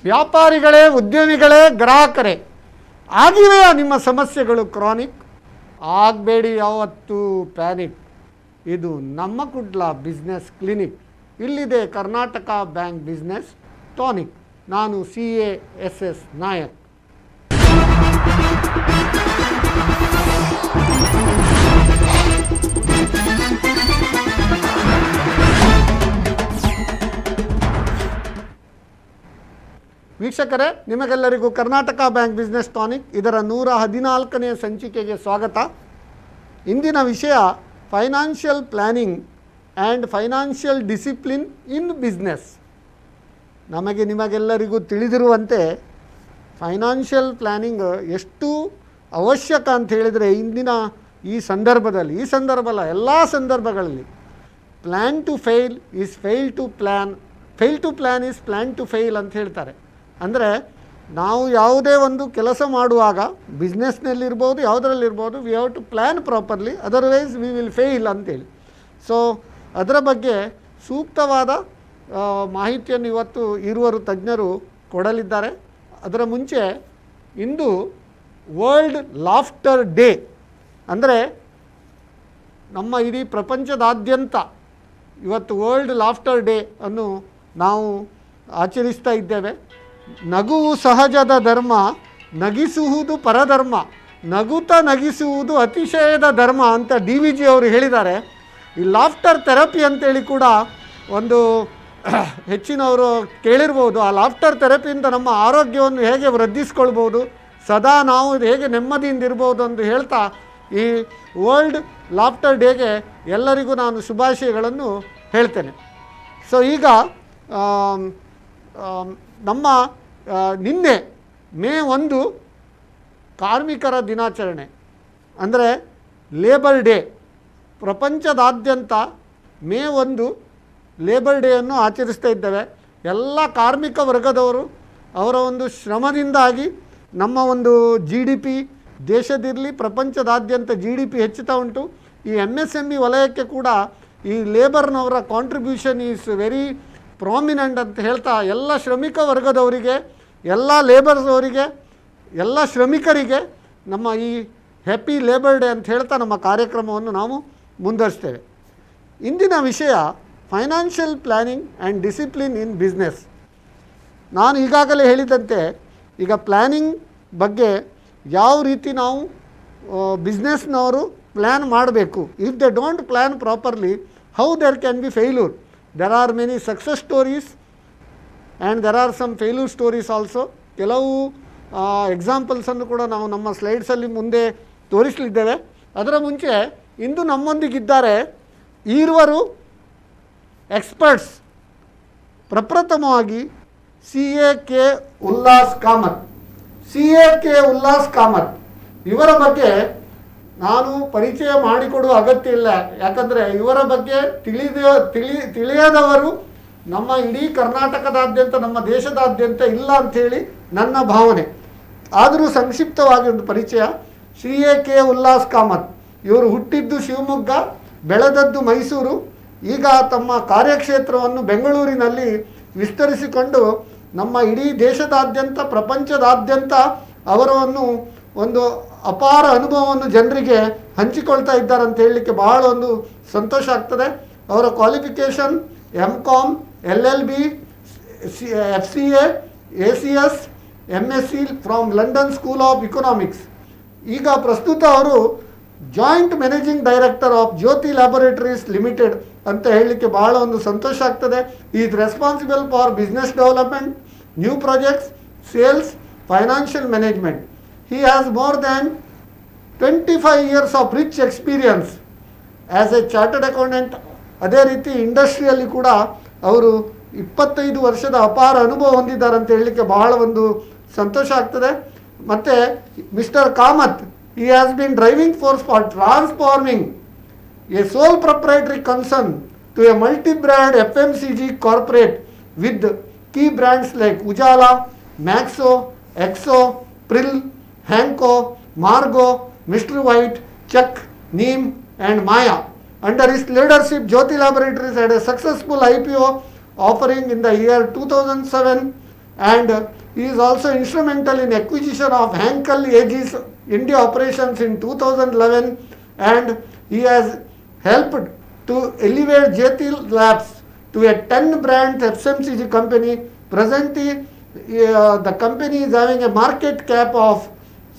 ವ್ಯಾಪಾರಿಗಳೇ, ಉದ್ಯಮಿಗಳೇ, ಗ್ರಾಹಕರೇ, ಆಗಿವೆಯಾ ನಿಮ್ಮ ಸಮಸ್ಯೆಗಳು ಕ್ರಾನಿಕ್? ಆಗಬೇಡಿ ಯಾವತ್ತೂ ಪ್ಯಾನಿಕ್. ಇದು ನಮ್ಮ ಕುಡ್ಲ ಬಿಸ್ನೆಸ್ ಕ್ಲಿನಿಕ್. ಇಲ್ಲಿದೆ ಕರ್ನಾಟಕ ಬ್ಯಾಂಕ್ ಬಿಸ್ನೆಸ್ ಟಾನಿಕ್. ನಾನು CASS ನಾಯಕ್. ವೀಕ್ಷಕರೇ, ನಿಮಗೆಲ್ಲರಿಗೂ ಕರ್ನಾಟಕ ಬ್ಯಾಂಕ್ ಬಿಸ್ನೆಸ್ ಟಾನಿಕ್ ಇದರ 114ನೇ ಸಂಚಿಕೆಗೆ ಸ್ವಾಗತ. ಇಂದಿನ ವಿಷಯ financial planning and financial discipline in business. ನಿಮಗೆಲ್ಲರಿಗೂ ತಿಳಿದಿರುವಂತೆ ಫೈನಾನ್ಷಿಯಲ್ ಪ್ಲ್ಯಾನಿಂಗ್ ಎಷ್ಟು ಅವಶ್ಯಕ ಅಂತ ಹೇಳಿದರೆ ಇಂದಿನ ಈ ಸಂದರ್ಭದಲ್ಲಿ ಎಲ್ಲ ಸಂದರ್ಭಗಳಲ್ಲಿ plan to fail is fail to plan is plan to fail ಅಂತ ಹೇಳ್ತಾರೆ. ಅಂದರೆ ನಾವು ಯಾವುದೇ ಒಂದು ಕೆಲಸ ಮಾಡುವಾಗ ಬಿಸ್ನೆಸ್ನಲ್ಲಿರ್ಬೋದು, ಯಾವುದರಲ್ಲಿರ್ಬೋದು, we have to plan properly, otherwise we will fail ಅಂತೇಳಿ. ಸೊ ಅದರ ಬಗ್ಗೆ ಸೂಕ್ತವಾದ ಮಾಹಿತಿಯನ್ನು ಇವತ್ತು ಇರುವರು ತಜ್ಞರು ಕೊಡಲಿದ್ದಾರೆ. ಅದರ ಮುಂಚೆ ಇಂದು ವರ್ಲ್ಡ್ ಲಾಫ್ಟರ್ ಡೇ, ಅಂದರೆ ನಮ್ಮ ಇಡೀ ಪ್ರಪಂಚದಾದ್ಯಂತ ಇವತ್ತು ವರ್ಲ್ಡ್ ಲಾಫ್ಟರ್ ಡೇ ಅನ್ನು ನಾವು ಆಚರಿಸ್ತಾ ಇದ್ದೇವೆ. ನಗುವು ಸಹಜದ ಧರ್ಮ, ನಗಿಸುವುದು ಪರಧರ್ಮ, ನಗುತ್ತಾ ನಗಿಸುವುದು ಅತಿಶಯದ ಧರ್ಮ ಅಂತ DVG ಅವರು ಹೇಳಿದ್ದಾರೆ. ಈ ಲಾಫ್ಟರ್ ಥೆರಪಿ ಅಂತೇಳಿ ಕೂಡ ಒಂದು ಹೆಚ್ಚಿನವರು ಕೇಳಿರ್ಬೋದು. ಆ ಲಾಫ್ಟರ್ ಥೆರಪಿಯಿಂದ ನಮ್ಮ ಆರೋಗ್ಯವನ್ನು ಹೇಗೆ ವೃದ್ಧಿಸ್ಕೊಳ್ಬೋದು, ಸದಾ ನಾವು ಹೇಗೆ ನೆಮ್ಮದಿಯಿಂದ ಇರ್ಬೋದು ಅಂತ ಹೇಳ್ತಾ ಈ ವರ್ಲ್ಡ್ ಲಾಫ್ಟರ್ ಡೇಗೆ ಎಲ್ಲರಿಗೂ ನಾನು ಶುಭಾಶಯಗಳನ್ನು ಹೇಳ್ತೇನೆ. ಸೊ ಈಗ ನಮ್ಮ ನಿನ್ನೆ ಮೇ 1 ಕಾರ್ಮಿಕರ ದಿನಾಚರಣೆ, ಅಂದರೆ ಲೇಬರ್ ಡೇ. ಪ್ರಪಂಚದಾದ್ಯಂತ ಮೇ 1 ಲೇಬರ್ ಡೇಯನ್ನು ಆಚರಿಸ್ತಾ ಇದ್ದೇವೆ. ಎಲ್ಲ ಕಾರ್ಮಿಕ ವರ್ಗದವರು ಅವರ ಒಂದು ಶ್ರಮದಿಂದಾಗಿ ನಮ್ಮ ಒಂದು GDP ದೇಶದಿರಲಿ, ಪ್ರಪಂಚದಾದ್ಯಂತ GDP ಹೆಚ್ಚುತ್ತಾ ಉಂಟು. ಈ MSME ವಲಯಕ್ಕೆ ಕೂಡ ಈ ಲೇಬರ್ನವರ ಕಾಂಟ್ರಿಬ್ಯೂಷನ್ ಈಸ್ ವೆರಿ ಪ್ರಾಮಿನೆಂಟ್ ಅಂತ ಹೇಳ್ತಾ ಎಲ್ಲ ಶ್ರಮಿಕ ವರ್ಗದವರಿಗೆ, ಎಲ್ಲ ಲೇಬರ್ಸ್ ಅವರಿಗೆ, ಎಲ್ಲ ಶ್ರಮಿಕರಿಗೆ ನಮ್ಮ ಈ ಹ್ಯಾಪಿ ಲೇಬರ್ ಡೇ ಅಂತ ಹೇಳ್ತಾ ನಮ್ಮ ಕಾರ್ಯಕ್ರಮವನ್ನು ನಾವು ಮುಂದುವರಿಸ್ತೇವೆ. ಇಂದಿನ ವಿಷಯ financial planning and discipline in business. ನಾನು ಈಗಾಗಲೇ ಹೇಳಿದಂತೆ ಈಗ ಪ್ಲ್ಯಾನಿಂಗ್ ಬಗ್ಗೆ ಯಾವ ರೀತಿ ನಾವು ಬಿಸ್ನೆಸ್ನವರು ಪ್ಲ್ಯಾನ್ ಮಾಡಬೇಕು. If they don't plan properly, how there can be failure. There are many success stories and there are some failure stories also. ಕೆಲವು ಎಕ್ಸಾಂಪಲ್ಸನ್ನು ಕೂಡ ನಾವು ನಮ್ಮ ಸ್ಲೈಡ್ಸಲ್ಲಿ ಮುಂದೆ ತೋರಿಸಲಿದ್ದೇವೆ. ಅದರ ಮುಂಚೆ ಇಂದು ನಮ್ಮೊಂದಿಗಿದ್ದಾರೆ ಈರುವರು ಎಕ್ಸ್ಪರ್ಟ್ಸ್. ಪ್ರಪ್ರಥಮವಾಗಿ CAK ಉಲ್ಲಾಸ್ ಕಾಮತ್ ಇವರ ಬಗ್ಗೆ ನಾನು ಪರಿಚಯ ಮಾಡಿಕೊಡುವ ಅಗತ್ಯ ಇಲ್ಲ. ಯಾಕಂದರೆ ಇವರ ಬಗ್ಗೆ ತಿಳಿಯದವರು ನಮ್ಮ ಇಡೀ ಕರ್ನಾಟಕದಾದ್ಯಂತ, ನಮ್ಮ ದೇಶದಾದ್ಯಂತ ಇಲ್ಲ ಅಂಥೇಳಿ ನನ್ನ ಭಾವನೆ. ಆದರೂ ಸಂಕ್ಷಿಪ್ತವಾಗಿ ಒಂದು ಪರಿಚಯ. CAK ಉಲ್ಲಾಸ್ ಕಾಮತ್ ಇವರು ಹುಟ್ಟಿದ್ದು ಶಿವಮೊಗ್ಗ, ಬೆಳೆದದ್ದು ಮೈಸೂರು. ಈಗ ತಮ್ಮ ಕಾರ್ಯಕ್ಷೇತ್ರವನ್ನು ಬೆಂಗಳೂರಿನಲ್ಲಿ ವಿಸ್ತರಿಸಿಕೊಂಡು ನಮ್ಮ ಇಡೀ ದೇಶದಾದ್ಯಂತ, ಪ್ರಪಂಚದಾದ್ಯಂತ ಅವರನ್ನು ಒಂದು ಅಪಾರ ಅನುಭವವನ್ನು ಜನರಿಗೆ ಹಂಚಿಕೊಳ್ತಾ ಇದ್ದಾರೆ ಅಂತ ಹೇಳಲಿಕ್ಕೆ ಬಹಳ ಒಂದು ಸಂತೋಷ ಆಗ್ತದೆ. ಅವರ qualification MCom, LLB, FCA, ACS, MSc from London school of economics. ಈಗ ಪ್ರಸ್ತುತ ಅವರು joint managing director of Jyothi laboratories limited ಅಂತ ಹೇಳಲಿಕ್ಕೆ ಬಹಳ ಒಂದು ಸಂತೋಷ ಆಗ್ತದೆ. Is responsible for business development, new projects, sales, financial management. He has more than 25 years of rich experience as a chartered accountant. ಅದೇ ರೀತಿ ಇಂಡಸ್ಟ್ರಿಯಲ್ಲಿ ಕೂಡ ಅವರು 25 ವರ್ಷದ ಅಪಾರ ಅನುಭವ ಹೊಂದಿದ್ದಾರೆ ಅಂತ ಹೇಳಲಿಕ್ಕೆ ಬಹಳ ಒಂದು ಸಂತೋಷ ಆಗ್ತದೆ. ಮತ್ತು mister Kamath, he has been driving force for transforming a sole proprietary concern to a multi-brand FMCG corporate with key brands like Ujala, Maxo, Exo, Prill, Hanko, Margo, Mr. White, Chuck, Neem and Maya. Under his leadership, Jyoti Laboratories had a successful IPO offering in the year 2007 and he is also instrumental in acquisition of Henkel AG's India operations in 2011, and he has helped to elevate JT Labs to a 10-brand FMCG company. Presently, the company is having a market cap of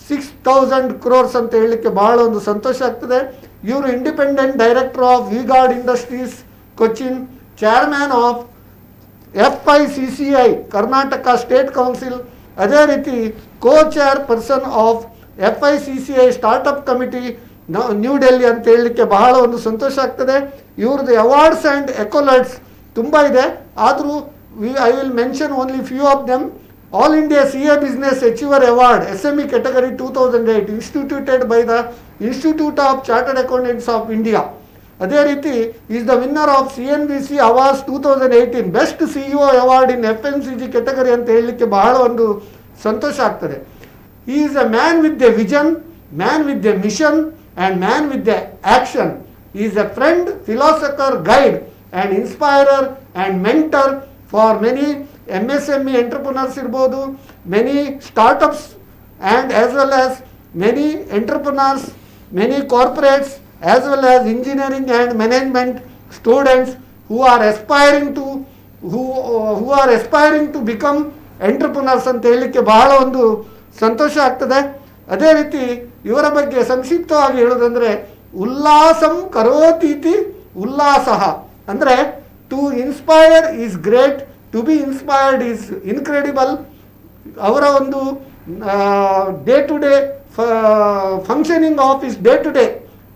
6,000 crores ಅಂತ ಹೇಳಲಿಕ್ಕೆ ಬಹಳ ಒಂದು ಸಂತೋಷ ಆಗ್ತದೆ. ಇವರು independent director of V-Guard industries Cochin, chairman of FICCI Karnataka state council, ಅದೇ ರೀತಿ co chair person of FICCI startup committee New Delhi ಅಂತ ಹೇಳಲಿಕ್ಕೆ ಬಹಳ ಒಂದು ಸಂತೋಷ ಆಗ್ತದೆ. ಇವ್ರದ್ದು ಅವಾರ್ಡ್ಸ್ ಆ್ಯಂಡ್ ಎಕೊಲರ್ಡ್ಸ್ ತುಂಬ ಇದೆ, ಆದರೂ I will mention only few of them. All India CA business achiever award SME category 2008 instituted by the institute of chartered accountants of India. ಅದೇ ರೀತಿ is the winner of CNBC awards 2018 best CEO award in FMCG category ಅಂತ ಹೇಳಲಿಕ್ಕೆ ಬಹಳ ಒಂದು ಸಂತೋಷ ಆಗ್ತದೆ. He is a man with a vision, man with a mission, and man with a action. He is a friend, philosopher, guide, and inspirer and mentor for many MSME entrepreneurs ಇರ್ಬೋದು, many startups, and as well as many entrepreneurs, many corporates, as well as engineering and management students who are aspiring to become entrepreneurs ಅಂತ ಹೇಳಲಿಕ್ಕೆ ಬಹಳ ಒಂದು ಸಂತೋಷ ಆಗ್ತದೆ. ಅದೇ ರೀತಿ ಇವರ ಬಗ್ಗೆ ಸಂಕ್ಷಿಪ್ತವಾಗಿ ಹೇಳೋದಂದರೆ ಉಲ್ಲಾಸಂ ಕರೋತೀತಿ ಉಲ್ಲಾಸಃ, ಅಂದರೆ to inspire is great, to be inspired is incredible. ಅವರ ಒಂದು day to day functioning of is day to day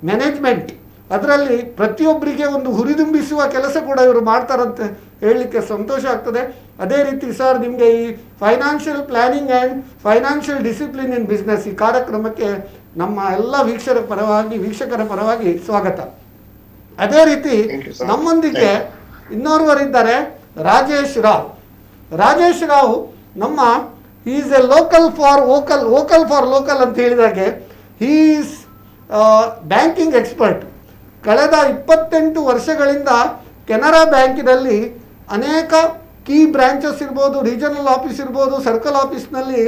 management, ಅದರಲ್ಲಿ ಪ್ರತಿಯೊಬ್ಬರಿಗೆ ಒಂದು ಹುರಿದುಂಬಿಸುವ ಕೆಲಸ ಕೂಡ ಇವರು ಮಾಡ್ತಾರಂತೆ ಹೇಳಲಿಕ್ಕೆ ಸಂತೋಷ ಆಗ್ತದೆ. ಅದೇ ರೀತಿ ಸರ್, ನಿಮಗೆ ಈ financial planning and financial discipline in business ಈ ಕಾರ್ಯಕ್ರಮಕ್ಕೆ ನಮ್ಮ ಎಲ್ಲ ವೀಕ್ಷಕರ ಪರವಾಗಿ ಸ್ವಾಗತ. ಅದೇ ರೀತಿ ನಮ್ಮೊಂದಿಗೆ ಇನ್ನೋರ್ವರಿದ್ದಾರೆ, ರಾಜೇಶ್ ರಾವ್. ರಾಜೇಶ್ ರಾವ್ ನಮ್ಮ is A local for local ಅಂತ ಹೇಳಿದಾಗೆ ಈಸ್ ಬ್ಯಾಂಕಿಂಗ್ ಎಕ್ಸ್ಪರ್ಟ್. ಕಳೆದ 28 ವರ್ಷಗಳಿಂದ ಕೆನರಾ ಬ್ಯಾಂಕಿನಲ್ಲಿ ಅನೇಕ ಕೀ ಬ್ರಾಂಚಸ್ ಇರ್ಬೋದು, ರೀಜನಲ್ ಆಫೀಸ್ ಇರ್ಬೋದು, ಸರ್ಕಲ್ ಆಫೀಸ್ನಲ್ಲಿ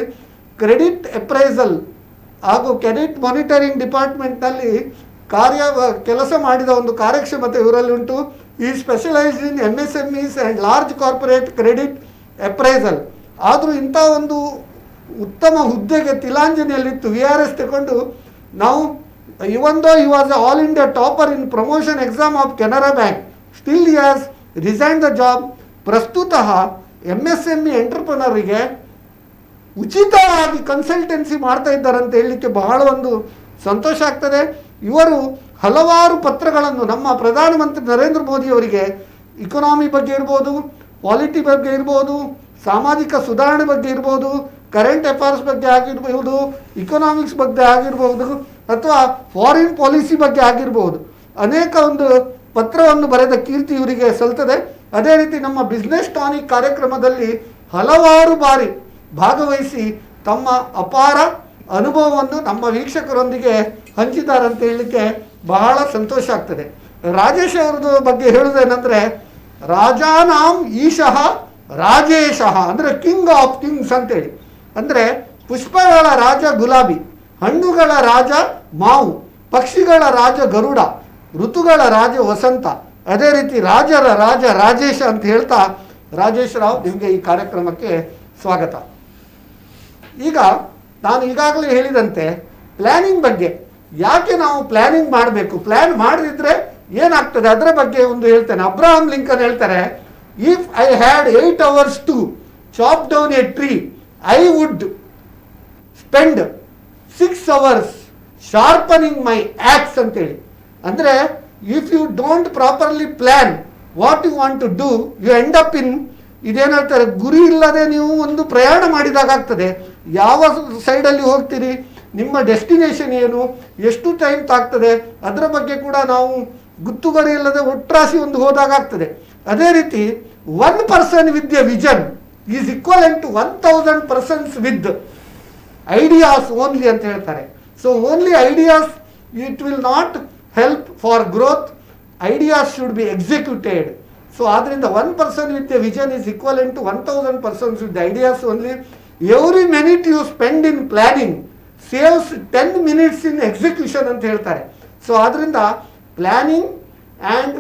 ಕ್ರೆಡಿಟ್ ಅಪ್ರೈಸಲ್ ಹಾಗೂ ಕ್ರೆಡಿಟ್ ಮಾನಿಟರಿಂಗ್ ಡಿಪಾರ್ಟ್ಮೆಂಟ್ನಲ್ಲಿ ಕೆಲಸ ಮಾಡಿದ ಒಂದು ಕಾರ್ಯಕ್ಷಮತೆ ಇವರಲ್ಲಿ ಉಂಟು. ಈ specialised in MSMEs and large corporate credit appraisal. ಆದರೂ ಇಂಥ ಒಂದು ಉತ್ತಮ ಹುದ್ದೆಗೆ ತಿಲಾಂಜಲಿಯಲ್ಲಿತ್ತು VRS ತಗೊಂಡು ನಾವು, even though he was all India topper in promotion exam of Canara Bank, still he has resigned the job. ಪ್ರಸ್ತುತಃ MSME ಎಂಟರ್ಪ್ರನರಿಗೆ ಉಚಿತವಾಗಿ ಕನ್ಸಲ್ಟೆನ್ಸಿ ಮಾಡ್ತಾ ಇದ್ದಾರೆ ಅಂತ ಹೇಳಲಿಕ್ಕೆ ಬಹಳ ಒಂದು ಸಂತೋಷ ಆಗ್ತದೆ. ಇವರು ಹಲವಾರು ಪತ್ರಗಳನ್ನು ನಮ್ಮ ಪ್ರಧಾನಮಂತ್ರಿ ನರೇಂದ್ರ ಮೋದಿ ಅವರಿಗೆ ಇಕೊನಾಮಿ ಬಗ್ಗೆ ಇರ್ಬೋದು, ಪಾಲಿಟಿ ಬಗ್ಗೆ ಇರ್ಬೋದು, ಸಾಮಾಜಿಕ ಸುಧಾರಣೆ ಬಗ್ಗೆ ಇರ್ಬೋದು, ಕರೆಂಟ್ ಅಫೇರ್ಸ್ ಬಗ್ಗೆ ಆಗಿರ್ಬೋದು, ಇಕೊನಾಮಿಕ್ಸ್ ಬಗ್ಗೆ ಆಗಿರ್ಬೋದು, ಅಥವಾ ಫಾರಿನ್ ಪಾಲಿಸಿ ಬಗ್ಗೆ ಆಗಿರ್ಬೋದು, ಅನೇಕ ಒಂದು ಪತ್ರವನ್ನು ಬರೆದ ಕೀರ್ತಿ ಇವರಿಗೆ ಸಲ್ತದೆ. ಅದೇ ರೀತಿ ನಮ್ಮ ಬಿಸ್ನೆಸ್ ಟಾನಿಕ್ ಕಾರ್ಯಕ್ರಮದಲ್ಲಿ ಹಲವಾರು ಬಾರಿ ಭಾಗವಹಿಸಿ ತಮ್ಮ ಅಪಾರ ಅನುಭವವನ್ನು ನಮ್ಮ ವೀಕ್ಷಕರೊಂದಿಗೆ ಹಂಚಿದ್ದಾರೆ ಅಂತ ಹೇಳಲಿಕ್ಕೆ ಬಹಳ ಸಂತೋಷ ಆಗ್ತದೆ. ರಾಜೇಶ್ ಅವರದ್ದು ಬಗ್ಗೆ ಹೇಳುವುದೇನೆಂದರೆ, ರಾಜಾನಾಂ ಈಶಃ ರಾಜೇಶಃ, ಅಂದರೆ ಕಿಂಗ್ ಆಫ್ ಕಿಂಗ್ಸ್ ಅಂತೇಳಿ. ಅಂದರೆ ಪುಷ್ಪಗಳ ರಾಜ ಗುಲಾಬಿ, ಹಣ್ಣುಗಳ ರಾಜ ಮಾವು, ಪಕ್ಷಿಗಳ ರಾಜ ಗರುಡ, ಋತುಗಳ ರಾಜ ವಸಂತ, ಅದೇ ರೀತಿ ರಾಜರ ರಾಜ ರಾಜೇಶ ಅಂತ ಹೇಳ್ತಾ, ರಾಜೇಶ್ ರಾವ್ ನಿಮಗೆ ಈ ಕಾರ್ಯಕ್ರಮಕ್ಕೆ ಸ್ವಾಗತ. ಈಗ ನಾನು ಈಗಾಗಲೇ ಹೇಳಿದಂತೆ ಪ್ಲ್ಯಾನಿಂಗ್ ಬಗ್ಗೆ, ಯಾಕೆ ನಾವು ಪ್ಲ್ಯಾನಿಂಗ್ ಮಾಡಬೇಕು, ಪ್ಲ್ಯಾನ್ ಮಾಡದಿದ್ರೆ ಏನಾಗ್ತದೆ ಅದರ ಬಗ್ಗೆ ಒಂದು ಹೇಳ್ತೇನೆ. ಅಬ್ರಹಾಂ ಲಿಂಕನ್ ಹೇಳ್ತಾರೆ, if I had 8 hours to chop down a tree, I would spend 6 hours sharpening my axe ಅಂತೇಳಿ. ಅಂದರೆ if you don't properly plan what you want to do, you end up in, ಇದೇನು ಹೇಳ್ತಾರೆ, ಗುರಿ ಇಲ್ಲದೆ ನೀವು ಒಂದು ಪ್ರಯಾಣ ಮಾಡಿದಾಗ ಆಗ್ತದೆ. ಯಾವ ಸೈಡಲ್ಲಿ ಹೋಗ್ತೀರಿ, ನಿಮ್ಮ ಡೆಸ್ಟಿನೇಷನ್ ಏನು, ಎಷ್ಟು ಟೈಮ್ ತಾಗ್ತದೆ, ಅದರ ಬಗ್ಗೆ ಕೂಡ ನಾವು ಗುತ್ತುಗರಿ ಇಲ್ಲದೆ ಒಟ್ರಾಸಿ ಒಂದು ಹೋದಾಗ ಆಗ್ತದೆ. ಅದೇ ರೀತಿ 1 person with a vision is equivalent to 1000 persons with ideas only ಅಂತ ಹೇಳ್ತಾರೆ. So only ideas it will not help for growth, ideas should be executed. So ಆದ್ದರಿಂದ 1 person with a vision is equivalent to 1000 persons with ideas only. Every minute you spend in planning saves 10 minutes in execution ಅಂತ ಹೇಳ್ತಾರೆ. So ಆದ್ದರಿಂದ planning and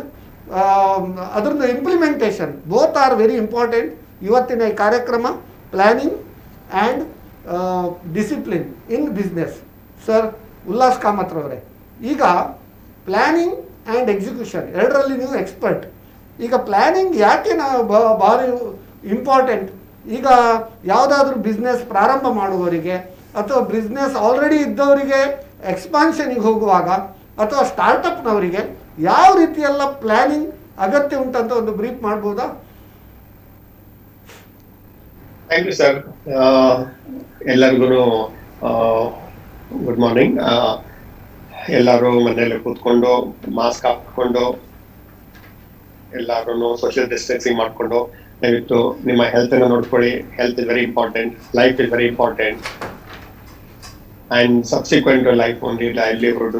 ಅದರದ್ದು implementation both are very important. ಇವತ್ತಿನ ಈ ಕಾರ್ಯಕ್ರಮ planning and discipline in business. Sir Ullas ಕಾಮತ್ರವರೇ, ಈಗ planning and execution ಎರಡರಲ್ಲಿ ನೀವು ಎಕ್ಸ್ಪರ್ಟ್. ಈಗ ಪ್ಲ್ಯಾನಿಂಗ್ ಯಾಕೆ ನಾವು ಭಾರಿ ಇಂಪಾರ್ಟೆಂಟ್? ಈಗ ಯಾವುದಾದ್ರೂ ಬಿಸ್ನೆಸ್ ಪ್ರಾರಂಭ ಮಾಡುವವರಿಗೆ ಅಥವಾ ಬಿಸ್ನೆಸ್ ಆಲ್ರೆಡಿ ಇದ್ದವರಿಗೆ ಎಕ್ಸ್ಪಾನ್ಷನಿಗೆ ಹೋಗುವಾಗ ಅಥವಾ ಸ್ಟಾರ್ಟಪ್ನವರಿಗೆ ಯಾವ ರೀತಿಯೆಲ್ಲ ಪ್ಲ್ಯಾನಿಂಗ್ ಅಗತ್ಯ ಉಂಟಂತ ಒಂದು ಬ್ರೀಫ್ ಮಾಡ್ಬೋದಾ? Thank you sir. ಎಲ್ಲರಿಗೂ ಗುಡ್ ಮಾರ್ನಿಂಗ್. ಎಲ್ಲರೂ ಮನೆಯಲ್ಲಿ ಕೂತ್ಕೊಂಡು ಮಾಸ್ಕ್ ಹಾಕೊಂಡು ಎಲ್ಲರೂ ಸೋಷಿಯಲ್ ಡಿಸ್ಟೆನ್ಸಿಂಗ್ ಮಾಡಿಕೊಂಡು ದಯವಿಟ್ಟು ನಿಮ್ಮ ಹೆಲ್ತ್ ಅನ್ನು ನೋಡ್ಕೊಳ್ಳಿ. Health is very important, life is very important, and subsequent life only livelihood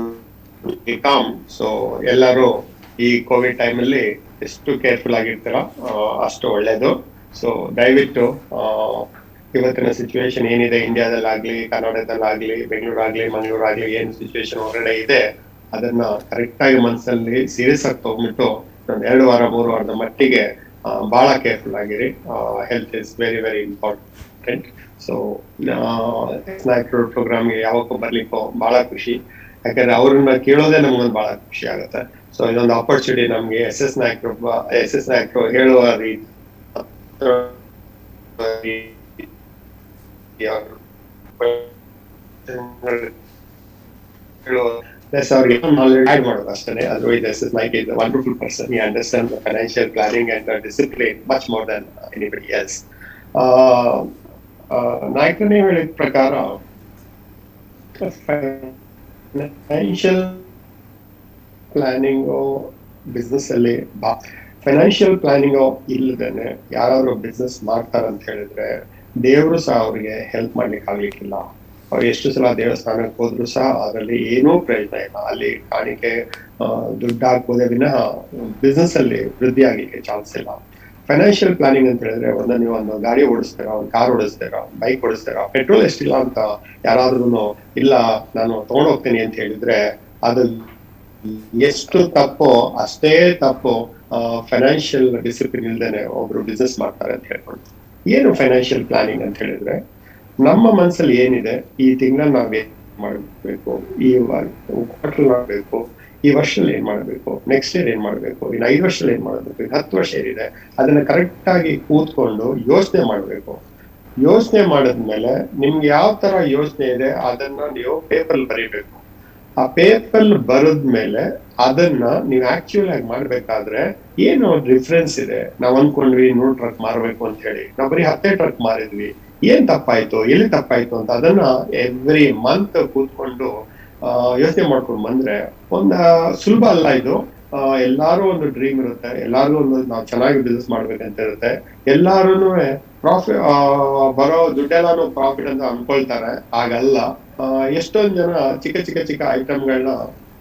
come. So ಎಲ್ಲರೂ ಈ ಕೋವಿಡ್ ಟೈಮಲ್ಲಿ ಎಷ್ಟು ಕೇರ್ಫುಲ್ ಆಗಿರ್ತೀರೋ ಅಷ್ಟು ಒಳ್ಳೇದು. ಸೊ ದಯವಿಟ್ಟು ಇವತ್ತಿನ ಸಿಚುವೇಶನ್ ಏನಿದೆ ಇಂಡಿಯಾದಲ್ಲಾಗ್ಲಿ, ಕರ್ನಾಟಕದಲ್ಲಾಗ್ಲಿ, ಬೆಂಗಳೂರಾಗ್ಲಿ, ಮಂಗಳೂರಾಗ್ಲಿ, ಏನು ಸಿಚುವೇಶನ್ ಹೊರಗಡೆ ಇದೆ ಅದನ್ನ ಕರೆಕ್ಟ್ ಆಗಿ ಮನಸ್ಸಲ್ಲಿ ಸೀರಿಯಸ್ ಆಗಿ ತಗೊಂಡ್ಬಿಟ್ಟು ಒಂದು 2 ವಾರ 3 ವಾರದ ಮಟ್ಟಿಗೆ ಬಹಳ ಕೇರ್ಫುಲ್ ಆಗಿರಿ. Health is very very important. So ನಾಯಕರು ಪ್ರೋಗ್ರಾಮ್ಗೆ ಯಾವಕ್ಕೂ ಬರ್ಲಿಕ್ಕೋ ಬಹಳ ಖುಷಿ, ಯಾಕಂದ್ರೆ ಅವ್ರನ್ನ ಕೇಳೋದೇ ನಮ್ಗೊಂದು ಬಹಳ ಖುಷಿ ಆಗುತ್ತೆ. ಸೊ ಇದೊಂದು ಆಪರ್ಚುನಿಟಿ ನಮ್ಗೆ ಎಸ್ ಎಸ್ ನಾಯಕರು ಹೇಳುವ ರೀತಿ ಮಾಡೋದು ಅಷ್ಟೇ. Otherwise, Mike is a wonderful person. He understands the financial planning and the discipline much more than anybody else. ನಾಯಕನೇ ಹೇಳಿದ ಪ್ರಕಾರ ಫೈನಾನ್ಷಿಯಲ್ ಪ್ಲಾನಿಂಗು ಬಿಸ್ನೆಸ್ ಅಲ್ಲಿ ಫೈನಾನ್ಷಿಯಲ್ ಪ್ಲಾನಿಂಗ್ ಇಲ್ಲದೇನೆ ಯಾರಾದ್ರೂ ಬಿಸ್ನೆಸ್ ಮಾಡ್ತಾರಂತ ಹೇಳಿದ್ರೆ ದೇವರು ಸಹ ಅವ್ರಿಗೆ ಹೆಲ್ಪ್ ಮಾಡ್ಲಿಕ್ಕೆ ಆಗ್ಲಿಕ್ಕಿಲ್ಲ. ಅವ್ರು ಎಷ್ಟು ಸಲ ದೇವಸ್ಥಾನಕ್ಕೆ ಹೋದ್ರು ಸಹ ಅದರಲ್ಲಿ ಏನೂ ಪ್ರಯೋಜನ ಇಲ್ಲ. ಅಲ್ಲಿ ಕಾಣಿಕೆ ದುಡ್ಡು ಹಾಕ್ಬೋದೇ ವಿನಃ ಬಿಸ್ನೆಸ್ ಅಲ್ಲಿ ವೃದ್ಧಿ ಆಗ್ಲಿಕ್ಕೆ ಚಾನ್ಸ್ ಇಲ್ಲ. ಫೈನಾನ್ಷಿಯಲ್ ಪ್ಲಾನಿಂಗ್ ಅಂತ ಹೇಳಿದ್ರೆ ನೀವು ಒಂದು ಗಾಡಿ ಓಡಿಸ್ತೀರಾ, ಒಂದು ಕಾರ್ ಓಡಿಸ್ತೀರಾ, ಬೈಕ್ ಓಡಿಸ್ತೀರಾ, ಪೆಟ್ರೋಲ್ ಎಷ್ಟಿಲ್ಲ ಅಂತ ಯಾರಾದ್ರೂ ಇಲ್ಲ ನಾನು ತಗೊಂಡೋಗ್ತೀನಿ ಅಂತ ಹೇಳಿದ್ರೆ ಅದು ಎಷ್ಟು ತಪ್ಪೋ ಅಷ್ಟೇ ತಪ್ಪು. ಫೈನಾನ್ಷಿಯಲ್ ಡಿಸಿಪ್ಲಿನ್ ಇಲ್ದೇನೆ ಒಬ್ರು ಬಿಸ್ನೆಸ್ ಮಾಡ್ತಾರೆ ಅಂತ ಹೇಳ್ಕೊಂಡು. ಏನು ಫೈನಾನ್ಷಿಯಲ್ ಪ್ಲಾನಿಂಗ್ ಅಂತ ಹೇಳಿದ್ರೆ ನಮ್ಮ ಮನಸ್ಸಲ್ಲಿ ಏನಿದೆ, ಈ ತಿಂಗಳಲ್ಲಿ ನಾವ್ ಏನ್ ಮಾಡ್ಬೇಕು, ಈ ಕ್ವಾರ್ಟರ್ ಮಾಡ್ಬೇಕು, ಈ ವರ್ಷದಲ್ಲಿ ಏನ್ ಮಾಡ್ಬೇಕು, ನೆಕ್ಸ್ಟ್ ಇಯರ್ ಏನ್ ಮಾಡ್ಬೇಕು, ಇನ್ನು 5 ವರ್ಷದಲ್ಲಿ ಏನ್ ಮಾಡ್ಬೇಕು, ಇನ್ನು 10 ವರ್ಷ ಏನಿದೆ ಅದನ್ನ ಕರೆಕ್ಟ್ ಆಗಿ ಕೂತ್ಕೊಂಡು ಯೋಚನೆ ಮಾಡ್ಬೇಕು. ಯೋಚನೆ ಮಾಡಿದ್ಮೇಲೆ ನಿಮ್ಗೆ ಯಾವ ತರ ಯೋಚನೆ ಇದೆ ಅದನ್ನ ನೀವು ಪೇಪರ್ ಬರೀಬೇಕು. ಆ ಪೇಪರ್ ಬರದ್ಮೇಲೆ ಅದನ್ನ ನೀವು ಆಕ್ಚುಯಲ್ ಆಗಿ ಮಾಡ್ಬೇಕಾದ್ರೆ ಏನು ಡಿಫ್ರೆನ್ಸ್ ಇದೆ. ನಾವ್ ಅನ್ಕೊಂಡ್ವಿ 100 ಟ್ರಕ್ ಮಾರ್ಬೇಕು ಅಂತ ಹೇಳಿ, ನಾವ್ ಬರೀ 10 ಟ್ರಕ್ ಮಾರಿದ್ವಿ, ಏನ್ ತಪ್ಪಾಯ್ತು, ಎಲ್ಲಿ ತಪ್ಪಾಯ್ತು ಅಂತ ಅದನ್ನ ಎವ್ರಿ ಮಂತ್ ಕೂತ್ಕೊಂಡು ಯೋಚನೆ ಮಾಡ್ಕೊಂಡು ಬಂದ್ರೆ ಸುಲಭ ಅಲ್ಲ ಇದು. ಎಲ್ಲಾರು ಒಂದು ಡ್ರೀಮ್ ಇರುತ್ತೆ, ಎಲ್ಲಾರ್ಗು ಒಂದು ನಾವು ಚೆನ್ನಾಗಿ ಬಿಸ್ನೆಸ್ ಮಾಡ್ಬೇಕಂತ ಇರುತ್ತೆ. ಎಲ್ಲಾರು ಪ್ರಾಫಿಟ್ ಬರೋ ದುಡ್ಡೆಲ್ಲಾನು ಪ್ರಾಫಿಟ್ ಅಂತ ಅನ್ಕೊಳ್ತಾರೆ. ಹಾಗಲ್ಲ. ಎಷ್ಟೊಂದ್ ಜನ ಚಿಕ್ಕ ಐಟಮ್ಗಳನ್ನ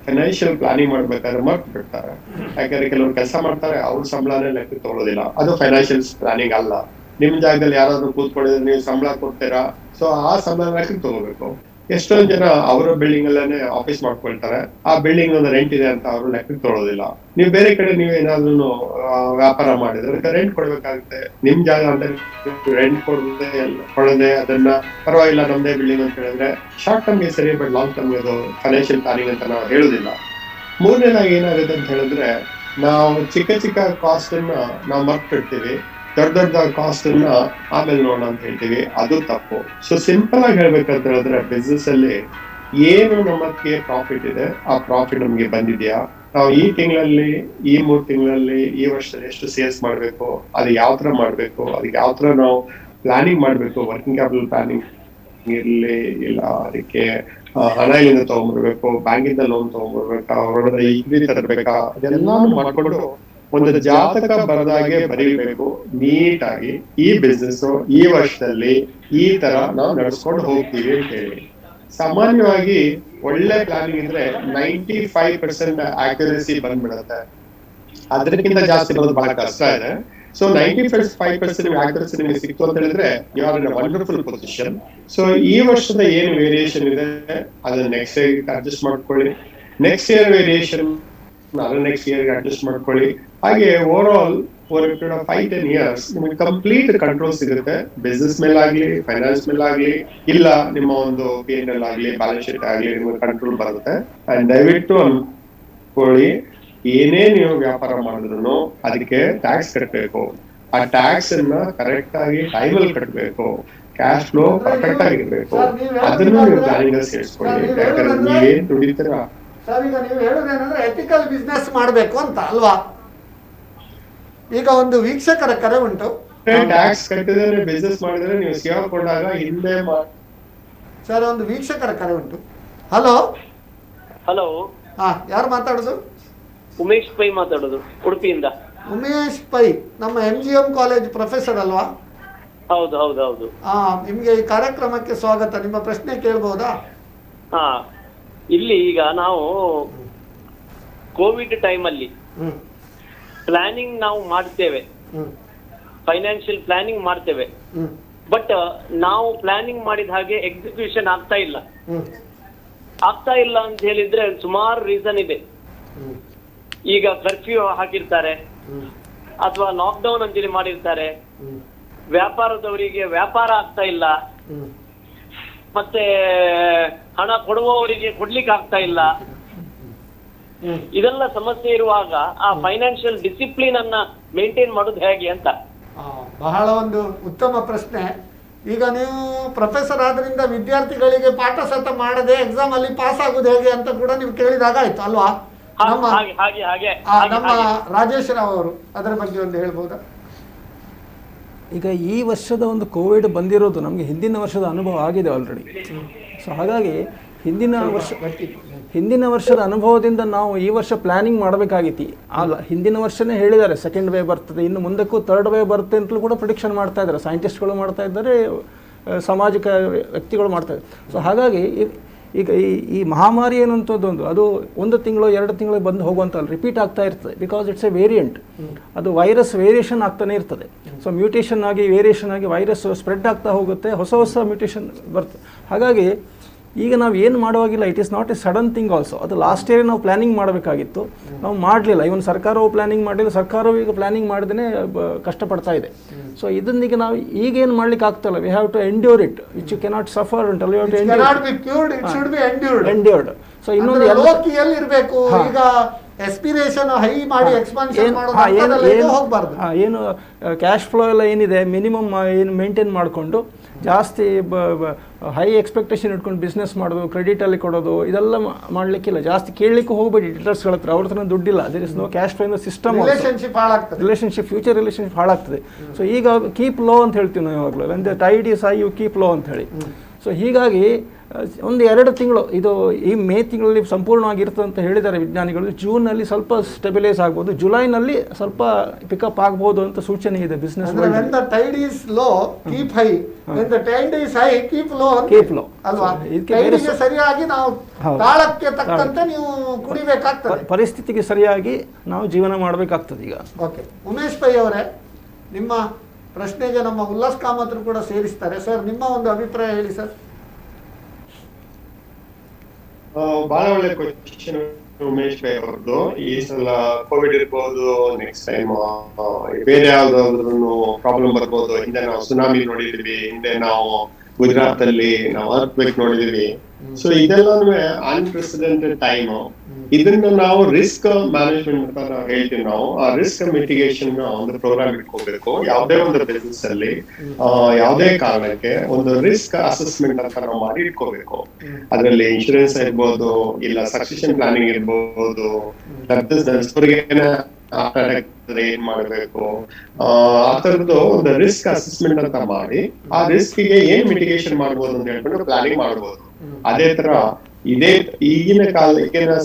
ಫೈನಾನ್ಷಿಯಲ್ ಪ್ಲಾನಿಂಗ್ ಮಾಡ್ಬೇಕಾದ್ರೆ ಮರ್ತು ಬಿಡ್ತಾರೆ. ಯಾಕಂದ್ರೆ ಕೆಲವ್ರು ಕೆಲಸ ಮಾಡ್ತಾರೆ, ಅವ್ರ ಸಂಬಳನೇ ಲೆಕ್ಕ ತಗೊಳ್ಳೋದಿಲ್ಲ. ಅದು ಫೈನಾನ್ಷಿಯಲ್ ಪ್ಲಾನಿಂಗ್ ಅಲ್ಲ. ನಿಮ್ ಜಾಗದಲ್ಲಿ ಯಾರಾದ್ರೂ ಕೂತ್ಕೊಂಡಿದ್ರೆ ನೀವು ಸಂಬಳ ಕೊಡ್ತೀರಾ, ಸೊ ಆ ಸಂಬಳ ಲೆಕ್ಕ ತಗೋಬೇಕು. ಎಷ್ಟೊಂದ್ ಜನ ಅವರ ಬಿಲ್ಡಿಂಗ್ ಅಲ್ಲೇನೆ ಆಫೀಸ್ ಮಾಡ್ಕೊಳ್ತಾರೆ, ಆ ಬಿಲ್ಡಿಂಗ್ ಒಂದು ರೆಂಟ್ ಇದೆ ಅಂತ ಅವರು ಲೆಕ್ಕ ತೊಗೊಳ್ಳೋದಿಲ್ಲ. ನೀವು ಬೇರೆ ಕಡೆ ನೀವು ಏನಾದ್ರೂ ವ್ಯಾಪಾರ ಮಾಡಿದ್ರೆ ರೆಂಟ್ ಕೊಡ್ಬೇಕಾಗುತ್ತೆ. ನಿಮ್ ಜಾಗ ಅಂತ ರೆಂಟ್ ಕೊಡದೆ ಅದನ್ನ ಪರವಾಗಿಲ್ಲ ನಮ್ದೇ ಬಿಲ್ಡಿಂಗ್ ಅಂತ ಹೇಳಿದ್ರೆ ಶಾರ್ಟ್ ಟರ್ಮ್ಗೆ ಸರಿ, ಬಟ್ ಲಾಂಗ್ ಟರ್ಮ್ ಇದು ಫೈನಾನ್ಷಿಯಲ್ ಪ್ಲಾನಿಂಗ್ ಅಂತ ನಾವು ಹೇಳುದಿಲ್ಲ. ಮೂರನೇದಾಗಿ ಏನಾಗುತ್ತೆ ಅಂತ ಹೇಳಿದ್ರೆ ನಾವು ಚಿಕ್ಕ ಕಾಸ್ಟ್ ಅನ್ನ ನಾವು ಮರ್ತಿರ್ತೀವಿ, ದೊಡ್ಡ ಕಾಸ್ಟ್ ಅನ್ನ ಆಮೇಲೆ ನೋಡೋಣ ಅಂತ ಹೇಳ್ತೀವಿ. ಅದು ತಪ್ಪು. ಸೊ ಸಿಂಪಲ್ ಆಗಿ ಹೇಳ್ಬೇಕಂತ ಹೇಳಿದ್ರೆ ಬಿಸ್ನೆಸ್ ಅಲ್ಲಿ ಏನು ನಮಗೆ ಪ್ರಾಫಿಟ್ ಇದೆ, ಆ ಪ್ರಾಫಿಟ್ ನಮ್ಗೆ ಬಂದಿದ್ಯಾ, ನಾವು ಈ ತಿಂಗಳಲ್ಲಿ, ಈ 3 ತಿಂಗಳಲ್ಲಿ, ಈ ವರ್ಷದಲ್ಲಿ ಎಷ್ಟು ಸೇಲ್ಸ್ ಮಾಡ್ಬೇಕು, ಅದು ಯಾವ ತರ ಮಾಡ್ಬೇಕು, ಅದಕ್ಕೆ ಯಾವ ತರ ನಾವು ಪ್ಲಾನಿಂಗ್ ಮಾಡ್ಬೇಕು. ವರ್ಕಿಂಗ್ ಕ್ಯಾಪಿಟಲ್ ಪ್ಲಾನಿಂಗ್ ಇರ್ಲಿ, ಇಲ್ಲ ಅದಕ್ಕೆ ಹಣ ಇಲ್ಲಿಂದ ತಗೊಂಡ್ಬರ್ಬೇಕು, ಬ್ಯಾಂಕಿಂದ ಲೋನ್ ತಗೊಂಡ್ಬರ್ಬೇಕಾ, ಹೊರಗಡೆ ಈಕ್ವಿಟಿ ತರಬೇಕಾ, ಅದೆಲ್ಲಾನು ಮಾಡ್ಕೊಂಡು ಒಂದು ಜಾತಕ ಬರದಾಗೆ ಬರೀಬೇಕು ನೀಟಾಗಿ. ಈ ಬಿಸ್ನೆಸ್ ಈ ವರ್ಷದಲ್ಲಿ ಈ ತರ ನಾವು ನಡೆಸ್ಕೊಂಡು ಹೋಗ್ತೀವಿ ಅಂತ ಹೇಳಿ. ಸಾಮಾನ್ಯವಾಗಿ ಒಳ್ಳೆ ಪ್ಲಾನಿಂಗ್ ಇದ್ರೆ 95% ಆಕ್ಯುರಸಿ ಬಂದ್ಬಿಡುತ್ತೆ. ಅದಕ್ಕಿಂತ ಜಾಸ್ತಿ ಬರೋದು ಬಹಳ ಕಷ್ಟ ಇದೆ. ಸೊ 95% accuracy ನಿಮಗೆ ಸಿಕ್ತು ಅಂತ ಹೇಳಿದ್ರೆ you are in a wonderful position. So ಈ ವರ್ಷದ ಏನು ವೇರಿಯೇಷನ್ ಇದೆ ಅದನ್ನ ನೆಕ್ಸ್ಟ್ ಇಯರ್ ಅಡ್ಜಸ್ಟ್ ಮಾಡ್ಕೊಳ್ಳಿ. Next year variation next year adjust ಮಾಡ್ಕೊಳ್ಳಿ. ಹಾಗೆ ಓವರ್ ಆಲ್ ಫಾರ್ 5-10 years ನಿಮಗೆ ಕಂಪ್ಲೀಟ್ ಕಂಟ್ರೋಲ್ ಸಿಗುತ್ತೆ. ಬಿಸ್ನೆಸ್ ಮೇಲಾಗ್ಲಿ, ಫೈನಾನ್ಸ್ ಮೇಲಾಗ್ಲಿ, ಇಲ್ಲ ನಿಮ್ಮ ಒಂದು P&L ಆಗ್ಲಿ, ಬ್ಯಾಲೆನ್ಸ್ ಶೀಟ್ ಆಗ್ಲಿ ನಿಮಗೆ ಕಂಟ್ರೋಲ್ ಬರುತ್ತೆ. ಅಂಡ್ ದಯವಿಟ್ಟು ಅನ್ಕೊಳ್ಳಿ, ಏನೇ ನೀವು ವ್ಯಾಪಾರ ಮಾಡಿದ್ರು ಅದಕ್ಕೆ ಟ್ಯಾಕ್ಸ್ ಕಟ್ಟಬೇಕು. ಆ ಟ್ಯಾಕ್ಸ್ ಅನ್ನ ಕರೆಕ್ಟ್ ಆಗಿ ಟೈಮಲ್ಲಿ ಕಟ್ಟಬೇಕು. ಕ್ಯಾಶ್ ಫ್ಲೋ ಪರ್ಫೆಕ್ಟ್ ಆಗಿರ್ಬೇಕು. ಅದನ್ನು ನೀವು ಪ್ಲಾನಿಂಗ್ ಸೇರಿಸ್ಕೊಳ್ಳಿ. ಯಾಕಂದ್ರೆ ನೀವೇನ್ ದುಡಿತೀರಾ ಸರ್, ಈಗ ನೀವು ಹೇಳೋದೇನಂದ್ರೆ ಎಥಿಕಲ್ ಬಿಸ್ನೆಸ್ ಮಾಡಬೇಕು ಅಂತ ಅಲ್ವಾ? ಈಗ ಒಂದು ವೀಕ್ಷಕರ ಕರೆ ಉಂಟು. ಟ್ಯಾಕ್ಸ್ ಕಟ್ಟಿದ್ರೆ ಬಿಸ್ನೆಸ್ ಮಾಡಿದ್ರೆ ನೀವು ಸೇವಾ ಕೊಡಾಗ ಹಿಂದೆ ಸರ್, ಒಂದು ವೀಕ್ಷಕರ ಕರೆ ಉಂಟು. ಹಲೋ ಹಲೋ, ಹಾ, ಯಾರು ಮಾತಾಡೋದು? ಉಮೇಶ್ ಪೈ ಮಾತಾಡೋದು, ಉಡುಪಿಯಿಂದ. ಉಮೇಶ್ ಪೈ ನಮ್ಮ MGM ಕಾಲೇಜ್ ಪ್ರೊಫೆಸರ್ ಅಲ್ವಾ? ಹೌದು ಹೌದು ಹೌದು. ನಿಮ್ಗೆ ಈ ಕಾರ್ಯಕ್ರಮಕ್ಕೆ ಸ್ವಾಗತ. ನಿಮ್ಮ ಪ್ರಶ್ನೆ ಕೇಳ್ಬಹುದಾ? ಹಾ, ಇಲ್ಲಿ ಈಗ ನಾವು ಕೋವಿಡ್ ಟೈಮಲ್ಲಿ ಪ್ಲಾನಿಂಗ್ ನಾವು ಮಾಡ್ತೇವೆ, ಫೈನಾನ್ಷಿಯಲ್ ಪ್ಲಾನಿಂಗ್ ಮಾಡ್ತೇವೆ. ಬಟ್ ನಾವು ಪ್ಲಾನಿಂಗ್ ಮಾಡಿದ ಹಾಗೆ ಎಕ್ಸಿಕ್ಯೂಷನ್ ಆಗ್ತಾ ಇಲ್ಲ ಅಂತ ಹೇಳಿದ್ರೆ ಸುಮಾರು ರೀಸನ್ ಇದೆ. ಈಗ ಕರ್ಫ್ಯೂ ಹಾಕಿರ್ತಾರೆ, ಅಥವಾ ಲಾಕ್ಡೌನ್ ಅಂತೇಳಿ ಮಾಡಿರ್ತಾರೆ. ವ್ಯಾಪಾರದವರಿಗೆ ವ್ಯಾಪಾರ ಆಗ್ತಾ ಇಲ್ಲ, ಮತ್ತೆ ಹಣ ಕೊಡುವವರಿಗೆ ಕೊಡ್ಲಿಕ್ಕೆ ಆಗ್ತಾ ಇಲ್ಲ. ಇದೆಲ್ಲ ಸಮಸ್ಯೆ ಇರುವಾಗ ಆ ಫೈನಾನ್ಷಿಯಲ್ ಡಿಸಿಪ್ಲಿನ್ ಅನ್ನ ಮೇಂಟೈನ್ ಮಾಡೋದು ಹೇಗೆ ಅಂತ. ಬಹಳ ಒಂದು ಉತ್ತಮ ಪ್ರಶ್ನೆ. ಈಗ ನೀವು ಪ್ರೊಫೆಸರ್ ಆದ್ರಿಂದ ವಿದ್ಯಾರ್ಥಿಗಳಿಗೆ ಪಾಠ ಸತ ಮಾಡದೆ ಎಕ್ಸಾಮ್ ಅಲ್ಲಿ ಪಾಸ್ ಆಗುದು ಹೇಗೆ ಅಂತ ಕೂಡ ನೀವು ಕೇಳಿದಾಗ ಆಯ್ತು ಅಲ್ವಾ? ನಮ್ಮ ರಾಜೇಶ್ ರಾವ್ ಅವರು ಅದರ ಬಗ್ಗೆ ಒಂದು ಹೇಳ್ಬೋದಾ? ಈಗ ಈ ವರ್ಷದ ಒಂದು ಕೋವಿಡ್ ಬಂದಿರೋದು ನಮಗೆ ಹಿಂದಿನ ವರ್ಷದ ಅನುಭವ ಆಗಿದೆ ಆಲ್ರೆಡಿ. ಸೊ ಹಾಗಾಗಿ ಹಿಂದಿನ ವರ್ಷದ ಅನುಭವದಿಂದ ನಾವು ಈ ವರ್ಷ ಪ್ಲಾನಿಂಗ್ ಮಾಡಬೇಕಾಗಿತ್ತು. ಅಲ್ಲ, ಹಿಂದಿನ ವರ್ಷನೇ ಹೇಳಿದ್ದಾರೆ ಸೆಕೆಂಡ್ ವೇವ್ ಬರ್ತದೆ, ಇನ್ನು ಮುಂದಕ್ಕೂ ಥರ್ಡ್ ವೇವ್ ಬರುತ್ತೆ ಅಂತಲೂ ಕೂಡ ಪ್ರಿಡಿಕ್ಷನ್ ಮಾಡ್ತಾ ಇದ್ದಾರೆ. ಸೈಂಟಿಸ್ಟ್ಗಳು ಮಾಡ್ತಾ ಇದ್ದಾರೆ, ಸಾಮಾಜಿಕ ವ್ಯಕ್ತಿಗಳು ಮಾಡ್ತಾ ಇದ್ದಾರೆ. ಸೊ ಹಾಗಾಗಿ ಈಗ ಈ ಮಹಾಮಾರಿ ಏನಂತದ್ದೊಂದು ಅದು 1 ತಿಂಗಳು 2 ತಿಂಗಳು ಬಂದು ಹೋಗುವಂತಲ್ಲ, ರಿಪೀಟ್ ಆಗ್ತಾ ಇರ್ತದೆ. Because it's a variant. ಅದು ವೈರಸ್ ವೇರಿಯೇಷನ್ ಆಗ್ತಾನೆ ಇರ್ತದೆ. ಸೊ ಮ್ಯೂಟೇಷನ್ ಆಗಿ ವೇರಿಯೇಷನ್ ಆಗಿ ವೈರಸ್ ಸ್ಪ್ರೆಡ್ ಆಗ್ತಾ ಹೋಗುತ್ತೆ, ಹೊಸ ಮ್ಯೂಟೇಷನ್ ಬರ್ತದೆ. ಹಾಗಾಗಿ ಈಗ ನಾವು ಏನು ಮಾಡುವಾಗಿಲ್ಲ, it is not a sudden thing also. ಅದು ಲಾಸ್ಟ್ ಇಯರ್ ನಾವು ಪ್ಲಾನಿಂಗ್ ಮಾಡಬೇಕಾಗಿತ್ತು, ನಾವು ಮಾಡಲಿಲ್ಲ. ಇವನ್ ಸರ್ಕಾರವು ಪ್ಲಾನಿಂಗ್ ಮಾಡಲಿಲ್ಲ, ಸರ್ಕಾರವು ಈಗ ಪ್ಲಾನಿಂಗ್ ಮಾಡಿದೇ ಕಷ್ಟಪಡ್ತಾ ಇದೆ. ಸೊ ಇದನ್ನೀಗ ನಾವು ಈಗೇನು ಮಾಡ್ಲಿಕ್ಕೆ ಆಗ್ತಲ್ಲ. We have to endure it, which you cannot suffer ಉಂಟಲ್ಲ, you have to endured. So ಇನ್ನೊಂದು ಇರಬೇಕು. ಈಗ ಎಸ್ಪಿರೇಷನ್ ಹೈ ಮಾಡಿ ಎಕ್ಸ್ಪಾನ್ಷನ್ ಏನು ಕ್ಯಾಶ್ ಫ್ಲೋ ಎಲ್ಲ ಏನಿದೆ ಮಿನಿಮಮ್ ಏನು ಮೇಂಟೈನ್ ಮಾಡಿಕೊಂಡು, ಜಾಸ್ತಿ ಹೈ ಎಕ್ಸ್ಪೆಕ್ಟೇಷನ್ ಇಟ್ಕೊಂಡು ಬಿಸ್ನೆಸ್ ಮಾಡೋದು, ಕ್ರೆಡಿಟಲ್ಲಿ ಕೊಡೋದು, ಇದೆಲ್ಲ ಮಾಡಲಿಕ್ಕಿಲ್ಲ. ಜಾಸ್ತಿ ಕೇಳಲಿಕ್ಕೆ ಹೋಗಬೇಡಿ ಡೀಲರ್ಸ್ಗಳ ಹತ್ರ, ಅವ್ರ ಹತ್ರ ದುಡ್ಡಿಲ್ಲ. There is no cash flow in the system. Future relationship ಹಾಳಾಗ್ತದೆ. ಸೊ ಈಗ ಕೀಪ್ ಲೋ ಅಂತ ಹೇಳ್ತೀವಿ ನಾವು ಯಾವಾಗಲೂ. When the tide is high you keep low ಅಂತ ಹೇಳಿ. ಸೊ ಹೀಗಾಗಿ 1-2 ತಿಂಗಳು, ಇದು ಈ ಮೇ ತಿಂಗಳಲ್ಲಿ ಸಂಪೂರ್ಣವಾಗಿರ್ತದೆ ಅಂತ ಹೇಳಿದ್ದಾರೆ ವಿಜ್ಞಾನಿಗಳು. ಜೂನಲ್ಲಿ ಸ್ವಲ್ಪ ಸ್ಟೆಬಿಲೈಸ್ ಆಗ್ಬೋದು, ಜುಲೈನಲ್ಲಿ ಸ್ವಲ್ಪ ಪಿಕಪ್ ಆಗ್ಬೋದು ಅಂತ ಸೂಚನೆ ಇದೆ ಬಿಸ್ನೆಸ್. ಸರಿಯಾಗಿ ನಾವು ತಾಳಕ್ಕೆ ತಕ್ಕಂತೆ ನೀವು ಕುಡಿಬೇಕಾಗ್ತದೆ, ಪರಿಸ್ಥಿತಿಗೆ ಸರಿಯಾಗಿ ನಾವು ಜೀವನ ಮಾಡಬೇಕಾಗ್ತದೆ ಈಗ. ಓಕೆ, ಉಮೇಶ್ ಪೈ ಅವರೇ, ನಿಮ್ಮ ಪ್ರಶ್ನೆಗೆ ನಮ್ಮ ಉಲ್ಲಾಸ್ ಕಾಮತ್ರು ಕೂಡ ಸೇರಿಸ್ತಾರೆ. ಸರ್, ನಿಮ್ಮ ಒಂದು ಅಭಿಪ್ರಾಯ ಹೇಳಿ ಸರ್. ಬಹಳ ಒಳ್ಳೆ ಕ್ವಶನ್ ಉಮೇಶ್ ಪೈ ಅವ್ರದ್ದು. ಈ ಸಲ ಕೋವಿಡ್ ಇರ್ಬೋದು, ನೆಕ್ಸ್ಟ್ ಟೈಮ್ ಬೇರೆ ಯಾವ್ದಾದ್ರು ಪ್ರಾಬ್ಲಮ್ ಬರ್ಬೋದು. ಹಿಂದೆ ನಾವು ಸುನಾಮಿ ನೋಡಿದೀವಿ, ಹಿಂದೆ ನಾವು ಗುಜರಾತ್ ಅಲ್ಲಿ ನಾವು ಅರ್ಥಕ್ವೇಕ್ ನೋಡಿದೀವಿ. ಸೊ ಇದೆಲ್ಲಾನು ಅನ್ಪ್ರೆಸಿಡೆಂಟೆಡ್ ಟೈಮ್. ಇದನ್ನ ನಾವು ರಿಸ್ಕ್ ಮ್ಯಾನೇಜ್ಮೆಂಟ್ ಅಂತ ನಾವು ಹೇಳ್ತೀವಿ. ನಾವು ಆ ರಿಸ್ಕ್ ಮಿಟಿಗೇಷನ್ ಒಂದು ಪ್ರೋಗ್ರಾಮ್ ಇಟ್ಕೋಬೇಕು. ಯಾವುದೇ ಒಂದು ಬಿಸ್ನೆಸ್ ಅಲ್ಲಿ ಯಾವುದೇ ಕಾರಣಕ್ಕೆ ಒಂದು ರಿಸ್ಕ್ ಅಸೆಸ್ಮೆಂಟ್ ಅಂತ ನಾವು ಮಾಡಿ ಇಟ್ಕೋಬೇಕು. ಅದರಲ್ಲಿ ಇನ್ಶೂರೆನ್ಸ್ ಇರ್ಬೋದು, ಇಲ್ಲ ಸಕ್ಸೆಷನ್ ಪ್ಲಾನಿಂಗ್ ಇರ್ಬೋದು, ಏನ್ ಮಾಡ್ಬೇಕು, ಆ ತರದ್ದು ಒಂದು ರಿಸ್ಕ್ ಅಸೆಸ್ಮೆಂಟ್ ಅಂತ ಮಾಡಿ ಆ ರಿಸ್ಕ್ ಗೆ ಏನ್ ಮಿಟಿಗೇಷನ್ ಮಾಡ್ಬೋದು ಅಂತ ಹೇಳ್ಬಿಟ್ಟು ಪ್ಲಾನಿಂಗ್ ಮಾಡ್ಬೋದು. ಅದೇ ತರ ಇದೇ ಈಗಿನ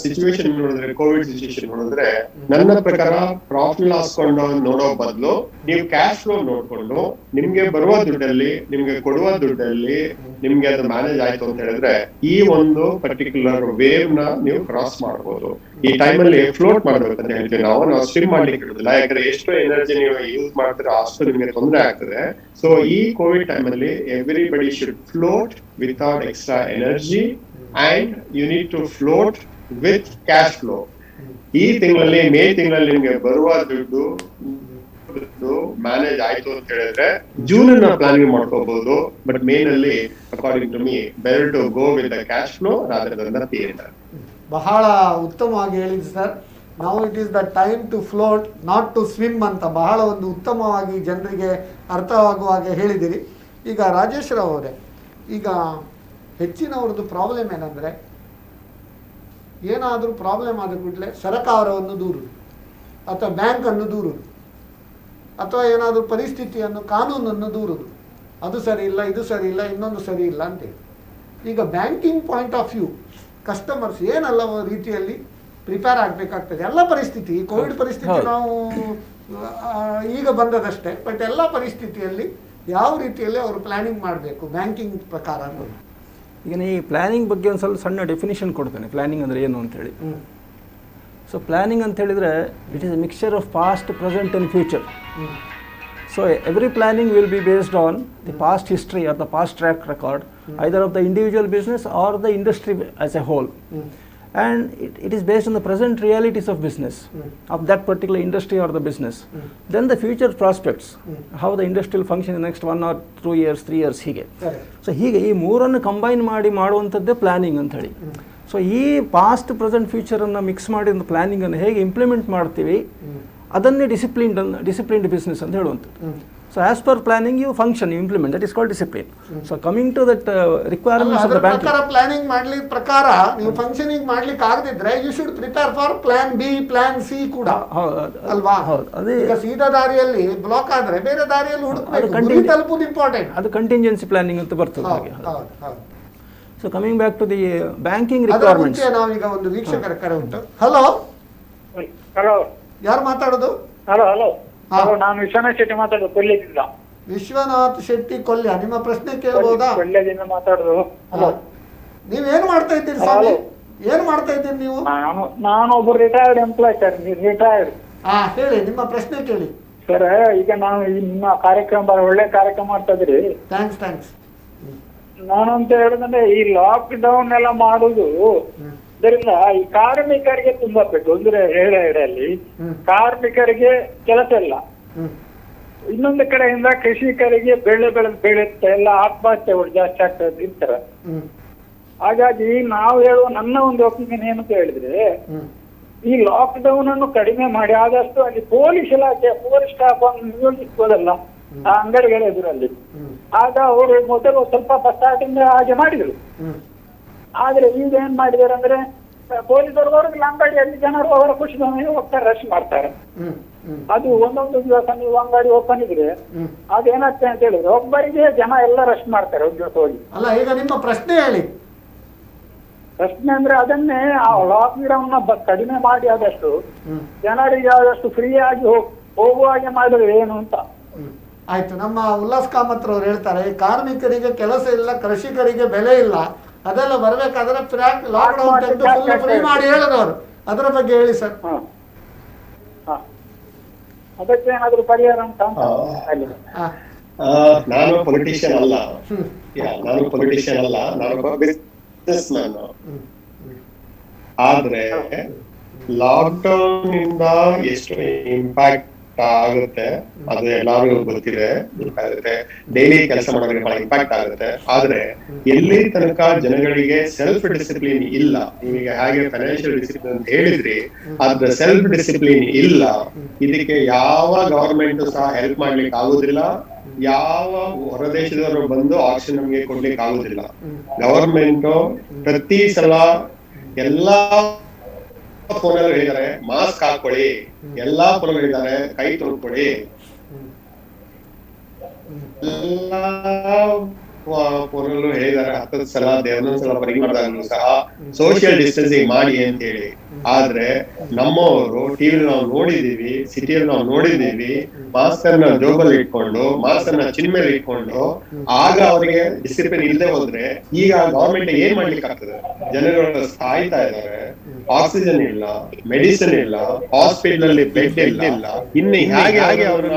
ಸಿಚುವೇಶನ್ ನೋಡಿದ್ರೆ, ಕೋವಿಡ್ ಸಿಚುವೇಶನ್ ನೋಡಿದ್ರೆ, ನನ್ನ ಪ್ರಕಾರ ಪ್ರಾಫಿಟ್ ಲಾಸ್ ಕೊಂಡು ನೋಡೋ ಬದಲು ನೀವು ಕ್ಯಾಶ್ ಫ್ಲೋ ನೋಡ್ಕೊಂಡು ನಿಮ್ಗೆ ಬರುವ ದುಡ್ಡಲ್ಲಿ, ನಿಮ್ಗೆ ಕೊಡುವ ದುಡ್ಡಲ್ಲಿ ನಿಮ್ಗೆ ಅದು ಮ್ಯಾನೇಜ್ ಆಯ್ತು ಅಂತ ಹೇಳಿದ್ರೆ ಈ ಒಂದು ಪರ್ಟಿಕ್ಯುಲರ್ ವೇವ್ ನ ನೀವು ಕ್ರಾಸ್ ಮಾಡಬಹುದು. ಈ ಟೈಮಲ್ಲಿ ಫ್ಲೋಟ್ ಮಾಡ್ಬೇಕು ಅಂತ ಹೇಳ್ತೀವಿ ನಾವು ಸ್ವಿಮ್ ಮಾಡ್ಲಿಕ್ಕೆ ಇರೋದಿಲ್ಲ. ಯಾಕಂದ್ರೆ ಎಷ್ಟು ಎನರ್ಜಿ ನೀವು ಯೂಸ್ ಮಾಡ್ತೀರಾ ಅಷ್ಟು ನಿಮ್ಗೆ ತೊಂದರೆ ಆಗ್ತದೆ. ಸೊ ಈ ಕೋವಿಡ್ ಟೈಮಲ್ಲಿ everybody should float without extra energy and you need to float with cash flow. ಈ ತಿಂಗಳಲ್ಲಿ, ಮೇ ತಿಂಗಳಲ್ಲಿ ನಿಮ್ಗೆ ಬರುವ ದುಡ್ಡು ಮ್ಯಾನೇಜ್ ಆಯ್ತು ಅಂತ ಹೇಳಿದ್ರೆ ಜೂನ್ ನ ಪ್ಲಾನಿಂಗ್ ಮಾಡ್ಕೋಬಹುದು. ಬಟ್ ಮೇ ನಲ್ಲಿ according to me better to go with the cash flow rather than the period. ಬಹಳ ಉತ್ತಮವಾಗಿ ಹೇಳಿದ್ರಿ ಸರ್. ನಾವು it is the time to float not to swim ಅಂತ ಬಹಳ ಒಂದು ಉತ್ತಮವಾಗಿ ಜನರಿಗೆ ಅರ್ಥವಾಗುವ ಹಾಗೆ ಹೇಳಿದಿರಿ. ಈಗ ರಾಜೇಶ್ ರಾವ್ ಅವರೇ, ಈಗ ಹೆಚ್ಚಿನವ್ರದ್ದು ಪ್ರಾಬ್ಲಮ್ ಏನಂದರೆ, ಏನಾದರೂ ಪ್ರಾಬ್ಲಮ್ ಆದ ಕೂಡಲೇ ಸರಕಾರವನ್ನು ದೂರುದು ಅಥವಾ ಬ್ಯಾಂಕನ್ನು ದೂರುದು ಅಥವಾ ಏನಾದರೂ ಪರಿಸ್ಥಿತಿಯನ್ನು, ಕಾನೂನನ್ನು ದೂರುದು. ಅದು ಸರಿ ಇಲ್ಲ, ಇದು ಸರಿ ಇಲ್ಲ, ಇನ್ನೊಂದು ಸರಿ ಇಲ್ಲ ಅಂತೇಳಿ. ಈಗ banking point of view customers ಏನೆಲ್ಲ ರೀತಿಯಲ್ಲಿ ಪ್ರಿಪೇರ್ ಆಗಬೇಕಾಗ್ತದೆ? ಎಲ್ಲ ಪರಿಸ್ಥಿತಿ, ಕೋವಿಡ್ ಪರಿಸ್ಥಿತಿ ನಾವು ಈಗ ಬಂದದಷ್ಟೇ, ಬಟ್ ಎಲ್ಲ ಪರಿಸ್ಥಿತಿಯಲ್ಲಿ ಯಾವ ರೀತಿಯಲ್ಲಿ ಅವರು ಪ್ಲ್ಯಾನಿಂಗ್ ಮಾಡಬೇಕು ಬ್ಯಾಂಕಿಂಗ್ ಪ್ರಕಾರ ಅನ್ನೋದು. ಈಗ ಈ ಪ್ಲ್ಯಾನಿಂಗ್ ಬಗ್ಗೆ ಒಂದು ಸ್ವಲ್ಪ ಸಣ್ಣ ಡೆಫಿನಿಷನ್ ಕೊಡ್ತೇನೆ, ಪ್ಲ್ಯಾನಿಂಗ್ ಅಂದರೆ ಏನು ಅಂತೇಳಿ. ಸೊ ಪ್ಲ್ಯಾನಿಂಗ್ ಅಂತ ಹೇಳಿದರೆ it is a mixture of past, present and future. So every planning will be based on the past history or the past track record either of the individual business or the industry as a whole. And it is based on the present realities of business, of that particular industry or the business. Then the future prospects, how the industry will function in the next 1 or 2 years, 3 years ಹೀಗೆ. So ಹೀಗೆ ಈ ಮೂರನ್ನು combine ಮಾಡಿ ಮಾಡುವಂಥದ್ದೇ planning ಅಂತ ಹೇಳಿ. So ಈ past, present, ಫ್ಯೂಚರನ್ನು mix ಮಾಡಿ ಒಂದು ಪ್ಲ್ಯಾನಿಂಗನ್ನು ಹೇಗೆ ಇಂಪ್ಲಿಮೆಂಟ್ ಮಾಡ್ತೀವಿ ಅದನ್ನೇ ಡಿಸಿಪ್ಲಿನ್ಡ್ ಬಿಸ್ನೆಸ್ ಅಂತ ಹೇಳುವಂಥದ್ದು. So as per planning you function, you implement, that is called discipline. So coming to that requirements of the bank, planning ಮಾಡ್ಲಿ ಪ್ರಕಾರ ನೀವು ಫಂಕ್ಷನಿಂಗ್ ಮಾಡ್ಲಿಕ್ಕೆ ಆಗದಿದ್ರೆ you should prepare for plan B, plan C ಕೂಡ ಅಲ್ವಾ? ಅದೇ ಈಗ ಸೀದಾ ದಾರಿಯಲ್ಲಿ ಬ್ಲಾಕ್ ಆದ್ರೆ ಬೇರೆ ದಾರಿಯಲ್ಲಿ ಹುಡುಕಬೇಕು, ಗುರಿ ತಲುಪುವುದು ಇಂಪಾರ್ಟೆಂಟ್. ಅದು ಕಂಟಿಂಜೆನ್ಸಿ ಪ್ಲಾನಿಂಗ್ ಅಂತ ಬರ್ತದೆ ಹಾಗೆ. So coming back to the banking requirements, ನಾವೀಗ ಒಂದು ವೀಕ್ಷಕರ ಕರೆ ಉಂಟು. ಹಲೋ ಹಲೋ, ಯಾರು ಮಾತಾಡೋದು? ಹಲೋ ಹಲೋ ಹಲೋ, ನಾನು ವಿಶ್ವನಾಥ್ ಶೆಟ್ಟಿ ಮಾತಾಡೋದು ಕೊಲ್ಯದಿಂದ. ವಿಶ್ವನಾಥ್ ಶೆಟ್ಟಿ ಕೊಲ್ಯ, ನಿಮ್ಮ ಪ್ರಶ್ನೆ ಕೇಳಬಹುದಾ? ಕೊಲ್ಯದಿಂದ ಮಾತಾಡೋದು. ಹಲೋ, ನೀವೇನ್ ಮಾಡ್ತಾ ಇದ್ದೀರಿ ಸ್ವಾಮಿ? ಏನ್ ಮಾಡ್ತಾ ಇದ್ದೀರಿ ನೀವು? ನಾನು ಒಬ್ಬ ರಿಟೈರ್ಡ್ ಎಂಪ್ಲಾಯ್ ಸರ್. ರಿಟೈರ್ಡ್. ಹೇಳಿ, ನಿಮ್ಮ ಪ್ರಶ್ನೆ ಕೇಳಿ ಸರ್. ಈಗ ನಾವು ನಿಮ್ಮ ಕಾರ್ಯಕ್ರಮ ಬಹಳ ಒಳ್ಳೆ ಕಾರ್ಯಕ್ರಮ ಮಾಡ್ತಾ ಇದ್ರಿ. ಥ್ಯಾಂಕ್ಸ್. ನಾನಂತ ಹೇಳುದಂದ್ರೆ ಈ ಲಾಕ್ ಡೌನ್ ಎಲ್ಲ ಮಾಡುದು ಇದರಿಂದ ಈ ಕಾರ್ಮಿಕರಿಗೆ ತುಂಬಾ ಬೇಕು. ಅಂದ್ರೆ ಹೇಳಿ ಕಾರ್ಮಿಕರಿಗೆ ಕೆಲಸ ಇಲ್ಲ. ಇನ್ನೊಂದು ಕಡೆಯಿಂದ ಕೃಷಿಕರಿಗೆ ಬೆಳೆ ಬೆಳೆಯುತ್ತೆ ಎಲ್ಲ ಆತ್ಮಹತ್ಯೆಗಳು ಜಾಸ್ತಿ ಆಗ್ತದೆ ಇರ್ತಾರೆ. ಹಾಗಾಗಿ ನಾವು ಹೇಳುವ ನನ್ನ ಒಂದು ಒಪಿನಿಯನ್ ಏನಂತ ಹೇಳಿದ್ರೆ, ಈ ಲಾಕ್ ಡೌನ್ ಅನ್ನು ಕಡಿಮೆ ಮಾಡಿ ಆದಷ್ಟು ಅಲ್ಲಿ ಪೊಲೀಸ್ ಇಲಾಖೆ, ಪೊಲೀಸ್ ಸ್ಟಾಫ್ ಅನ್ನು ನಿಯೋಜಿಸಬಹುದಲ್ಲ ಆ ಅಂಗಡಿಗಳ ಎದುರಲ್ಲಿ. ಆಗ ಅವರು ಮೊದಲು ಸ್ವಲ್ಪ ಸ್ಟಾರ್ಟಿಂಗ್ ಹಾಗೆ ಮಾಡಿದ್ರು. ಆದ್ರೆ ಈಗ ಏನ್ ಮಾಡಿದಾರೆ ಅಂದ್ರೆ ಪೊಲೀಸರು ಹೊರಗಿಲ್ಲ, ಅಂಗಡಿಯಲ್ಲಿ ಜನರು ಅವರ ಖುಷಿ ಹೋಗ್ತಾರೆ, ರಶ್ ಮಾಡ್ತಾರೆ. ಅದು ಒಂದೊಂದು ದಿವಸ ನೀವು ಅಂಗಡಿ ಓಪನ್ ಇದ್ರೆ ಅದೇನಾಗ್ತದೆ ಅಂತ ಹೇಳಿದ್ರೆ ಒಬ್ಬರಿಗೆ ಜನ ಎಲ್ಲ ರಶ್ ಮಾಡ್ತಾರೆ ಒಂದು ದಿವಸ ಹೋಗಿ. ಅಲ್ಲ, ಈಗ ನಿಮ್ಮ ಪ್ರಶ್ನೆ ಹೇಳಿ. ಪ್ರಶ್ನೆ ಅಂದ್ರೆ ಅದನ್ನೇ ಆ ಲಾಕ್ ಡೌನ್ ಕಡಿಮೆ ಮಾಡಿ ಆದಷ್ಟು ಜನರಿಗೆ ಆದಷ್ಟು ಫ್ರೀ ಆಗಿ ಹೋಗುವ ಹಾಗೆ ಮಾಡಿದ್ರೆ ಏನು ಅಂತ. ಆಯ್ತು, ನಮ್ಮ ಉಲ್ಲಾಸ್ ಕಾಮತ್ ಅವ್ರು ಹೇಳ್ತಾರೆ, ಕಾರ್ಮಿಕರಿಗೆ ಕೆಲಸ ಇಲ್ಲ, ಕೃಷಿಕರಿಗೆ ಬೆಲೆ ಇಲ್ಲ, ಅದೆಲ್ಲ ಬರ್ಬೇಕಾದ್ರೆ ಲಾಕ್ ಡೌನ್ ತೆಗೆದು ಫುಲ್ ಫ್ರೀ ಮಾಡಿ ಹೇಳಿದವರು. ಅದರ ಬಗ್ಗೆ ಹೇಳಿ ಸರ್. ಅದಕ್ಕೆ ಏನಾದ್ರು ಪರಿಹಾರ ಅಂತ? ನಾನು ಪೊಲಿಟಿಷಿಯನ್ ಅಲ್ಲ, ನಾನು ಬಿಸ್ನೆಸ್ ಮ್ಯಾನ್. ಆದ್ರೆ ಲಾಕ್ ಡೌನ್ ಇಂದ ಎಷ್ಟು ಇಂಪ್ಯಾಕ್ಟ್ ಆಗುತ್ತೆ ಅದು ಎಲ್ಲಾರಿಗೂ ಗೊತ್ತಿದೆ. ಡೈಲಿ ಕೆಲಸ ಮಾಡೋರಿಗೆ ಬಹಳ ಇಂಪ್ಯಾಕ್ಟ್ ಆಗುತ್ತೆ. ಆದ್ರೆ ಎಲ್ಲಿ ತನಕ ಜನಗಳಿಗೆ ಸೆಲ್ಫ್ ಡಿಸಿಪ್ಲಿನ್ ಇಲ್ಲ, ನೀವೀಗ ಹೇಗೆ ಫೈನಾನ್ಷಿಯಲ್ ಡಿಸಿಪ್ಲಿನ್ ಅಂತ ಹೇಳಿದ್ರಿ, ಅದ್ರ ಸೆಲ್ಫ್ ಡಿಸಿಪ್ಲಿನ್ ಇಲ್ಲ, ಇದಕ್ಕೆ ಯಾವ ಗವರ್ಮೆಂಟ್ ಸಹ ಹೆಲ್ಪ್ ಮಾಡ್ಲಿಕ್ಕೆ ಆಗುದಿಲ್ಲ. ಯಾವ ಹೊರದೇಶದವರು ಬಂದು ಆಕ್ಷನ್ ನಮ್ಗೆ ಕೊಡ್ಲಿಕ್ಕೆ ಆಗುದಿಲ್ಲ. ಗವರ್ಮೆಂಟ್ ಪ್ರತಿ ಸಲ ಎಲ್ಲಾ ಫೋನಲ್ಲಿ ಹೇಳಿದ್ದಾರೆ ಮಾಸ್ಕ್ ಹಾಕೊಳ್ಳಿ, ಎಲ್ಲಾ ಫೋನ್ ಹೇಳಿದ್ದಾರೆ ಕೈ ತೊಳ್ಕೊಳ್ಳಿ, ಎಲ್ಲಾ ಫೋನಲ್ಲೂ ಹೇಳಿದ್ದಾರೆ 10 ಸಲ 11 ಸಲ ಪರೀಕ್ಷೆ ಮಾಡಿದಾಗಲೂ ಸಹ ಸೋಷಿಯಲ್ ಡಿಸ್ಟೆನ್ಸಿಂಗ್ ಮಾಡಿ ಅಂತ ಹೇಳಿ. ಆದ್ರೆ ನಮ್ಮವರು ಟಿವಿ ನಾವು ನೋಡಿದೀವಿ, ಸಿಟಿಯಲ್ಲಿ ನಾವು ನೋಡಿದೀವಿ, ಮಾಸ್ಕ್ ಅನ್ನ ಜೋಬಲ್ಲಿ ಇಟ್ಕೊಂಡು ಮಾಸ್ಕ್ ಅನ್ನ ಚಿನ್ ಮೇಲೆ ಇಟ್ಕೊಂಡು, ಆಗ ಅವರಿಗೆ ಡಿಸಿಪ್ಲಿನ್ ಇಲ್ಲದೆ ಹೋದ್ರೆ ಈಗ ಗವರ್ಮೆಂಟ್ ಏನ್ ಮಾಡ್ಲಿಕ್ಕೆ ಆಗ್ತದೆ? ಜನಗಳು ಸಾಯ್ತಾ ಇದ್ದಾರೆ, ಆಕ್ಸಿಜನ್ ಇಲ್ಲ, ಮೆಡಿಸಿನ್ ಇಲ್ಲ, ಹಾಸ್ಪಿಟಲ್ ಅಲ್ಲಿ ಬೆಡ್ ಇಲ್ಲ. ಇನ್ನು ಹೇಗೆ ಅವರು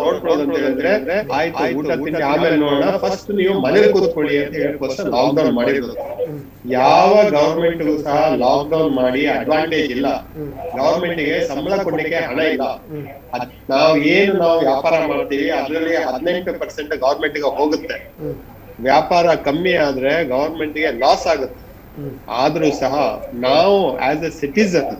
ನೋಡ್ಕೊಳ್ಳೋದು ಅಂತ ಹೇಳಿದ್ರೆ, ಆಯ್ತು ಊಟ ತಿಂಡಿ ಆಮೇಲೆ ನೋಡೋಣ, ಫಸ್ಟ್ ನೀವು ಮನೇಲಿ ಕೂತ್ಕೊಳ್ಳಿ ಅಂತ ಹೇಳೋಸ್ಕರ ಲಾಕ್ ಡೌನ್ ಮಾಡಿರೋದು. ಯಾವ ಗವರ್ಮೆಂಟ್ ಸಹ ಲಾಕ್ ಡೌನ್ ಮಾಡಿ ಅಡ್ವಾಂಟೇಜ್ ಇಲ್ಲ. ಗವರ್ಮೆಂಟ್ ಗೆ ಸಂಬಳ ಕೊಡ್ಲಿಕ್ಕೆ ಹಣ ಇಲ್ಲ. ನಾವು ವ್ಯಾಪಾರ ಮಾಡ್ತೀವಿ ಅದರಲ್ಲಿ 18% ಗವರ್ಮೆಂಟ್ ಗೆ ಹೋಗುತ್ತೆ. ವ್ಯಾಪಾರ ಕಮ್ಮಿ ಆದ್ರೆ ಗವರ್ಮೆಂಟ್ ಗೆ ಲಾಸ್ ಆಗುತ್ತೆ. ಆದ್ರೂ ಸಹ ನಾವು ಆಸ್ ಎ ಸಿಟಿಸನ್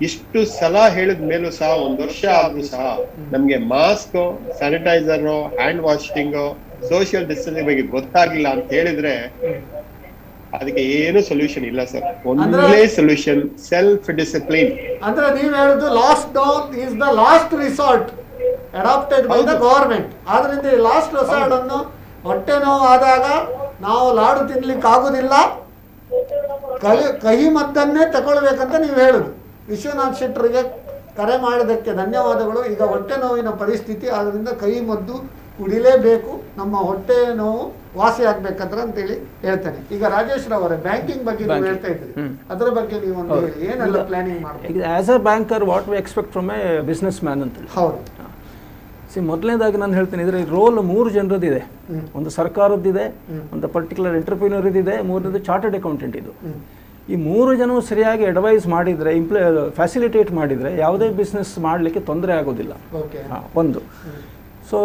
ಇಷ್ಟು ಸಲ ಹೇಳಿದ ಮೇಲೂ ಸಹ 1 ವರ್ಷ ಆದ್ರೂ ಸಹ ನಮ್ಗೆ mask, sanitiser, hand washing, social distancing ಬಗ್ಗೆ ಗೊತ್ತಾಗಿಲ್ಲ ಅಂತ ಹೇಳಿದ್ರೆ ಅದಕ್ಕೆ ಏನು ಸೊಲ್ಯೂಷನ್ ಇಲ್ಲ ಸರ್. ಒಂದೇ ಸೊಲ್ಯೂಷನ್ ಸೆಲ್ಫ್ ಡಿಸಿಪ್ಲಿನ್. ಅಂದ್ರೆ ನೀವು ಹೇಳುದು last down is the last resort adapted by the government. ಆದ್ರಿಂದ ಈ ಲಾಸ್ಟ್ ರಿಸಾರ್ಟ್ ಅನ್ನು ಹೊಟ್ಟೆ ನೋವು ಆದಾಗ ನಾವು ಲಾಡು ತಿನ್ಲಿಕ್ಕೆ ಆಗುದಿಲ್ಲ, ಕಹಿ ಮದ್ದನ್ನೇ ತಗೊಳ್ಬೇಕಂತ ನೀವು ಹೇಳುದು. ವಿಶ್ವನಾಥ್ ಶೆಟ್ಟರಿಗೆ ಕರೆ ಮಾಡಿದಕ್ಕೆ ಧನ್ಯವಾದಗಳು. ಈಗ ಹೊಟ್ಟೆ ನೋವಿನ ಪರಿಸ್ಥಿತಿ, ಆದ್ರಿಂದ ಕಹಿ ಮದ್ದು ಕುಡಿಲೇಬೇಕು, ನಮ್ಮ ಹೊಟ್ಟೆ ನೋವು ವಾಸಿ ಆಗ್ಬೇಕಂದ್ರೆ ಅಂತೇಳಿ ಹೇಳ್ತೇನೆ. ಈಗ ರಾಜೇಶ್ ರವರೇ, ಬ್ಯಾಂಕಿಂಗ್ ಬಗ್ಗೆ ನೀವು ಹೇಳ್ತಾ ಇದ್ರಿ, ಅದರ ಬಗ್ಗೆ ನೀವು ಒಂದು ಹೇಳಿ, ಏನೆಲ್ಲ ಪ್ಲಾನಿಂಗ್ ಮಾಡ್ತೀವಿ? As a banker what we expect from A business man ಅಂತ. ಹೌದು. ಮೊದಲನೇದಾಗಿ ನಾನು ಹೇಳ್ತೇನೆ, ಇದರ ರೋಲ್ 3 ಜನರದ್ದಿದೆ. ಒಂದು ಸರ್ಕಾರದ್ದಿದೆ, ಒಂದು ಪರ್ಟಿಕ್ಯುಲರ್ ಎಂಟರ್ಪ್ರಿನರ್ ಇದೆ, 3ನೇದು ಚಾರ್ಟರ್ಡ್ ಅಕೌಂಟೆಂಟ್. ಇದು ಈ 3 ಜನವು ಸರಿಯಾಗಿ ಅಡ್ವೈಸ್ ಮಾಡಿದರೆ, ಫ್ಯಾಸಿಲಿಟೇಟ್ ಮಾಡಿದರೆ ಯಾವುದೇ ಬಿಸ್ನೆಸ್ ಮಾಡಲಿಕ್ಕೆ ತೊಂದರೆ ಆಗೋದಿಲ್ಲ. ಒಂದು. ಸೊ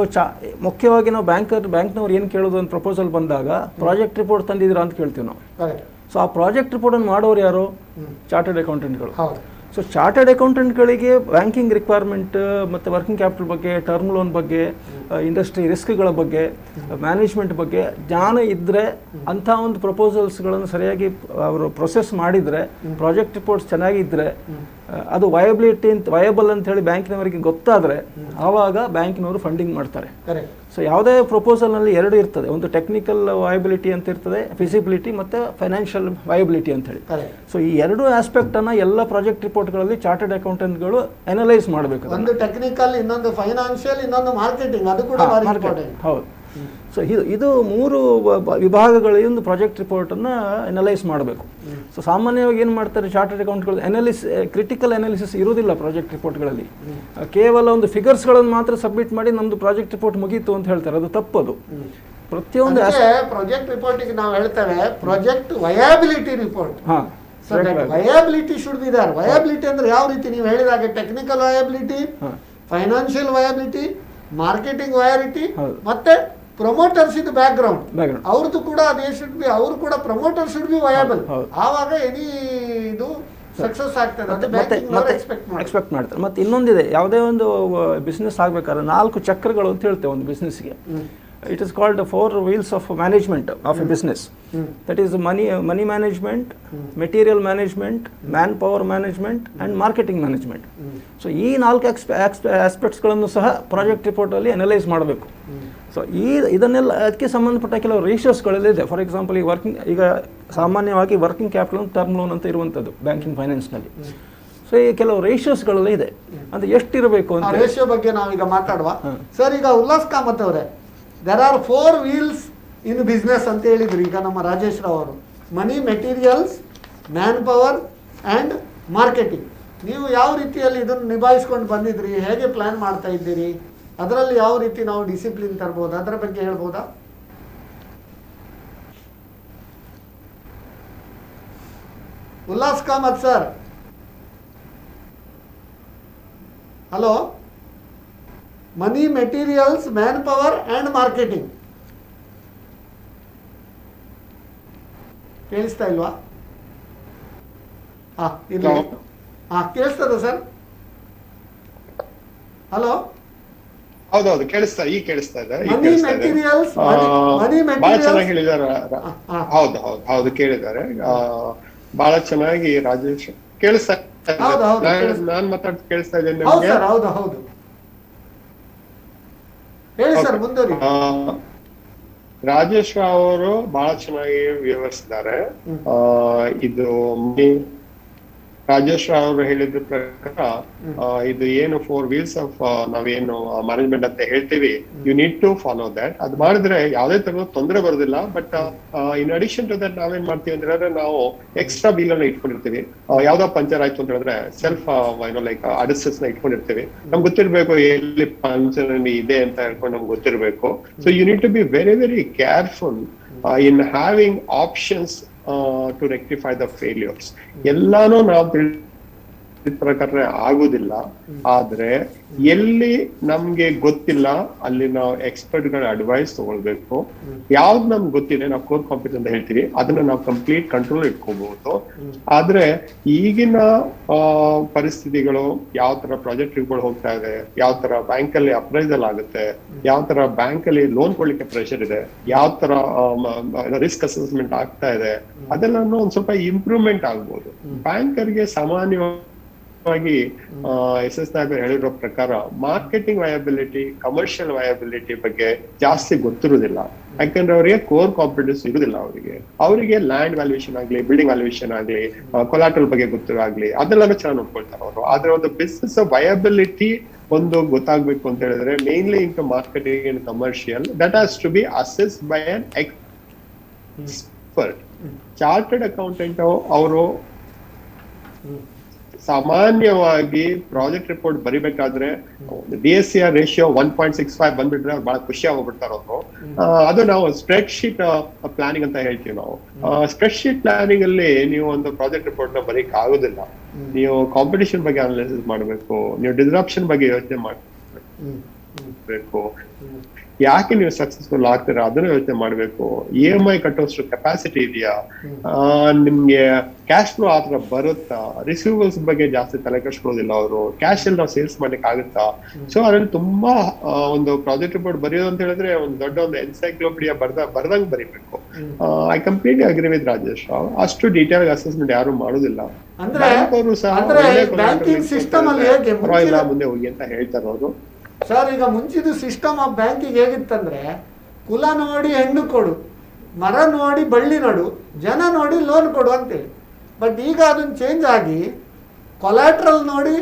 ಮುಖ್ಯವಾಗಿ ನಾವು ಬ್ಯಾಂಕ್ನವ್ರು ಏನು ಕೇಳೋದು, ಒಂದು ಪ್ರಪೋಸಲ್ ಬಂದಾಗ ಪ್ರಾಜೆಕ್ಟ್ ರಿಪೋರ್ಟ್ ತಂದಿದ್ದೀರಾ ಅಂತ ಕೇಳ್ತೀವಿ ನಾವು. ಸೊ ಆ ಪ್ರಾಜೆಕ್ಟ್ ರಿಪೋರ್ಟನ್ನು ಮಾಡೋರು ಯಾರು? ಚಾರ್ಟರ್ಡ್ ಅಕೌಂಟೆಂಟ್ಗಳು. ಸೊ ಚಾರ್ಟರ್ಡ್ ಅಕೌಂಟೆಂಟ್ಗಳಿಗೆ ಬ್ಯಾಂಕಿಂಗ್ ರಿಕ್ವೈರ್ಮೆಂಟ್ ಮತ್ತು ವರ್ಕಿಂಗ್ ಕ್ಯಾಪಿಟಲ್ ಬಗ್ಗೆ, ಟರ್ಮ್ ಲೋನ್ ಬಗ್ಗೆ, ಇಂಡಸ್ಟ್ರಿ ರಿಸ್ಕ್ಗಳ ಬಗ್ಗೆ, ಮ್ಯಾನೇಜ್ಮೆಂಟ್ ಬಗ್ಗೆ ಜ್ಞಾನ ಇದ್ದರೆ, ಅಂಥ ಒಂದು ಪ್ರಪೋಸಲ್ಸ್ಗಳನ್ನು ಸರಿಯಾಗಿ ಅವರು ಪ್ರೊಸೆಸ್ ಮಾಡಿದರೆ, ಪ್ರಾಜೆಕ್ಟ್ ರಿಪೋರ್ಟ್ಸ್ ಚೆನ್ನಾಗಿದ್ದರೆ, ಅದು ವಯಬಲ್ ಅಂತ ಹೇಳಿ ಬ್ಯಾಂಕಿನವರಿಗೆ ಗೊತ್ತಾದರೆ, ಆವಾಗ ಬ್ಯಾಂಕಿನವರು ಫಂಡಿಂಗ್ ಮಾಡ್ತಾರೆ. ಸೊ ಯಾವುದೇ ಪ್ರಪೋಸಲ್ನಲ್ಲಿ 2 ಇರ್ತದೆ, ಒಂದು ಟೆಕ್ನಿಕಲ್ ವಯಬಿಲಿಟಿ ಅಂತ ಇರ್ತದೆ, ಫಿಸಿಬಿಲಿಟಿ ಮತ್ತು ಫೈನಾನ್ಷಿಯಲ್ ವಯಬಿಲಿಟಿ ಅಂತ ಹೇಳಿ. ಸೊ ಈ 2 ಆಸ್ಪೆಕ್ಟನ್ನು ಎಲ್ಲ ಪ್ರಾಜೆಕ್ಟ್ ರಿಪೋರ್ಟ್ಗಳಲ್ಲಿ ಚಾರ್ಟರ್ಡ್ ಅಕೌಂಟೆಂಟ್ಗಳು ಅನಲೈಸ್ ಮಾಡಬೇಕು. ಒಂದು ಟೆಕ್ನಿಕಲ್, ಇನ್ನೊಂದು ಫೈನಾನ್ಷಿಯಲ್, ಇನ್ನೊಂದು ಮಾರ್ಕೆಟಿಂಗ್. ಅದು ಕೂಡ ಹೌದು. ಸೊ ಇದು 3 ವಿಭಾಗಗಳಲ್ಲಿ ಒಂದು ಪ್ರಾಜೆಕ್ಟ್ ರಿಪೋರ್ಟನ್ನು ಅನಲೈಸ್ ಮಾಡಬೇಕು. ಸೊ ಸಾಮಾನ್ಯವಾಗಿ ಏನು ಮಾಡ್ತಾರೆ ಚಾರ್ಟರ್ಡ್ ಅಕೌಂಟ್ಗಳು, ಕ್ರಿಟಿಕಲ್ ಅನಾಲಿಸಿಸ್ ಇರುವುದಿಲ್ಲ ಪ್ರಾಜೆಕ್ಟ್ ರಿಪೋರ್ಟ್ಗಳಲ್ಲಿ. ಕೇವಲ ಒಂದು ಫಿಗರ್ಸ್ಗಳನ್ನು ಮಾತ್ರ ಸಬ್ಮಿಟ್ ಮಾಡಿ ನಮ್ಮದು ಪ್ರಾಜೆಕ್ಟ್ ರಿಪೋರ್ಟ್ ಮುಗೀತು ಅಂತ ಹೇಳ್ತಾರೆ. ಅದು ತಪ್ಪದು. ಪ್ರತಿಯೊಂದು ಪ್ರಾಜೆಕ್ಟ್ ರಿಪೋರ್ಟಿಗೆ ನಾವು ಹೇಳ್ತೇವೆ project viability report. Viability should be there. Viability ಅಂದ್ರೆ ಯಾವ ರೀತಿ ನೀವು ಹೇಳಿದಾಗೆ technical viability, financial viability, marketing viability, ಮತ್ತೆ ಪ್ರಮೋಟರ್ಸ್ ಇದು ಬ್ಯಾಕ್ ಗ್ರೌಂಡ್ ಅವ್ರದ್ದು ಕೂಡ ಅದೇ ಶುಡ್ ಬಿ, ಅವರು ಕೂಡ ಪ್ರಮೋಟರ್ ಶುಡ್ ಬಿ ವಯಬಲ್. ಆವಾಗ ಎನಿ ಇದು ಸಕ್ಸಸ್ ಆಗ್ತದೆ ಅಂತ ಬ್ಯಾಂಕಿಂಗ್ ಎಕ್ಸ್ಪೆಕ್ಟ್ ಮಾಡ್ತಾರೆ. ಮತ್ತೆ ಇನ್ನೊಂದಿದೆ, ಯಾವುದೇ ಒಂದು ಬಿಸ್ನೆಸ್ ಆಗ್ಬೇಕಾದ್ರೆ 4 ಚಕ್ರಗಳು ಅಂತ ಹೇಳ್ತೇವೆ ಒಂದು ಬಿಸ್ನೆಸ್ಗೆ. It is called the 4 wheels of management of a business. That is money management, material management, manpower management and marketing management. So ಈ 4 ಆಸ್ಪೆಕ್ಟ್ಸ್ಗಳನ್ನು ಸಹ ಪ್ರಾಜೆಕ್ಟ್ ರಿಪೋರ್ಟಲ್ಲಿ ಅನಲೈಸ್ ಮಾಡಬೇಕು. ಸೊ ಇದನ್ನೆಲ್ಲ ಅದಕ್ಕೆ ಸಂಬಂಧಪಟ್ಟ ಕೆಲವು ರೇಷಿಯೋಸ್ಗಳೆಲ್ಲ ಇದೆ. ಫಾರ್ ಎಕ್ಸಾಂಪಲ್ ಈಗ ಸಾಮಾನ್ಯವಾಗಿ ವರ್ಕಿಂಗ್ ಕ್ಯಾಪಿಟಲ್, ಟರ್ಮ್ ಲೋನ್ ಅಂತ ಇರುವಂಥದ್ದು ಬ್ಯಾಂಕಿಂಗ್ ಫೈನಾನ್ಸ್ನಲ್ಲಿ. ಸೊ ಈ ಕೆಲವು ರೇಷಿಯೋಸ್ಗಳೆಲ್ಲ ಇದೆ, ಅಂದರೆ ಎಷ್ಟಿರಬೇಕು ಅಂತ. ರೇಷಿಯೋ ಬಗ್ಗೆ ನಾವೀಗ ಮಾತಾಡುವ. ಸರ್, ಈಗ ಉಲ್ಲಾಸ್ ಕಾಮತ್ ಅವರೇ, there are 4 wheels in business ಅಂತ ಹೇಳಿದ್ರು ಈಗ ನಮ್ಮ ರಾಜೇಶ್ ರಾವ್ ಅವರು. Money, materials, man power and marketing. ನೀವು ಯಾವ ರೀತಿಯಲ್ಲಿ ಇದನ್ನು ನಿಭಾಯಿಸ್ಕೊಂಡು ಬಂದಿದ್ರಿ, ಹೇಗೆ ಪ್ಲ್ಯಾನ್ ಮಾಡ್ತಾ ಇದ್ದೀರಿ, ಅದರಲ್ಲಿ ಯಾವ ರೀತಿ ನಾವು ಡಿಸಿಪ್ಲಿನ್ ತರ್ಬೋದು, ಅದರ ಬಗ್ಗೆ ಹೇಳ್ಬೋದಾ? Ullas Kamath sir, hello. Money, materials, man power and marketing. ಕೇಳಿಸ್ತಾ ಇಲ್ವಾ? ಇಲ್ಲ. ಕೇಳಿಸ್ತದ ಸರ್? ಹಲೋ. ಹೌದೌದು, ಕೇಳಿಸ್ತಾ ಇದೆ. ಮನಿ, ಮೆಟೀರಿಯಲ್ಸ್, ಬಹಳ ಚೆನ್ನಾಗಿ ಹೇಳಿದ್ದಾರೆ. ಹೌದು ಕೇಳಿದ್ದಾರೆ. ಬಹಳ ಚೆನ್ನಾಗಿ ರಾಜೇಶ್ ಕೇಳಿಸ್ತಾ ನಾನು ಮಾತಾಡ್ ಕೇಳಿಸ್ತಾ ಇದ್ದೇನೆ. ಹೌದು ಹೇಳಿ ಸರ್, ಮುಂದುವರಿ. ರಾಜೇಶ್ ರಾವ್ ಅವರು ಬಹಳ ಚೆನ್ನಾಗಿ ವಿವರಿಸಿದ್ದಾರೆ. ಇದು ರಾಜೇಶ್ ರಾವ್ ಅವರು ಹೇಳಿದ ಪ್ರಕಾರ ಇದು ಏನು 4 wheels ಆಫ್ ನಾವೇನು ಮ್ಯಾನೇಜ್ಮೆಂಟ್ ಅಂತ ಹೇಳ್ತೀವಿ, you need to follow that. ಅದ್ ಮಾಡಿದ್ರೆ ಯಾವ್ದೇ ತರದ ತೊಂದರೆ ಬರೋದಿಲ್ಲ. But in addition to that ನಾವೇನ್ ಮಾಡ್ತೀವಿ ಅಂತ ಹೇಳಿದ್ರೆ, ನಾವು ಎಕ್ಸ್ಟ್ರಾ ವೀಲ್ ಅನ್ನ ಇಟ್ಕೊಂಡಿರ್ತೀವಿ. ಯಾವ್ದೋ ಪಂಚರ್ ಆಯ್ತು ಅಂತ ಹೇಳಿದ್ರೆ ಸೆಲ್ಫ್ ಲೈಕ್ ಅಡಿಸ್ಟೆನ್ಸ್ ನ ಇಟ್ಕೊಂಡಿರ್ತೀವಿ. ನಮ್ಗೆ ಗೊತ್ತಿರ್ಬೇಕು ಎಲ್ಲಿ ಪಂಚರ್ ಇದೆ ಅಂತ ಹೇಳ್ಕೊಂಡು ನಮ್ಗೆ ಗೊತ್ತಿರ್ಬೇಕು. So you need to be very very careful in having options to rectify the failures. ಎಲ್ಲಾನು ನಾವು ಪ್ರಕಾರ ಆಗುದಿಲ್ಲ. ಆದ್ರೆ ಎಲ್ಲಿ ನಮ್ಗೆ ಗೊತ್ತಿಲ್ಲ ಅಲ್ಲಿ ನಾವು ಎಕ್ಸ್ಪರ್ಟ್ ಗಳ ಅಡ್ವೈಸ್ ತಗೊಳ್ಬೇಕು. ಯಾವ್ದು ನಮ್ಗೆ ಗೊತ್ತಿದೆ, ನಾವು ಕೋರ್ ಕಾಂಪಿಟೆನ್ಸ್ ಅಂತ ಹೇಳ್ತೀವಿ, ಅದನ್ನ ನಾವು ಕಂಪ್ಲೀಟ್ ಕಂಟ್ರೋಲ್ ಇಟ್ಕೋಬಹುದು. ಆದ್ರೆ ಈಗಿನ ಪರಿಸ್ಥಿತಿಗಳು, ಯಾವ ತರ ಪ್ರಾಜೆಕ್ಟ್ಗಳು ಹೋಗ್ತಾ ಇದೆ, ಯಾವ ತರ ಬ್ಯಾಂಕ್ ಅಲ್ಲಿ ಅಪ್ರೈಸಲ್ ಆಗುತ್ತೆ, ಯಾವ ತರ ಬ್ಯಾಂಕ್ ಅಲ್ಲಿ ಲೋನ್ ಕೊಡ್ಲಿಕ್ಕೆ ಪ್ರೆಷರ್ ಇದೆ, ಯಾವ ತರ ರಿಸ್ಕ್ ಅಸೆಸ್ಮೆಂಟ್ ಆಗ್ತಾ ಇದೆ, ಅದೆಲ್ಲನೂ ಒಂದ್ ಸ್ವಲ್ಪ ಇಂಪ್ರೂವ್ಮೆಂಟ್ ಆಗ್ಬೋದು. ಬ್ಯಾಂಕರ್ಗೆ ಸಾಮಾನ್ಯವಾಗಿ ಎಸ್ ನಾಯಕರು ಹೇಳಿರೋ ಪ್ರಕಾರ ಮಾರ್ಕೆಟಿಂಗ್ ವಯಬಿಲಿಟಿ, ಕಮರ್ಷಿಯಲ್ ವಯಬಿಲಿಟಿ ಬಗ್ಗೆ ಜಾಸ್ತಿ ಗೊತ್ತಿರುವುದಿಲ್ಲ. ಯಾಕಂದ್ರೆ ಅವರಿಗೆ ಕೋರ್ ಕಾಂಪಿಟೆನ್ಸ್ ಇರುವುದಿಲ್ಲ. ಅವರಿಗೆ ಲ್ಯಾಂಡ್ ವ್ಯಾಲ್ಯೂಯೇಷನ್ ಆಗ್ಲಿ, ಬಿಲ್ಡಿಂಗ್ ವ್ಯಾಲ್ಯೂಯೇಷನ್ ಆಗ್ಲಿ, ಕೊಲಾಟ್ರಲ್ ಬಗ್ಗೆ ಗೊತ್ತಿರಾಗ್ಲಿ, ಅದೆಲ್ಲಾನು ಚೆನ್ನಾಗಿ ನೋಡ್ಕೊಳ್ತಾರೆ ಅವರು. ಆದ್ರೆ ಒಂದು ಬಿಸ್ನೆಸ್ ವಯಬಿಲಿಟಿ ಒಂದು ಗೊತ್ತಾಗ್ಬೇಕು ಅಂತ ಹೇಳಿದ್ರೆ, mainly into marketing and commercial, that has to be assessed by an expert. Chartered accountant ಅವರು ಸಾಮಾನ್ಯವಾಗಿ ಪ್ರಾಜೆಕ್ಟ್ ರಿಪೋರ್ಟ್ ಬರಿಬೇಕಾದ್ರೆ DSCR ರೇಷಿಯೋ 1.65 ಬಂದ್ಬಿಟ್ರೆ ಅವ್ರು ಬಹಳ ಖುಷಿ ಆಗೋಗ್ಬಿಡ್ತಾರ ಅವರು. ಅದು ನಾವು ಸ್ಪ್ರೆಡ್ ಶೀಟ್ ಪ್ಲಾನಿಂಗ್ ಅಂತ ಹೇಳ್ತೀವಿ ನಾವು. ಸ್ಪ್ರೆಡ್ ಶೀಟ್ ಪ್ಲಾನಿಂಗ್ ಅಲ್ಲಿ ನೀವು ಒಂದು ಪ್ರಾಜೆಕ್ಟ್ ರಿಪೋರ್ಟ್ ನ ಬರೀಕ್ ಆಗೋದಿಲ್ಲ. ನೀವು ಕಾಂಪಿಟಿಷನ್ ಬಗ್ಗೆ ಅನಾಲಿಸಿಸ್ ಮಾಡಬೇಕು, ನೀವು ಡಿಸ್ರಪ್ಷನ್ ಬಗ್ಗೆ ಯೋಚನೆ ಮಾಡಬೇಕು, ಯಾಕೆ ನೀವು ಸಕ್ಸಸ್ಫುಲ್ ಆಗ್ತೀರಾ ಅದನ್ನ ಯೋಚನೆ ಮಾಡ್ಬೇಕು, EMI ಕಟ್ಟೋಷ್ಟು ಕೆಪಾಸಿಟಿ ಇದೆಯಾ, ನಿಮ್ಗೆ ಕ್ಯಾಶ್ ಫ್ಲೋ ಆತರ ಬರುತ್ತಾ, ರಿಸೀವಲ್ಸ್ ಬಗ್ಗೆ ಜಾಸ್ತಿ ತಲೆ ಕೆಡಿಸ್ಕೊಳ್ಳೋದಿಲ್ಲ ಅವರು, ಕ್ಯಾಶ್ ಅಲ್ಲಿ ನಾವು ಸೇಲ್ಸ್ ಮಾಡ್ಲಿಕ್ಕೆ ಆಗುತ್ತಾ. ಸೊ ಅದ್ರಲ್ಲಿ ತುಂಬಾ ಒಂದು ಪ್ರಾಜೆಕ್ಟ್ ರಿಪೋರ್ಟ್ ಬರೆಯೋದು ಅಂತ ಹೇಳಿದ್ರೆ ಒಂದು ದೊಡ್ಡ ಒಂದು ಎನ್ಸೈಕ್ಲೋಪೀಡಿಯಾ ಬರ್ದಂಗ್ ಬರೀಬೇಕು. I completely agree with Rajesh Rao. ಅಷ್ಟು ಡೀಟೇಲ್ ಅಸೆಸ್ಮೆಂಟ್ ಯಾರು ಮಾಡೋದಿಲ್ಲ. ಮುಂದೆ ಹೋಗಿ ಅಂತ ಹೇಳ್ತಾರೆ ಅವರು. ಸರ್, ಈಗ ಮುಂಚಿನ ಸಿಸ್ಟಮ್ ಆಫ್ ಬ್ಯಾಂಕಿಂಗ್ ಹೇಗಿತ್ತಂದ್ರೆ, ಕುಲ ನೋಡಿ ಹೆಣ್ಣು ಕೊಡು, ಮರ ನೋಡಿ ಬಳ್ಳಿ ನಡು, ಜನ ನೋಡಿ ಲೋನ್ ಕೊಡು ಅಂತೇಳಿ. ಬಟ್ ಈಗ ಅದನ್ನು ಚೇಂಜ್ ಆಗಿ ಕೊಲಾಟ್ರಲ್ ನೋಡಿ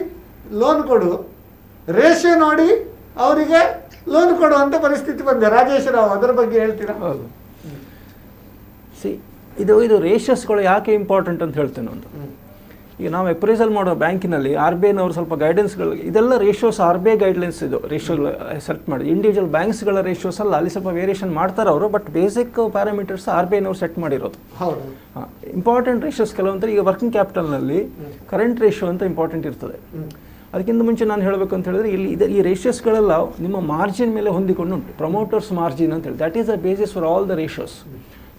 ಲೋನ್ ಕೊಡು, ರೇಷಿಯೋ ನೋಡಿ ಅವರಿಗೆ ಲೋನ್ ಕೊಡು ಅಂತ ಪರಿಸ್ಥಿತಿ ಬಂದಿದೆ. ರಾಜೇಶ್ ರಾವ್, ಅದರ ಬಗ್ಗೆ ಹೇಳ್ತೀರಾ? ಹೌದು. ಇದು ರೇಷಿಯೋಸ್ಗಳು ಯಾಕೆ ಇಂಪಾರ್ಟೆಂಟ್ ಅಂತ ಹೇಳ್ತೇನೆ ಒಂದು. ಈಗ ನಾವು ಅಪ್ರೈಸಲ್ ಮಾಡೋ ಬ್ಯಾಂಕಿನಲ್ಲಿ RBIನವರು ಸ್ವಲ್ಪ ಗೈಡೆನ್ಸ್ಗಳು, ಇದೆಲ್ಲ ರೇಷಿಯೋಸ್ RBI ಗೈಡ್ಲೈನ್ಸ್, ಇದು ರೇಷಿಯೋಗಳು ಸೆಟ್ ಮಾಡಿ. ಇಂಡಿವಿಜುವಲ್ ಬ್ಯಾಂಕ್ಸ್ಗಳ ರೇಷಿಯೋಸ್ ಅಲ್ಲ, ಅಲ್ಲಿ ಸ್ವಲ್ಪ ವೇರಿಯೇಷನ್ ಮಾಡ್ತಾರೆ ಅವರು. ಬಟ್ ಬೇಸಿಕ್ ಪ್ಯಾರಾಮೀಟರ್ಸ್ RBIನವರು ಸೆಟ್ ಮಾಡಿರೋದು. ಹೌದು. ಇಂಪಾರ್ಟೆಂಟ್ ರೇಷಿಯೋಸ್ ಕೆಲವೊಂದು, ಈಗ ವರ್ಕಿಂಗ್ ಕ್ಯಾಪಿಟಲ್ನಲ್ಲಿ ಕರೆಂಟ್ ರೇಷಿಯೋ ಅಂತ ಇಂಪಾರ್ಟೆಂಟ್ ಇರ್ತದೆ. ಅದಕ್ಕಿಂತ ಮುಂಚೆ ನಾನು ಹೇಳಬೇಕು ಅಂತ ಹೇಳಿದ್ರೆ, ಇಲ್ಲಿ ಈ ರೇಷಿಯೋಸ್ಗಳೆಲ್ಲ ನಿಮ್ಮ ಮಾರ್ಜಿನ್ ಮೇಲೆ ಹೊಂದಿಕೊಂಡು ಉಂಟು. ಪ್ರಮೋಟರ್ಸ್ ಮಾರ್ಜಿನ್ ಅಂತ ಹೇಳಿ, that is the basis for all the ratios.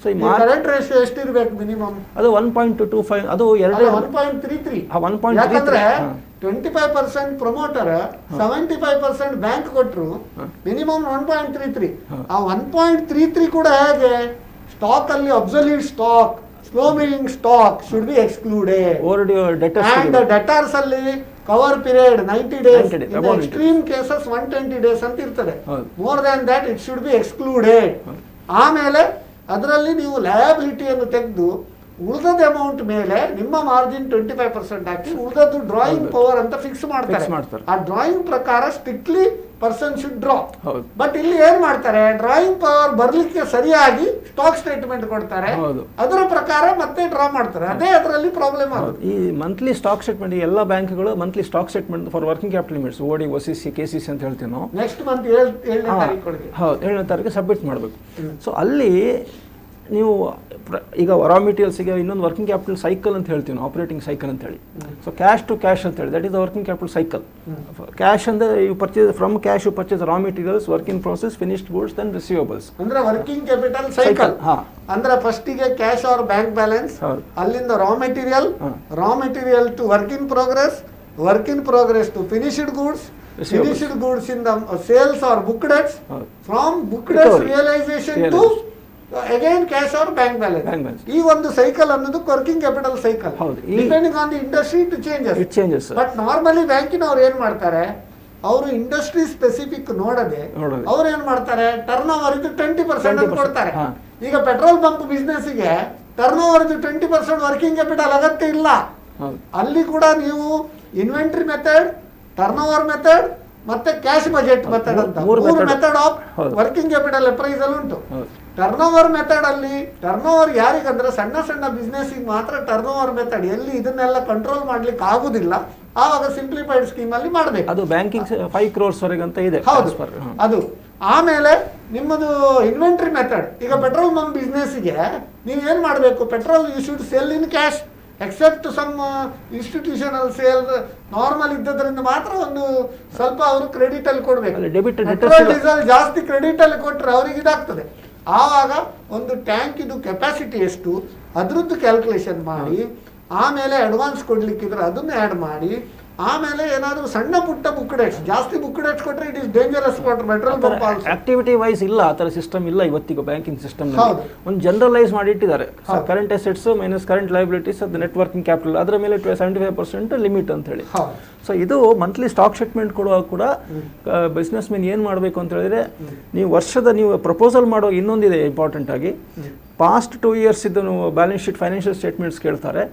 So ಈ ಕರೆಂಟ್ ರೇಷಿಯೋ ಎಷ್ಟಿರಬೇಕು ಮಿನಿಮಮ್? ಅದು 1.25, ಅದು 1.33. 25% ಪ್ರಮೋಟರ್, 75% ಬ್ಯಾಂಕ್ ಕೊಟ್ಟರು, ಮಿನಿಮಮ್ 1.33. ಆ 1.33 ಕೂಡ ಹೇಗೆ ಸ್ಟಾಕ್ ಅಲ್ಲಿ absolute stock, slow moving stock should be excluded. And debtors ಅಲ್ಲಿ cover period 90 days, extreme cases 120 days ಅಂತ ಇರ್ತದೆ. More than that it should be excluded. ಆಮೇಲೆ ಅದರಲ್ಲಿ ನೀವು ಲಯಬಿಲಿಟಿಯನ್ನು ತೆಗೆದು ಉಳಿದ ಅಮೌಂಟ್ ಮೇಲೆ ನಿಮ್ಮ ಮಾರ್ಜಿನ್ 25% ಹಾಕಿ ಉಳಿದದ್ದು ಡ್ರಾಯಿಂಗ್ ಪವರ್ ಅಂತ ಫಿಕ್ಸ್ ಮಾಡ್ತಾರೆ. ಆ ಡ್ರಾಯಿಂಗ್ ಪ್ರಕಾರ strictly person should draw. But ಇಲ್ಲಿ ಏನ್ ಮಾಡ್ತಾರೆ, ಡ್ರಾಯಿಂಗ್ ಪವರ್ ಬರ್ಲಿಕ್ಕೆ ಸರಿಯಾಗಿ ಸ್ಟಾಕ್ ಸ್ಟೇಟ್ಮೆಂಟ್ ಕೊಡ್ತಾರೆ, ಅದರ ಪ್ರಕಾರ ಮತ್ತೆ ಡ್ರಾ ಮಾಡ್ತಾರೆ. ಅದೇ ಅದರಲ್ಲಿ ಪ್ರಾಬ್ಲಮ್ ಆಗುತ್ತೆ. ಈ ಮಂತ್ಲಿ ಸ್ಟಾಕ್ ಸ್ಟೇಟ್ಮೆಂಟ್, ಎಲ್ಲ ಬ್ಯಾಂಕ್ಗಳು monthly stock statement for working capital limits, OD, OCC, KCC ಅಂತ ಹೇಳ್ತೀವಿ ನಾವು. ನೆಕ್ಸ್ಟ್ ಮಂತ್ 7ನೇ ತಾರೀಕು ಸಬ್ಮಿಟ್ ಮಾಡಬೇಕು. ಸೊ ಅಲ್ಲಿ ನೀವು ಈಗ ರಾ ಮೆಟೀರಿಯಲ್ಸ್ಗೆ ಇನ್ನೊಂದು ವರ್ಕಿಂಗ್ ಕ್ಯಾಪಿಟಲ್ ಸೈಕಲ್ ಅಂತ ಹೇಳ್ತೀವಿ ನಾವು, ಆಪರೇಟಿಂಗ್ ಸೈಕಲ್ ಅಂತ ಹೇಳಿ. ಸೊ ಕ್ಯಾಶ್ ಟು ಕ್ಯಾಶ್ ಅಂತ ಹೇಳಿ, that is the working capital cycle. Cash ಅಂದ್ರೆ you purchase from cash, you purchase raw materials, work in process, finished goods, then receivables. ಅಂದ್ರೆ working capital cycle. ಅಂದ್ರೆ ಫಸ್ಟಿಗೆ cash or bank balance, ಅಲ್ಲಿಂದ raw material to work in progress to finished goods, finished goods ಇಂದ sales or booked debts, from booked debts realisation to again cash or bank balance. ಈ ಒಂದು cycle ಅನ್ನೋದು working capital cycle. Depending on the industry it changes. But normally ಬ್ಯಾಂಕಿನವ್ರು ಏನ್ ಮಾಡ್ತಾರೆ, ಅವರು industry specific ನೋಡದೆ ಅವ್ರು ಏನ್ ಮಾಡ್ತಾರೆ, ಟರ್ನ್ ಓವರ್ ಇದು 20% ಕೊಡ್ತಾರೆ. ಈಗ ಪೆಟ್ರೋಲ್ ಪಂಪ್ ಬಿಸ್ನೆಸ್ಗೆ ಟರ್ನ್ ಓವರ್ 20% ವರ್ಕಿಂಗ್ ಕ್ಯಾಪಿಟಲ್ ಅಗತ್ಯ ಇಲ್ಲ. ಅಲ್ಲಿ ಕೂಡ ನೀವು inventory method, turn over method ಮತ್ತೆ ಕ್ಯಾಶ್ ಬಜೆಟ್ ಮೆಥಡ್ ಅಂತ 3 method of working capital appraisal ಉಂಟು. ಟರ್ನ್ ಓವರ್ ಮೆಥಡ್ ಅಲ್ಲಿ ಟರ್ನ್ ಓವರ್ ಯಾರಿಗಂದ್ರೆ ಸಣ್ಣ ಸಣ್ಣ ಬಿಸ್ನೆಸ್ ಮಾತ್ರ ಟರ್ನ್ ಓವರ್ ಮೆಥಡ್, ಎಲ್ಲಿ ಇದನ್ನೆಲ್ಲ ಕಂಟ್ರೋಲ್ ಮಾಡ್ಲಿಕ್ಕೆ ಆಗುದಿಲ್ಲ ಆವಾಗ ಸಿಂಪ್ಲಿಫೈಡ್ ಸ್ಕೀಮ್ ಅಲ್ಲಿ ಮಾಡಬೇಕು. ಅದು ಬ್ಯಾಂಕಿಂಗ್ 5 crores ವರೆಗೆ ಅಂತ ಇದೆ. ಹೌದು ಅದು. ಆಮೇಲೆ ನಿಮ್ಮದು ಇನ್ವೆಂಟ್ರಿ ಮೆಥಡ್, ಈಗ ಪೆಟ್ರೋಲ್ ಪಂಪ್ ಬಿಸ್ನೆಸ್ಗೆ ನೀವು ಏನ್ ಮಾಡಬೇಕು, petrol you should sell in cash except some institutional sale normal ಇದ್ದದ್ರಿಂದ ಮಾತ್ರ ಒಂದು ಸ್ವಲ್ಪ ಅವರು ಕ್ರೆಡಿಟ್ ಅಲ್ಲಿ ಕೊಡ್ಬೇಕು. ಪೆಟ್ರೋಲ್ ಡೀಸೆಲ್ ಜಾಸ್ತಿ ಕ್ರೆಡಿಟ್ ಅಲ್ಲಿ ಕೊಟ್ಟರೆ ಅವ್ರಿಗೆ ಇದಾಗ್ತದೆ. ಆವಾಗ ಒಂದು ಟ್ಯಾಂಕ್ ಇದು ಕೆಪಾಸಿಟಿ ಎಷ್ಟು ಅದ್ರದ್ದು ಕ್ಯಾಲ್ಕುಲೇಷನ್ ಮಾಡಿ, ಆಮೇಲೆ ಅಡ್ವಾನ್ಸ್ ಕೊಡ್ಲಿಕ್ಕಿದ್ರೆ ಅದನ್ನ ಆ್ಯಡ್ ಮಾಡಿ, ಆಮೇಲೆ ಏನಾದರೂ ಸಣ್ಣ ಪುಟ್ಟ ಬುಕ್ ಡೇಟ್ಸ್, ಜಾಸ್ತಿ ಬುಕ್ ಡೇಟ್ಸ್ ಕೊಟ್ಟರೆ it is dangerous for petrol pump. Activity wise ಇಲ್ಲ, ಆ ಥರ ಸಿಸ್ಟಮ್ ಇಲ್ಲ ಇವತ್ತಿಗೂ ಬ್ಯಾಂಕಿಂಗ್ ಸಿಸ್ಟಮ್. ಒಂದು ಜನರಲೈಸ್ ಮಾಡಿ ಇಟ್ಟಿದ್ದಾರೆ, current assets minus current liabilities ಅದು ನೆಟ್ ವರ್ಕಿಂಗ್ ಕ್ಯಾಪಿಟಲ್, ಅದರ ಮೇಲೆ 75% ಲಿಮಿಟ್ ಅಂತ ಹೇಳಿ. ಸೊ ಇದು ಮಂತ್ಲಿ ಸ್ಟಾಕ್ ಸ್ಟೇಟ್ಮೆಂಟ್ ಕೊಡುವಾಗ ಕೂಡ ಬಿಸ್ನೆಸ್ ಮೆನ್ ಏನು ಮಾಡಬೇಕು ಅಂತ ಹೇಳಿದ್ರೆ, ನೀವು ವರ್ಷದ ನೀವು ಪ್ರಪೋಸಲ್ ಮಾಡುವಾಗ ಇನ್ನೊಂದಿದೆ ಇಂಪಾರ್ಟೆಂಟ್ ಆಗಿ, ಪಾಸ್ಟ್ 2 years ಇದ್ದು ಬ್ಯಾಲೆನ್ಸ್ ಶೀಟ್ ಫೈನಾನ್ಷಿಯಲ್ ಸ್ಟೇಟ್ಮೆಂಟ್ಸ್ ಕೇಳ್ತಾರೆ.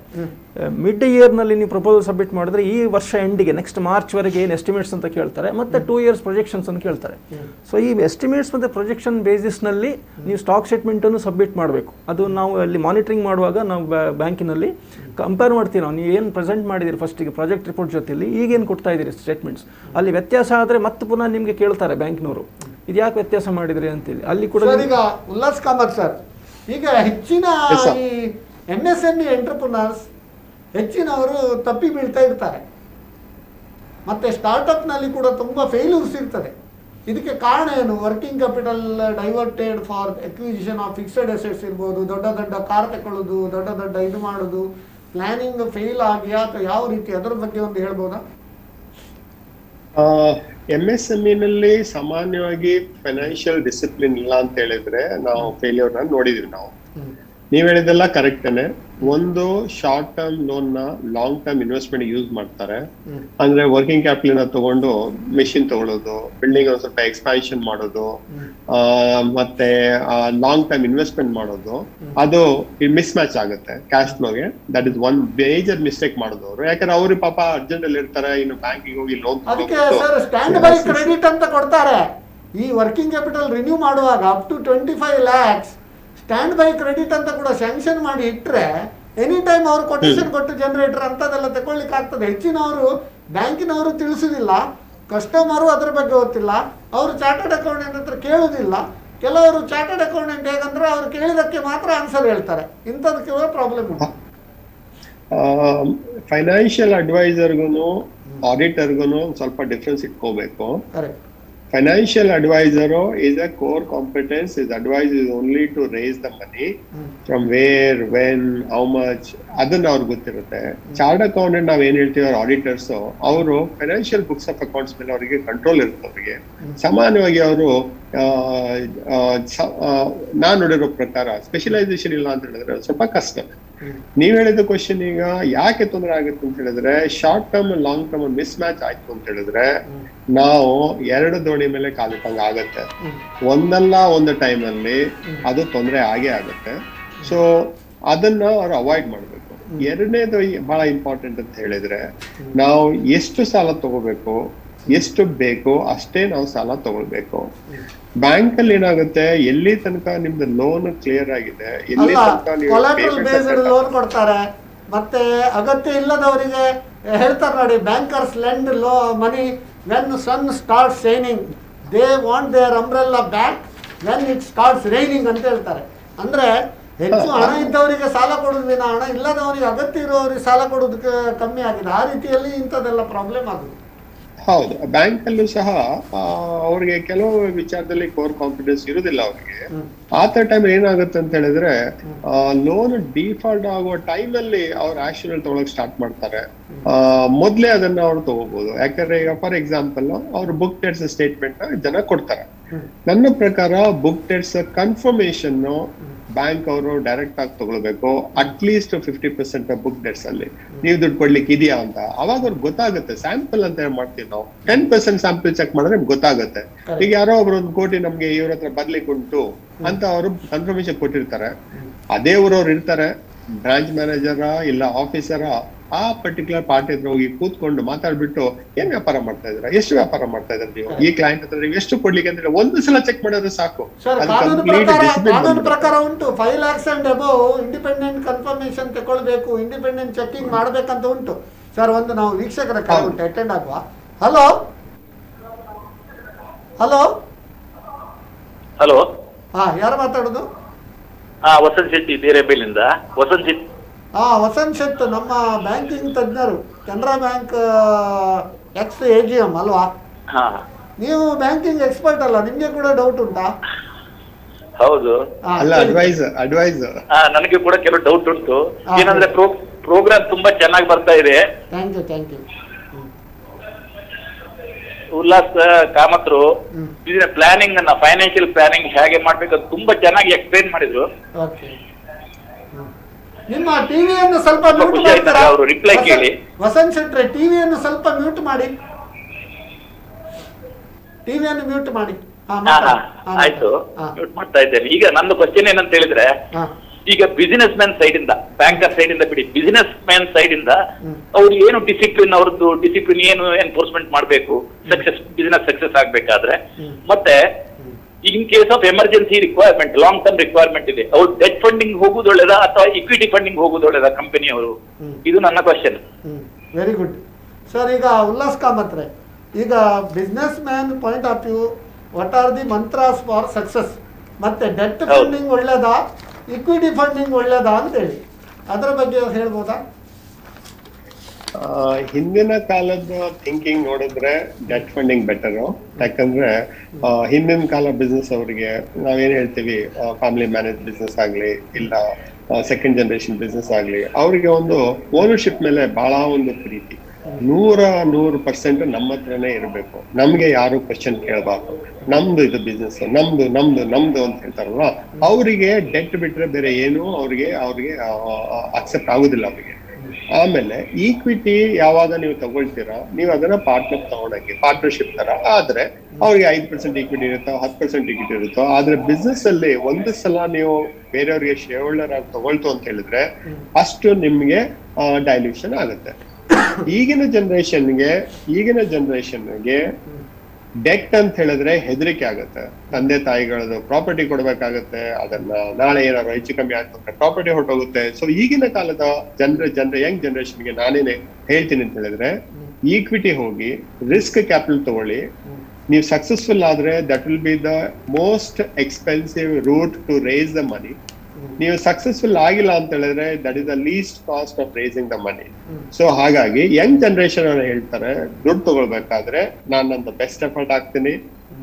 ಮಿಡ್ ಇಯರ್ನಲ್ಲಿ ನೀವು ಪ್ರಪೋಸಲ್ ಸಬ್ಮಿಟ್ ಮಾಡಿದ್ರೆ ಈ ವರ್ಷ ಎಂಡಿಗೆ ನೆಕ್ಸ್ಟ್ ಮಾರ್ಚ್ವರೆಗೆ ಏನು ಎಸ್ಟಿಮೇಟ್ಸ್ ಅಂತ ಕೇಳ್ತಾರೆ, ಮತ್ತೆ 2 years ಪ್ರೊಜೆಕ್ಷನ್ಸ್ ಅಂತ ಕೇಳ್ತಾರೆ. ಸೊ ಈ ಎಸ್ಟಿಮೇಟ್ಸ್ ಮತ್ತು ಪ್ರೊಜೆಕ್ಷನ್ ಬೇಸಿಸ್ನಲ್ಲಿ ನೀವು ಸ್ಟಾಕ್ ಸ್ಟೇಟ್ಮೆಂಟನ್ನು ಸಬ್ಮಿಟ್ ಮಾಡಬೇಕು. ಅದು ನಾವು ಅಲ್ಲಿ ಮಾನಿಟರಿಂಗ್ ಮಾಡುವಾಗ ನಾವು ಬ್ಯಾಂಕಿನಲ್ಲಿ ಕಂಪೇರ್ ಮಾಡ್ತೀವಿ. ನಾವು ನೀವು ಏನು ಪ್ರೆಸೆಂಟ್ ಮಾಡಿದ್ದೀರಿ ಫಸ್ಟಿಗೆ ಪ್ರಾಜೆಕ್ಟ್ ರಿಪೋರ್ಟ್ ಜೊತೆಲಿ ಈಗೇನು ಕೊಡ್ತಾ ಇದ್ದೀರಿ ಸ್ಟೇಟ್ಮೆಂಟ್ಸ್, ಅಲ್ಲಿ ವ್ಯತ್ಯಾಸ ಆದರೆ ಮತ್ತೆ ಪುನಃ ನಿಮಗೆ ಕೇಳ್ತಾರೆ ಬ್ಯಾಂಕ್ನವರು, ಇದು ಯಾಕೆ ವ್ಯತ್ಯಾಸ ಮಾಡಿದ್ರಿ ಅಂತೇಳಿ. ಅಲ್ಲಿ ಕೂಡ ಈಗ ಉಲ್ಲಾಸ್ ಕಾಮತ್ ಸರ್, ಈಗ ಹೆಚ್ಚಿನ ಈ MSME ಎಂಟರ್ಪ್ರಿನರ್ಸ್ ಹೆಚ್ಚಿನವರು ತಪ್ಪಿ ಬೀಳ್ತಾ ಇರ್ತಾರೆ, ಮತ್ತೆ ಸ್ಟಾರ್ಟ್ಅಪ್ನಲ್ಲಿ ಕೂಡ ತುಂಬ ಫೇಲ್ಯೂರ್ಸ್ ಇರ್ತದೆ. ಇದಕ್ಕೆ ಕಾರಣ ಏನು? Working capital diverted for acquisition of fixed assets ಇರ್ಬೋದು, ದೊಡ್ಡ ದೊಡ್ಡ ಕಾರ್ ತಗೊಳ್ಳೋದು, ದೊಡ್ಡ ದೊಡ್ಡ ಇದು ಮಾಡೋದು, ಪ್ಲಾನಿಂಗ್ ಫೇಲ್ ಆಗಿ ಅಥವಾ ಯಾವ ರೀತಿ, ಅದರ ಬಗ್ಗೆ ಒಂದು ಹೇಳ್ಬೋದಾ? MSME ನಲ್ಲಿ ಸಾಮಾನ್ಯವಾಗಿ ಫೈನಾನ್ಷಿಯಲ್ ಡಿಸಿಪ್ಲಿನ್ ಇಲ್ಲ ಅಂತ ಹೇಳಿದ್ರೆ ನಾವು ಫೇಲ್ಯೂರ್ ನೋಡಿದೀವಿ. ನೀವ್ ಹೇಳಿದೆಲ್ಲ ಕರೆಕ್ಟೇನೆ. ಒಂದು ಶಾರ್ಟ್ ಟರ್ಮ್ ಲೋನ್ ನ ಲಾಂಗ್ ಟರ್ಮ್ ಇನ್ವೆಸ್ಟ್ಮೆಂಟ್ ಯೂಸ್ ಮಾಡ್ತಾರೆ. ಅಂದ್ರೆ ವರ್ಕಿಂಗ್ ಕ್ಯಾಪಿಟಲ್ ನ ತಗೊಂಡು ಮೆಷಿನ್ ತಗೊಳ್ಳೋದು, ಬಿಲ್ಡಿಂಗ್ ಒಂದ್ ಸ್ವಲ್ಪ ಎಕ್ಸ್ಪಾನ್ಷನ್ ಮಾಡೋದು, ಮತ್ತೆ ಲಾಂಗ್ ಟರ್ಮ್ ಇನ್ವೆಸ್ಟ್ಮೆಂಟ್ ಮಾಡೋದು, ಅದು ಮಿಸ್ ಮ್ಯಾಚ್ ಆಗುತ್ತೆ ಕ್ಯಾಶ್ ಫ್ಲೋಗೆ. That is one major mistake ಮಾಡೋದು ಅವರು. ಯಾಕಂದ್ರೆ ಅವ್ರಿಗೆ ಪಾಪ ಅರ್ಜೆಂಟ್ ಅಲ್ಲಿ ಇರ್ತಾರೆ, ಇನ್ನು ಬ್ಯಾಂಕಿಗೆ ಹೋಗಿ ಲೋನ್ ಸ್ಟ್ಯಾಂಡ್ ಬೈ ಕ್ರೆಡಿಟ್ ಅಂತ ಕೊಡ್ತಾರೆ. ಈ ವರ್ಕಿಂಗ್ ಕ್ಯಾಪಿಟಲ್ ರಿನ್ಯೂ ಮಾಡುವಾಗ up to 25 lakhs stand by credit ಅಂತ ಕೂಡ ಸ್ಯಾಂಕ್ಷನ್ ಮಾಡಿ ಇಟ್ಟರೆ ಎನಿ ಟೈಮ್ ಅವರು ಕೊಟೇಶನ್ ಕೊಟ್ಟು ಜನರೇಟರ್ ಅಂತದೆಲ್ಲ ತಗೊಳ್ಳಿಕ್ಕೆ ಆಗ್ತದೆ. ಹೆಚ್ಚಿನವರು ಬ್ಯಾಂಕಿನವರು ತಿಳಿಸುದಿಲ್ಲ, ಕಸ್ಟಮರು ಅದ್ರ ಬಗ್ಗೆ ಗೊತ್ತಿಲ್ಲ, ಅವರು ಚಾರ್ಟರ್ಡ್ ಅಕೌಂಟೆಂಟ್ ಹತ್ರ ಕೇಳುವುದಿಲ್ಲ. ಕೆಲವರು ಚಾರ್ಟರ್ಡ್ ಅಕೌಂಟೆಂಟ್ ಹೇಗಂದ್ರೆ ಅವ್ರು ಕೇಳಿದಕ್ಕೆ ಮಾತ್ರ ಆನ್ಸರ್ ಹೇಳ್ತಾರೆ. ಇಂಥದಕ್ಕೆ ಪ್ರಾಬ್ಲಮ್ ಉಂಟು. ಫೈನಾನ್ಷಿಯಲ್ ಅಡ್ವೈಸರ್ಗೂ ಆಡಿಟರ್ಗೂ ಸ್ವಲ್ಪ ಡಿಫ್ರೆನ್ಸ್ ಇಟ್ಕೋಬೇಕು. Financial advisor is a core competence. His advice is only to raise the money from where, when, how much. ಅದನ್ನ ಅವ್ರಿಗೆ ಗೊತ್ತಿರುತ್ತೆ. ಚಾರ್ಟ್ ಅಕೌಂಟೆಂಟ್ ನಾವ್ ಏನ್ ಹೇಳ್ತೀವಿ, ಅವ್ರ ಆಡಿಟರ್ಸ್ ಅವರು ಫೈನಾನ್ಷಿಯಲ್ ಬುಕ್ಸ್ ಆಫ್ ಅಕೌಂಟ್ಸ್ ಮೇಲೆ ಅವರಿಗೆ ಕಂಟ್ರೋಲ್ ಇರುತ್ತೆ. ಅವರಿಗೆ ಸಾಮಾನ್ಯವಾಗಿ ಅವರು ನಾನ್ ನೋಡಿರೋ ಪ್ರಕಾರ ಸ್ಪೆಷಲೈಸೇಷನ್ ಇಲ್ಲ ಅಂತ ಹೇಳಿದ್ರೆ ಸ್ವಲ್ಪ ಕಷ್ಟ. ನೀವ್ ಹೇಳಿದ ಕ್ವಶನ್ ಈಗ ಯಾಕೆ ತೊಂದರೆ ಆಗುತ್ತೆ ಅಂತ ಹೇಳಿದ್ರೆ, short term long term miss match ಆಯ್ತು ಅಂತ ಹೇಳಿದ್ರೆ ನಾವು 2 ದೋಣಿ ಮೇಲೆ ಕಾಲಿಟ್ಟಂಗ ಆಗತ್ತೆ. ಒಂದಲ್ಲ ಒಂದು ಟೈಮ್ ಅಲ್ಲಿ ಅದು ತೊಂದರೆ ಆಗೇ ಆಗುತ್ತೆ. ಸೊ ಅದನ್ನ ಅವ್ರು ಅವಾಯ್ಡ್ ಮಾಡ್ಬೇಕು. ಎರಡನೇದು ಬಹಳ ಇಂಪಾರ್ಟೆಂಟ್ ಅಂತ ಹೇಳಿದ್ರೆ, ನಾವು ಎಷ್ಟು ಸಾಲ ತಗೋಬೇಕು, ಎಷ್ಟು ಬೇಕು ಅಷ್ಟೇ ನಾವು ಸಾಲ ತಗೊಳ್ಬೇಕು. ಬ್ಯಾಂಕ್ ಅಲ್ಲಿ ಏನಾಗುತ್ತೆ, ಎಲ್ಲಿ ತನಕ ನಿಮ್ದು ಲೋನ್ ಕ್ಲಿಯರ್ ಆಗಿದೆ, ಎಲ್ಲಿ ತನಕ ಲೋನ್ ಕೊಡ್ತಾರೆ. ಮತ್ತೆ ಅಗತ್ಯ ಇಲ್ಲದವರಿಗೆ ಹೇಳ್ತಾರೆ ನೋಡಿ, bankers lend low money when sun start shining, they want their umbrella back when it starts raining ಅಂತ ಹೇಳ್ತಾರೆ. ಅಂದ್ರೆ ಹೆಚ್ಚು ಹಣ ಇದ್ದವರಿಗೆ ಸಾಲ ಕೊಡುವುದಿನ, ಹಣ ಇಲ್ಲದವರಿಗೆ ಅಗತ್ಯ ಇರುವವರಿಗೆ ಸಾಲ ಕೊಡೋದಕ್ಕೆ ಕಮ್ಮಿ ಆಗಿದೆ. ಆ ರೀತಿಯಲ್ಲಿ ಇಂಥದ್ದೆಲ್ಲ ಪ್ರಾಬ್ಲಮ್ ಆಗುದು. ಹೌದು, ಬ್ಯಾಂಕ್ ಅಲ್ಲೂ ಸಹ ಅವ್ರಿಗೆ ಕೆಲವು ವಿಚಾರದಲ್ಲಿ ಕೋರ್ ಕಾನ್ಫಿಡೆನ್ಸ್ ಇರುದಿಲ್ಲ ಅವ್ರಿಗೆ. ಆತ ಟೈಮ್ ಏನಾಗುತ್ತೆ ಅಂತ ಹೇಳಿದ್ರೆ, ಲೋನ್ ಡಿಫಾಲ್ಟ್ ಆಗುವ ಟೈಮ್ ಅಲ್ಲಿ ಅವ್ರು ಆಕ್ಷನ್ ತಗೊಳಕ್ ಸ್ಟಾರ್ಟ್ ಮಾಡ್ತಾರೆ. ಮೊದ್ಲೇ ಅದನ್ನ ಅವ್ರು ತಗೋಬಹುದು. ಯಾಕಂದ್ರೆ ಈಗ ಫಾರ್ ಎಕ್ಸಾಂಪಲ್ ಅವ್ರು ಬುಕ್ ಟೆಟ್ಸ್ ಸ್ಟೇಟ್ಮೆಂಟ್ ಜನ ಕೊಡ್ತಾರೆ. ನನ್ನ ಪ್ರಕಾರ ಬುಕ್ ಟೆಟ್ಸ್ ಕನ್ಫರ್ಮೇಶನ್ ಬ್ಯಾಂಕ್ ಅವರು ಡೈರೆಕ್ಟ್ ಆಗಿ ತಗೊಳ್ಬೇಕು, ಅಟ್ಲೀಸ್ಟ್ 50% ಬುಕ್ ಡೆಟ್ಸ್ ಅಲ್ಲಿ ನೀವು ದುಡ್ಡು ಕೊಡ್ಲಿಕ್ಕೆ ಇದೆಯಾ ಅಂತ. ಅವಾಗ ಅವ್ರಿಗೆ ಗೊತ್ತಾಗುತ್ತೆ. ಸ್ಯಾಂಪಲ್ ಅಂತ ಏನ್ ಮಾಡ್ತೀವಿ ನಾವು, 10% ಸ್ಯಾಂಪಲ್ ಚೆಕ್ ಮಾಡಿದ್ರೆ ನಿಮ್ಗೆ ಗೊತ್ತಾಗುತ್ತೆ. ಈಗ ಯಾರೋ ಒಬ್ರು 1 ಕೋಟಿ ನಮ್ಗೆ ಇವ್ರ ಹತ್ರ ಬರ್ಲಿಕ್ಕೆ ಉಂಟು ಅಂತ ಅವರು ಕನ್ಫರ್ಮೇಶನ್ ಕೊಟ್ಟಿರ್ತಾರೆ. ಅದೇ ಊರವ್ರು ಇರ್ತಾರೆ, ಬ್ರಾಂಚ್ ಮ್ಯಾನೇಜರ ಇಲ್ಲ ಆಫೀಸರ, ಆ ಪರ್ಟಿಕ್ಯುಲರ್ ಪಾರ್ಟಿ ಹತ್ರ ಹೋಗಿ ಕೂತ್ಕೊಂಡು ಮಾತಾಡ್ಬಿಟ್ಟು ಏನ್ ವ್ಯಾಪಾರ ಮಾಡ್ತಾ ಇದ್ರ, ಎಷ್ಟು ವ್ಯಾಪಾರ ಮಾಡ್ತಾ ಇದ್ರ ನೀವು, ಈ ಕ್ಲೈಂಟ್ ಹತ್ರ ನೀವು ಎಷ್ಟು ಕೊಡ್ಲಿಕ್ಕೆ ಅಂದ್ರೆ ಒಂದು ಸಲ ಚೆಕ್ ಮಾಡಿದ್ರೆ ಸಾಕು. ಕಾನೂನು ಪ್ರಕಾರ ಉಂಟು 5 lakhs and above independent confirmation ತಗೊಳ್ಬೇಕು, ಇಂಡಿಪೆಂಡೆಂಟ್ ಚೆಕಿಂಗ್ ಮಾಡ್ಬೇಕಂತ ಉಂಟು ಸರ್. ಒಂದು ನಾವು ವೀಕ್ಷಕರ ಕಾಲ್ ಉಂಟು, ಅಟೆಂಡ್ ಆಗುವ. ಹಲೋ ಹಲೋ ಹಲೋ, ಹಾ, ಯಾರು ಮಾತಾಡೋದು? ವಸಂತ್ ಶೆಟ್ಟಿ ಬೇರೆಬೇಲಿಂದ. ವಸಂತ್ ಶೆಟ್ಟಿ. ವಸಂತ್ ಶೆಟ್ ನಮ್ಮ ಬ್ಯಾಂಕಿಂಗ್ ತಜ್ಞರು, ಕೆನರಾ ಬ್ಯಾಂಕ್ ಎಕ್ಸ್ AGM ಅಲ್ವಾ? ನೀವು ಬ್ಯಾಂಕಿಂಗ್ ಎಕ್ಸ್ಪರ್ಟ್ ಅಲ್ಲ, ನಿಮ್ಗೆ ಕೂಡ ಡೌಟ್ ಉಂಟಾ? ಹೌದು, ಅಲ್ಲ ಅಡ್ವೈಸರ್. ನನಗೆ ಕೂಡ ಕೆಲವು ಡೌಟ್ ಉಂಟು. ಏನಂದ್ರೆ ಪ್ರೋಗ್ರಾಮ್ ತುಂಬಾ ಚೆನ್ನಾಗಿ ಬರ್ತಾ ಇದೆ. Thank you. ಉಲ್ಲಾಸ್ ಕಾಮತ್ರು ಇದನ್ನ ಪ್ಲಾನಿಂಗ್ ಅನ್ನ, ಫೈನಾನ್ಷಿಯಲ್ ಪ್ಲಾನಿಂಗ್ ಹೇಗೆ ಮಾಡ್ಬೇಕಂತ ತುಂಬಾ ಚೆನ್ನಾಗಿ ಎಕ್ಸ್ಪ್ಲೈನ್ ಮಾಡಿದ್ರು. ನಿಮ್ಮ ಟಿವಿಯನ್ನು ಸ್ವಲ್ಪ ಮ್ಯೂಟ್ ಮಾಡ್ತೀರಾ? ಅವರು ರಿಪ್ಲೈ ಕೇಳಿ. ವಸಂತ್ ಶೆಟ್ರೆ, ಟಿವಿಯನ್ನು ಸ್ವಲ್ಪ ಮ್ಯೂಟ್ ಮಾಡಿ. ಟಿವಿಯನ್ನು ಮ್ಯೂಟ್ ಮಾಡಿ. ಆಯ್ತು, ಮ್ಯೂಟ್ ಮಾಡ್ತಾ ಇದ್ದೇನೆ. ಈಗ ನಂದು ಕ್ವಶನ್ ಏನಂತ ಹೇಳಿದ್ರೆ, ಈಗ ಬಿಸಿನೆಸ್ ಮ್ಯಾನ್ ಸೈಡ್ ಇಂದ, ಬ್ಯಾಂಕರ್ ಸೈಡ್ ಇಂದ ಬಿಡಿ, ಬಿಸಿನೆಸ್ ಮ್ಯಾನ್ ಸೈಡ್ ಇಂದ ಅವ್ರು ಏನು ಡಿಸಿಪ್ಲಿನ್, ಅವ್ರದ್ದು ಡಿಸಿಪ್ಲಿನ್ ಏನು ಎನ್ಫೋರ್ಸ್ಮೆಂಟ್ ಮಾಡಬೇಕು ಬಿಸಿನೆಸ್ ಸಕ್ಸಸ್ ಆಗ್ಬೇಕಾದ್ರೆ, ಮತ್ತೆ in case of emergency requirement, long term requirement ಇದೆ, ಅವ್ರು ಡೆಟ್ ಫಂಡಿಂಗ್ ಹೋಗುದು ಒಳ್ಳೇದಾ ಅಥವಾ ಇಕ್ವಿಟಿ ಫಂಡಿಂಗ್ ಹೋಗುದು ಒಳ್ಳೇದಾ ಕಂಪನಿಯವರು? ಇದು ನನ್ನ ಕ್ವಶನ್. Very good sir. ಈಗ ಉಲ್ಲಾಸ್ ಕಾಮತ್ರೆ, ಈಗ business man point of view, what are the mantras for success? ಮತ್ತೆ ಡೆಟ್ ಫಂಡಿಂಗ್ ಒಳ್ಳೇದಾ, ಇಕ್ವಿಟಿ ಫಂಡಿಂಗ್ ಒಳ್ಳೇದಾ ಅಂತೇಳಿ ಅದರ ಬಗ್ಗೆ ಹೇಳ್ಬೋದಾ? ಹಿಂದಿನ ಕಾಲದ ಥಿಂಕಿಂಗ್ ನೋಡಿದ್ರೆ ಡೆಟ್ ಫಂಡಿಂಗ್ ಬೆಟರ್. ಯಾಕಂದ್ರೆ ಹಿಂದಿನ ಕಾಲ ಬಿಸ್ನೆಸ್ ಅವರಿಗೆ ನಾವೇನ್ ಹೇಳ್ತೀವಿ, ಫ್ಯಾಮಿಲಿ ಮ್ಯಾನೇಜ್ ಬಿಸ್ನೆಸ್ ಆಗ್ಲಿ ಇಲ್ಲ ಸೆಕೆಂಡ್ ಜನರೇಷನ್ ಬಿಸ್ನೆಸ್ ಆಗ್ಲಿ, ಅವ್ರಿಗೆ ಒಂದು ಓನರ್ಶಿಪ್ ಮೇಲೆ ಬಹಳ ಒಂದು ಪ್ರೀತಿ. 100% ನಮ್ಮ ಹತ್ರನೇ ಇರಬೇಕು, ನಮ್ಗೆ ಯಾರು ಕ್ವಶನ್ ಕೇಳಬಾರ್ದು, ನಮ್ದು ಇದು ಬಿಸ್ನೆಸ್, ನಮ್ದು ನಮ್ದು ನಮ್ದು ಅಂತ ಹೇಳ್ತಾರಲ್ವ, ಅವರಿಗೆ ಡೆಟ್ ಬಿಟ್ರೆ ಬೇರೆ ಏನು ಅವ್ರಿಗೆ ಅಕ್ಸೆಪ್ಟ್ ಆಗುದಿಲ್ಲ ಅವರಿಗೆ. ಆಮೇಲೆ ಈಕ್ವಿಟಿ ಯಾವಾಗ ನೀವು ತಗೊಳ್ತೀರಾ, ನೀವು ಅದನ್ನ ಪಾರ್ಟ್ನರ್ಶಿಪ್ ತರ ಆದ್ರೆ ಅವ್ರಿಗೆ 5% ಈಕ್ವಿಟಿ ಇರುತ್ತೋ 10% ಈಕ್ವಿಟಿ ಇರುತ್ತೋ. ಆದ್ರೆ ಬಿಸ್ನೆಸ್ ಅಲ್ಲಿ ಒಂದು ಸಲ ನೀವು ಬೇರೆಯವ್ರಿಗೆ ಶೇರ್ ಹೋಲ್ಡರ್ ಆಗಿ ತಗೊಳ್ತು ಅಂತ ಹೇಳಿದ್ರೆ ಅಷ್ಟು ನಿಮ್ಗೆ ಡೈಲ್ಯೂಷನ್ ಆಗುತ್ತೆ. ಈಗಿನ ಜನರೇಷನ್ಗೆ ಡೆಟ್ ಅಂತ ಹೇಳಿದ್ರೆ ಹೆದರಿಕೆ ಆಗುತ್ತೆ. ತಂದೆ ತಾಯಿಗಳದ್ದು ಪ್ರಾಪರ್ಟಿ ಕೊಡ್ಬೇಕಾಗತ್ತೆ, ಅದನ್ನ ನಾಳೆ ಏನಾದ್ರು ಹೆಚ್ಚು ಕಮ್ಮಿ ಆಗ್ತದೆ, ಪ್ರಾಪರ್ಟಿ ಹೊರಟೋಗುತ್ತೆ. ಸೊ ಈಗಿನ ಕಾಲದ ಯಂಗ್ ಜನರೇಷನ್ಗೆ ನಾನೇನೆ ಹೇಳ್ತೀನಿ ಅಂತ ಹೇಳಿದ್ರೆ, ಈಕ್ವಿಟಿ ಹೋಗಿ ರಿಸ್ಕ್ ಕ್ಯಾಪಿಟಲ್ ತಗೊಳ್ಳಿ. ನೀವು ಸಕ್ಸಸ್ಫುಲ್ ಆದ್ರೆ that will be the most expensive route to raise the money. ನೀವು ಸಕ್ಸಸ್ಫುಲ್ ಆಗಿಲ್ಲ ಅಂತ ಹೇಳಿದ್ರೆ that is the least cost of raising the money. So ಹಾಗಾಗಿ ಯಂಗ್ ಜನರೇಷನ್ ಅವ್ರು ಹೇಳ್ತಾರೆ, ದುಡ್ಡು ತಗೊಳ್ಬೇಕಾದ್ರೆ ನಾನು ನನ್ನ ಬೆಸ್ಟ್ ಎಫರ್ಟ್ ಹಾಕ್ತೀನಿ,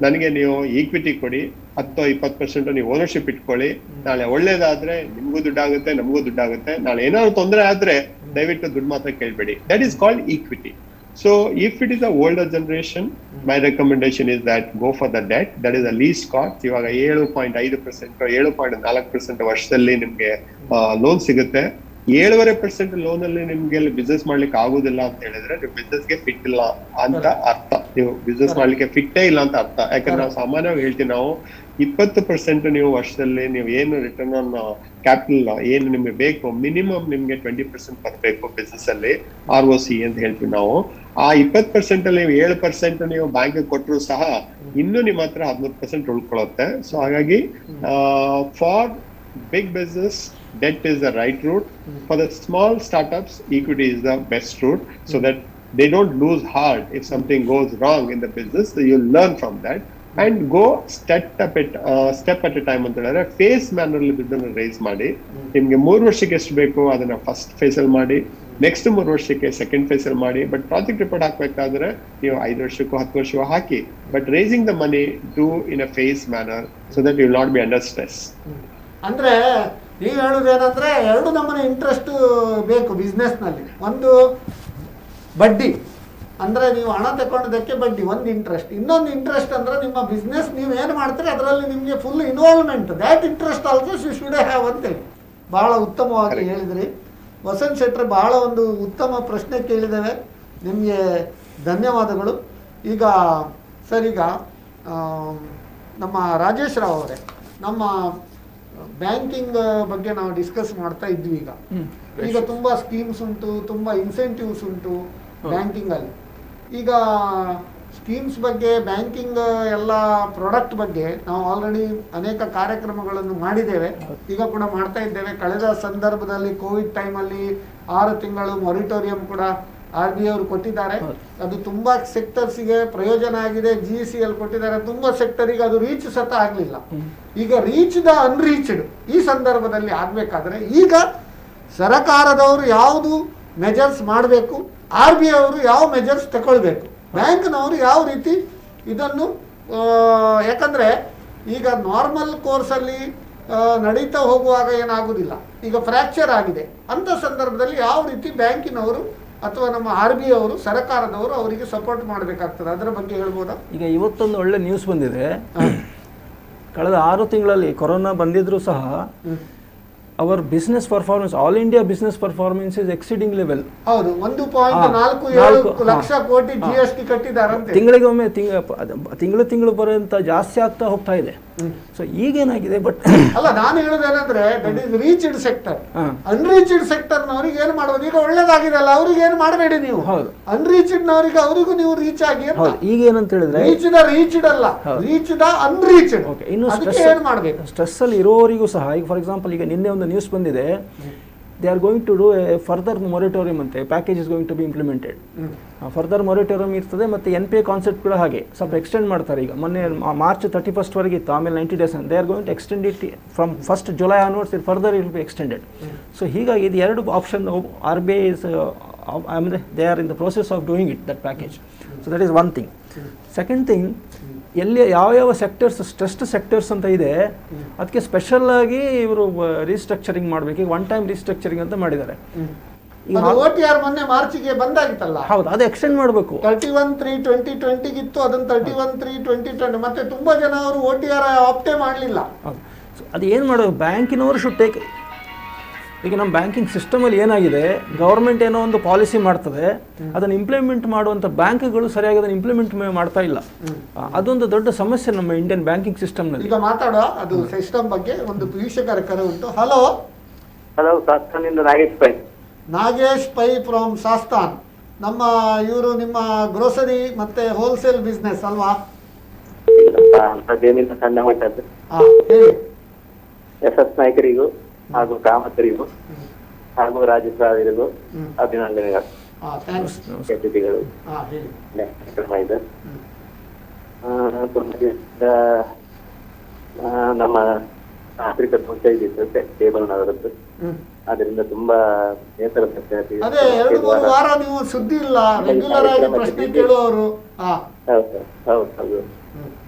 ನನಗೆ ನೀವು ಈಕ್ವಿಟಿ ಕೊಡಿ, 10-20% ನೀವು ಓನರ್ಶಿಪ್ ಇಟ್ಕೊಳ್ಳಿ. ನಾಳೆ ಒಳ್ಳೇದಾದ್ರೆ ನಿಮ್ಗೂ ದುಡ್ಡಾಗುತ್ತೆ, ನಮಗೂ ದುಡ್ಡಾಗುತ್ತೆ. ನಾಳೆ ಏನಾದ್ರು ತೊಂದರೆ ಆದ್ರೆ ದಯವಿಟ್ಟು ದುಡ್ಡು ಮಾತ್ರ ಕೇಳ್ಬೇಡಿ. That is called equity. So if it is the older generation, my recommendation is that go for the debt. That is the least cost. ಇವಾಗ 7.5% 7.4% ವರ್ಷದಲ್ಲಿ ನಿಮ್ಗೆ ಲೋನ್ ಸಿಗುತ್ತೆ. 7.5% ಲೋನ್ ಅಲ್ಲಿ ನಿಮ್ಗೆ ಬಿಸ್ನೆಸ್ ಮಾಡ್ಲಿಕ್ಕೆ ಆಗುದಿಲ್ಲ ಅಂತ ಹೇಳಿದ್ರೆ ನೀವು ಬಿಸ್ನೆಸ್ಗೆ ಫಿಟ್ ಇಲ್ಲ ಅಂತ ಅರ್ಥ. ನೀವು ಬಿಸ್ನೆಸ್ ಮಾಡ್ಲಿಕ್ಕೆ ಫಿಟ್ಟೇ ಇಲ್ಲ ಅಂತ ಅರ್ಥ. ಯಾಕಂದ್ರೆ ನಾವು ಸಾಮಾನ್ಯವಾಗಿ ಹೇಳ್ತೀವಿ, ನಾವು 20% ನೀವು ವರ್ಷದಲ್ಲಿ ನೀವು ಏನು ರಿಟರ್ನ್ ಆನ್ ಕ್ಯಾಪಿಟಲ್ ಏನು ನಿಮ್ಗೆ ಬೇಕು, ಮಿನಿಮಮ್ ನಿಮ್ಗೆ 20% ಬರಬೇಕು ಬಿಸ್ನೆಸ್ ಅಲ್ಲಿ, ROC ಅಂತ ಹೇಳ್ತೀವಿ ನಾವು. ಆ 20% ಅಲ್ಲಿ 7% ನೀವು ಬ್ಯಾಂಕ್ ಕೊಟ್ಟರು ಸಹ ಇನ್ನು ನಿಮ್ಮ ಹತ್ರ 13% ಉಳ್ಕೊಳ್ಳುತ್ತೆ. ಸೊ ಹಾಗಾಗಿ for big business debt is the right route. For the small startups, equity is the best route, so that they don't lose heart if something goes wrong in the business. So you'll learn from that and go step at a time ಅಂತ ಹೇಳಿದ್ರೆ face manner ಅಲ್ಲಿ ದುಡ್ಡನ್ನು rice ಮಾಡಿ. ನಿಮ್ಗೆ 3 ವರ್ಷಕ್ಕೆ ಎಷ್ಟು ಬೇಕು ಅದನ್ನ ಫಸ್ಟ್ ಫೇಸ್ ಅಲ್ಲಿ ಮಾಡಿ, ನೆಕ್ಸ್ಟ್ 3 ವರ್ಷಕ್ಕೆ ಸೆಕೆಂಡ್ ಫೇಸ್ ಅಲ್ಲಿ ಮಾಡಿ. ಬಟ್ ಪ್ರಾಜೆಕ್ಟ್ ರಿಪೋರ್ಟ್ ಹಾಕ್ಬೇಕಾದ್ರೆ ನೀವು 5 ವರ್ಷಕ್ಕೂ 10 ವರ್ಷಕ್ಕೂ ಹಾಕಿ. But raising the money do in a phase manner so that you will not be under stress. ಅಂದ್ರೆ ನೀವು ಹೇಳುವುದೇನಂದ್ರೆ 2 ನಮೂನೆ ಇಂಟ್ರೆಸ್ಟ್ ಬೇಕು ಬಿಸ್ನೆಸ್ನಲ್ಲಿ. ಒಂದು ಬಡ್ಡಿ, ಅಂದರೆ ನೀವು ಹಣ ತಗೊಂಡದಕ್ಕೆ ಬಡ್ಡಿ ಒಂದು ಇಂಟ್ರೆಸ್ಟ್, ಇನ್ನೊಂದು ಇಂಟ್ರೆಸ್ಟ್ ಅಂದರೆ ನಿಮ್ಮ ಬಿಸ್ನೆಸ್ ನೀವು ಏನು ಮಾಡ್ತೀರಿ ಅದರಲ್ಲಿ ನಿಮಗೆ full involvement, that interest also you should have ಅಂತೇಳಿ ಭಾಳ ಉತ್ತಮವಾಗಿ ಹೇಳಿದ್ರಿ ವಸಂತ್ ಶೆಟ್ರೆ. ಭಾಳ ಒಂದು ಉತ್ತಮ ಪ್ರಶ್ನೆ ಕೇಳಿದ್ದೇವೆ, ನಿಮಗೆ ಧನ್ಯವಾದಗಳು. ಈಗ ಸರ್, ಈಗ ನಮ್ಮ ರಾಜೇಶ್ ರಾವ್ ಅವರೇ, ನಮ್ಮ ಬ್ಯಾಂಕಿಂಗ್ ಬಗ್ಗೆ ನಾವು ಡಿಸ್ಕಸ್ ಮಾಡ್ತಾ ಇದ್ವಿ. ಈಗ ತುಂಬ ಸ್ಕೀಮ್ಸ್ ಉಂಟು, ತುಂಬ ಇನ್ಸೆಂಟಿವ್ಸ್ ಉಂಟು ಬ್ಯಾಂಕಿಂಗಲ್ಲಿ. ಈಗ ಸ್ಕೀಮ್ಸ್ ಬಗ್ಗೆ, ಬ್ಯಾಂಕಿಂಗ್ ಎಲ್ಲ ಪ್ರಾಡಕ್ಟ್ ಬಗ್ಗೆ ನಾವು ಆಲ್ರೆಡಿ ಅನೇಕ ಕಾರ್ಯಕ್ರಮಗಳನ್ನು ಮಾಡಿದ್ದೇವೆ, ಈಗ ಕೂಡ ಮಾಡ್ತಾ ಇದ್ದೇವೆ. ಕಳೆದ ಸಂದರ್ಭದಲ್ಲಿ ಕೋವಿಡ್ ಟೈಮಲ್ಲಿ 6 ತಿಂಗಳು ಮೊರಿಟೋರಿಯಂ ಕೂಡ RBI ಅವರು ಕೊಟ್ಟಿದ್ದಾರೆ. ಅದು ತುಂಬ ಸೆಕ್ಟರ್ಸಿಗೆ ಪ್ರಯೋಜನ ಆಗಿದೆ. GSCL ಕೊಟ್ಟಿದ್ದಾರೆ, ತುಂಬ ಸೆಕ್ಟರಿಗೆ ಅದು ರೀಚ್ ಸತ ಆಗಲಿಲ್ಲ. ಈಗ ರೀಚ್ ದ ಅನ್ರೀಚ್ಡ್ ಈ ಸಂದರ್ಭದಲ್ಲಿ ಆಗಬೇಕಾದ್ರೆ ಈಗ ಸರಕಾರದವರು ಯಾವುದು ಮೆಜರ್ಸ್ ಮಾಡಬೇಕು, RBI ಅವರು ಯಾವ ಮೆಜರ್ಸ್ ತಗೊಳ್ಬೇಕು, ಬ್ಯಾಂಕ್ನವರು ಯಾವ ರೀತಿ ಇದನ್ನು, ಯಾಕಂದರೆ ಈಗ ನಾರ್ಮಲ್ ಕೋರ್ಸಲ್ಲಿ ನಡೀತಾ ಹೋಗುವಾಗ ಏನಾಗುವುದಿಲ್ಲ, ಈಗ ಫ್ರ್ಯಾಕ್ಚರ್ ಆಗಿದೆ ಅಂಥ ಸಂದರ್ಭದಲ್ಲಿ ಯಾವ ರೀತಿ ಬ್ಯಾಂಕಿನವರು ಅಥವಾ ನಮ್ಮ RBI ಅವರು, ಸರ್ಕಾರದವರು ಅವರಿಗೆ ಸಪೋರ್ಟ್ ಮಾಡಬೇಕಾಗ್ತದೆ, ಅದರ ಬಗ್ಗೆ ಹೇಳ್ಬೋದಾ? ಈಗ ಇವತ್ತೊಂದು ಒಳ್ಳೆ ನ್ಯೂಸ್ ಬಂದಿದೆ. ಕಳೆದ 6 ತಿಂಗಳಲ್ಲಿ ಕೊರೋನಾ ಬಂದಿದ್ರೂ ಸಹ our business performance, all India business performance is exceeding level. ಹೌದು, 1.47 ಲಕ್ಷ ಕೋಟಿ GST ಕಟ್ಟಿದ್ದಾರಂತೆ. ತಿಂಗಳಿಗೊಮ್ಮೆ ತಿಂಗಳು ಪರ್ಯಂತ ಜಾಸ್ತಿ ಆಗ್ತಾ ಹೋಗ್ತಾ ಇದೆ. ಸೊ ಈಗೇನಾಗಿದೆ, ಬಟ್ ಅಲ್ಲ, ನಾನು ಹೇಳೋದೇನಂದ್ರೆ that is reached sector. Unreached sector ನವರಿಗೆ ಏನು ಮಾಡೋದು? ಈಗ ಒಳ್ಳೇದಾಗಿದೆ ಅಲ್ಲ, ಅವ್ರಿಗೆ ಏನು ಮಾಡಬೇಡಿ ನೀವು. ಅನ್ರೀಚ್ಡ್ ನವರಿಗೆ ಅವರಿಗೂ ನೀವು ರೀಚ್ ಆಗಿ. ಈಗ ಏನಂತ ಹೇಳಿದ್ರೆ ರೀಚ್ಡ್ ಅಲ್ಲ, ರೀಚ್ ದ ಅನ್ರೀಚ್ಡ್. ಇನ್ನು ಏನು ಮಾಡಬೇಕು? ಸ್ಟ್ರೆಸ್ ಅಲ್ಲಿ ಇರೋವರಿಗೂ ಸಹ, ಈಗ ಫಾರ್ ಎಕ್ಸಾಂಪಲ್ ಈಗ ನಿನ್ನೆ ಒಂದು ನ್ಯೂಸ್ ಬಂದಿದೆ, they are going to do a further moratorium ಅಂತೆ, package is going to be implemented. Further moratorium ಇರ್ತದೆ, ಮತ್ತು NPA ಕಾನ್ಸೆಪ್ಟ್ ಕೂಡ ಹಾಗೆ ಸ್ವಲ್ಪ ಎಕ್ಸ್ಟೆಂಡ್ ಮಾಡ್ತಾರೆ. ಈಗ ಮೊನ್ನೆ ಮಾರ್ಚ್ 31 ವರೆಗೆ ಇತ್ತು, ಆಮೇಲೆ 90 days they are going to extend it from 1st July onwards, it further it be extended. So ಹೀಗಾಗಿ ಇದು 2 ಆಪ್ಷನ್ RBI ಇಸ್, ಆಮೇಲೆ they are in the process of doing it, that package. So that is one thing. Second thing, ಎಲ್ಲಿ ಯಾವ sectors stressed sectors ಅಂತ ಇದೆ ಅದಕ್ಕೆ special ಆಗಿ ಇವರು ರೀಸ್ಟ್ರಕ್ಚರಿಂಗ್ ಮಾಡಬೇಕು. ಈಗ ಒನ್ ಟೈಮ್ ರೀಸ್ಟ್ರಕ್ಚರಿಂಗ್ ಅಂತ ಮಾಡಿದ್ದಾರೆ. OTR ಮೊನ್ನೆ ಮಾರ್ಚಿಗೆ ಬಂದಾಗಿತ್ತಲ್ಲ, ಹೌದು, ಅದು ಎಕ್ಸ್ಟೆಂಡ್ ಮಾಡಬೇಕು. 31/3/2020 ಇತ್ತು, ಅದನ್ನು 31/3/2020 ಮತ್ತೆ ತುಂಬಾ ಜನ ಅವರು OTR ಆಪ್ಟೇ ಮಾಡಲಿಲ್ಲ. ಅದು ಏನು ಮಾಡೋದು, ಬ್ಯಾಂಕಿನವರು ಶುಡ್ ಟೇಕ್. ಈಗ ನಮ್ಮ ಬ್ಯಾಂಕಿಂಗ್ ಸಿಸ್ಟಮಲ್ಲಿ ಏನಾಗಿದೆ, ಗೌರ್ಮೆಂಟ್ ಏನೋ ಒಂದು ಪಾಲಿಸಿ ಮಾಡ್ತದೆ, ಅದನ್ನು ಇಂಪ್ಲಿಮೆಂಟ್ ಮಾಡುವಂಥ ಬ್ಯಾಂಕ್ಗಳು ಸರಿಯಾಗಿ ಅದನ್ನು ಇಂಪ್ಲಿಮೆಂಟ್ ಮಾಡ್ತಾ ಇಲ್ಲ. ಅದೊಂದು ದೊಡ್ಡ ಸಮಸ್ಯೆ ನಮ್ಮ ಇಂಡಿಯನ್ ಬ್ಯಾಂಕಿಂಗ್ ಸಿಸ್ಟಮ್ನಲ್ಲಿ. ಈಗ ಮಾತಾಡುವ ಅದು ಸಿಸ್ಟಮ್ ಬಗ್ಗೆ ಒಂದು ವೀಕ್ಷಕರ ಕರೆ ಉಂಟು. ಹಲೋ ಹಲೋ, ಸಾಸ್ತಾನಿಂದ ನಾಗೇಶ್ ಪೈ ಫ್ರಮ್ ಸಾಸ್ತಾನ್. ನಮ್ಮ ಇವರು ನಿಮ್ಮ ಗ್ರೋಸರಿ ಮತ್ತೆ ಹೋಲ್ಸೇಲ್ ಬಿಸ್ನೆಸ್ ಅಲ್ವಾ? ಅಂತದೇನಿಲ್ಲ, ಸಣ್ಣ ಮಟ್ಟದ್ದು. ಹೇಳಿ. SS ನಾಯಕರಿಗೂ ಹಾಗೂ ಕಾಮತರಿಗೂ ಹಾಗೂ ರಾಜಸಾವಿರಿಗೂ ಅಭಿನಂದನೆಗಳು. ಅತಿಥಿಗಳು ನಮ್ಮ ತಾಂತ್ರಿಕ ದೋಷ ಇದ್ದಿತ್ತು ಟೇಬಲ್ನವರದ್ದು, ಅದರಿಂದ ತುಂಬಾ ನೇತರ ಅದೇ 2-3 ವಾರ ನೀವು ಸುದ್ದಿ ಇಲ್ಲ, ರೆಗ್ಯುಲರ್ ಆಗಿ ಪ್ರಶ್ನೆ ಕೇಳುವವರು. ಹೌದು.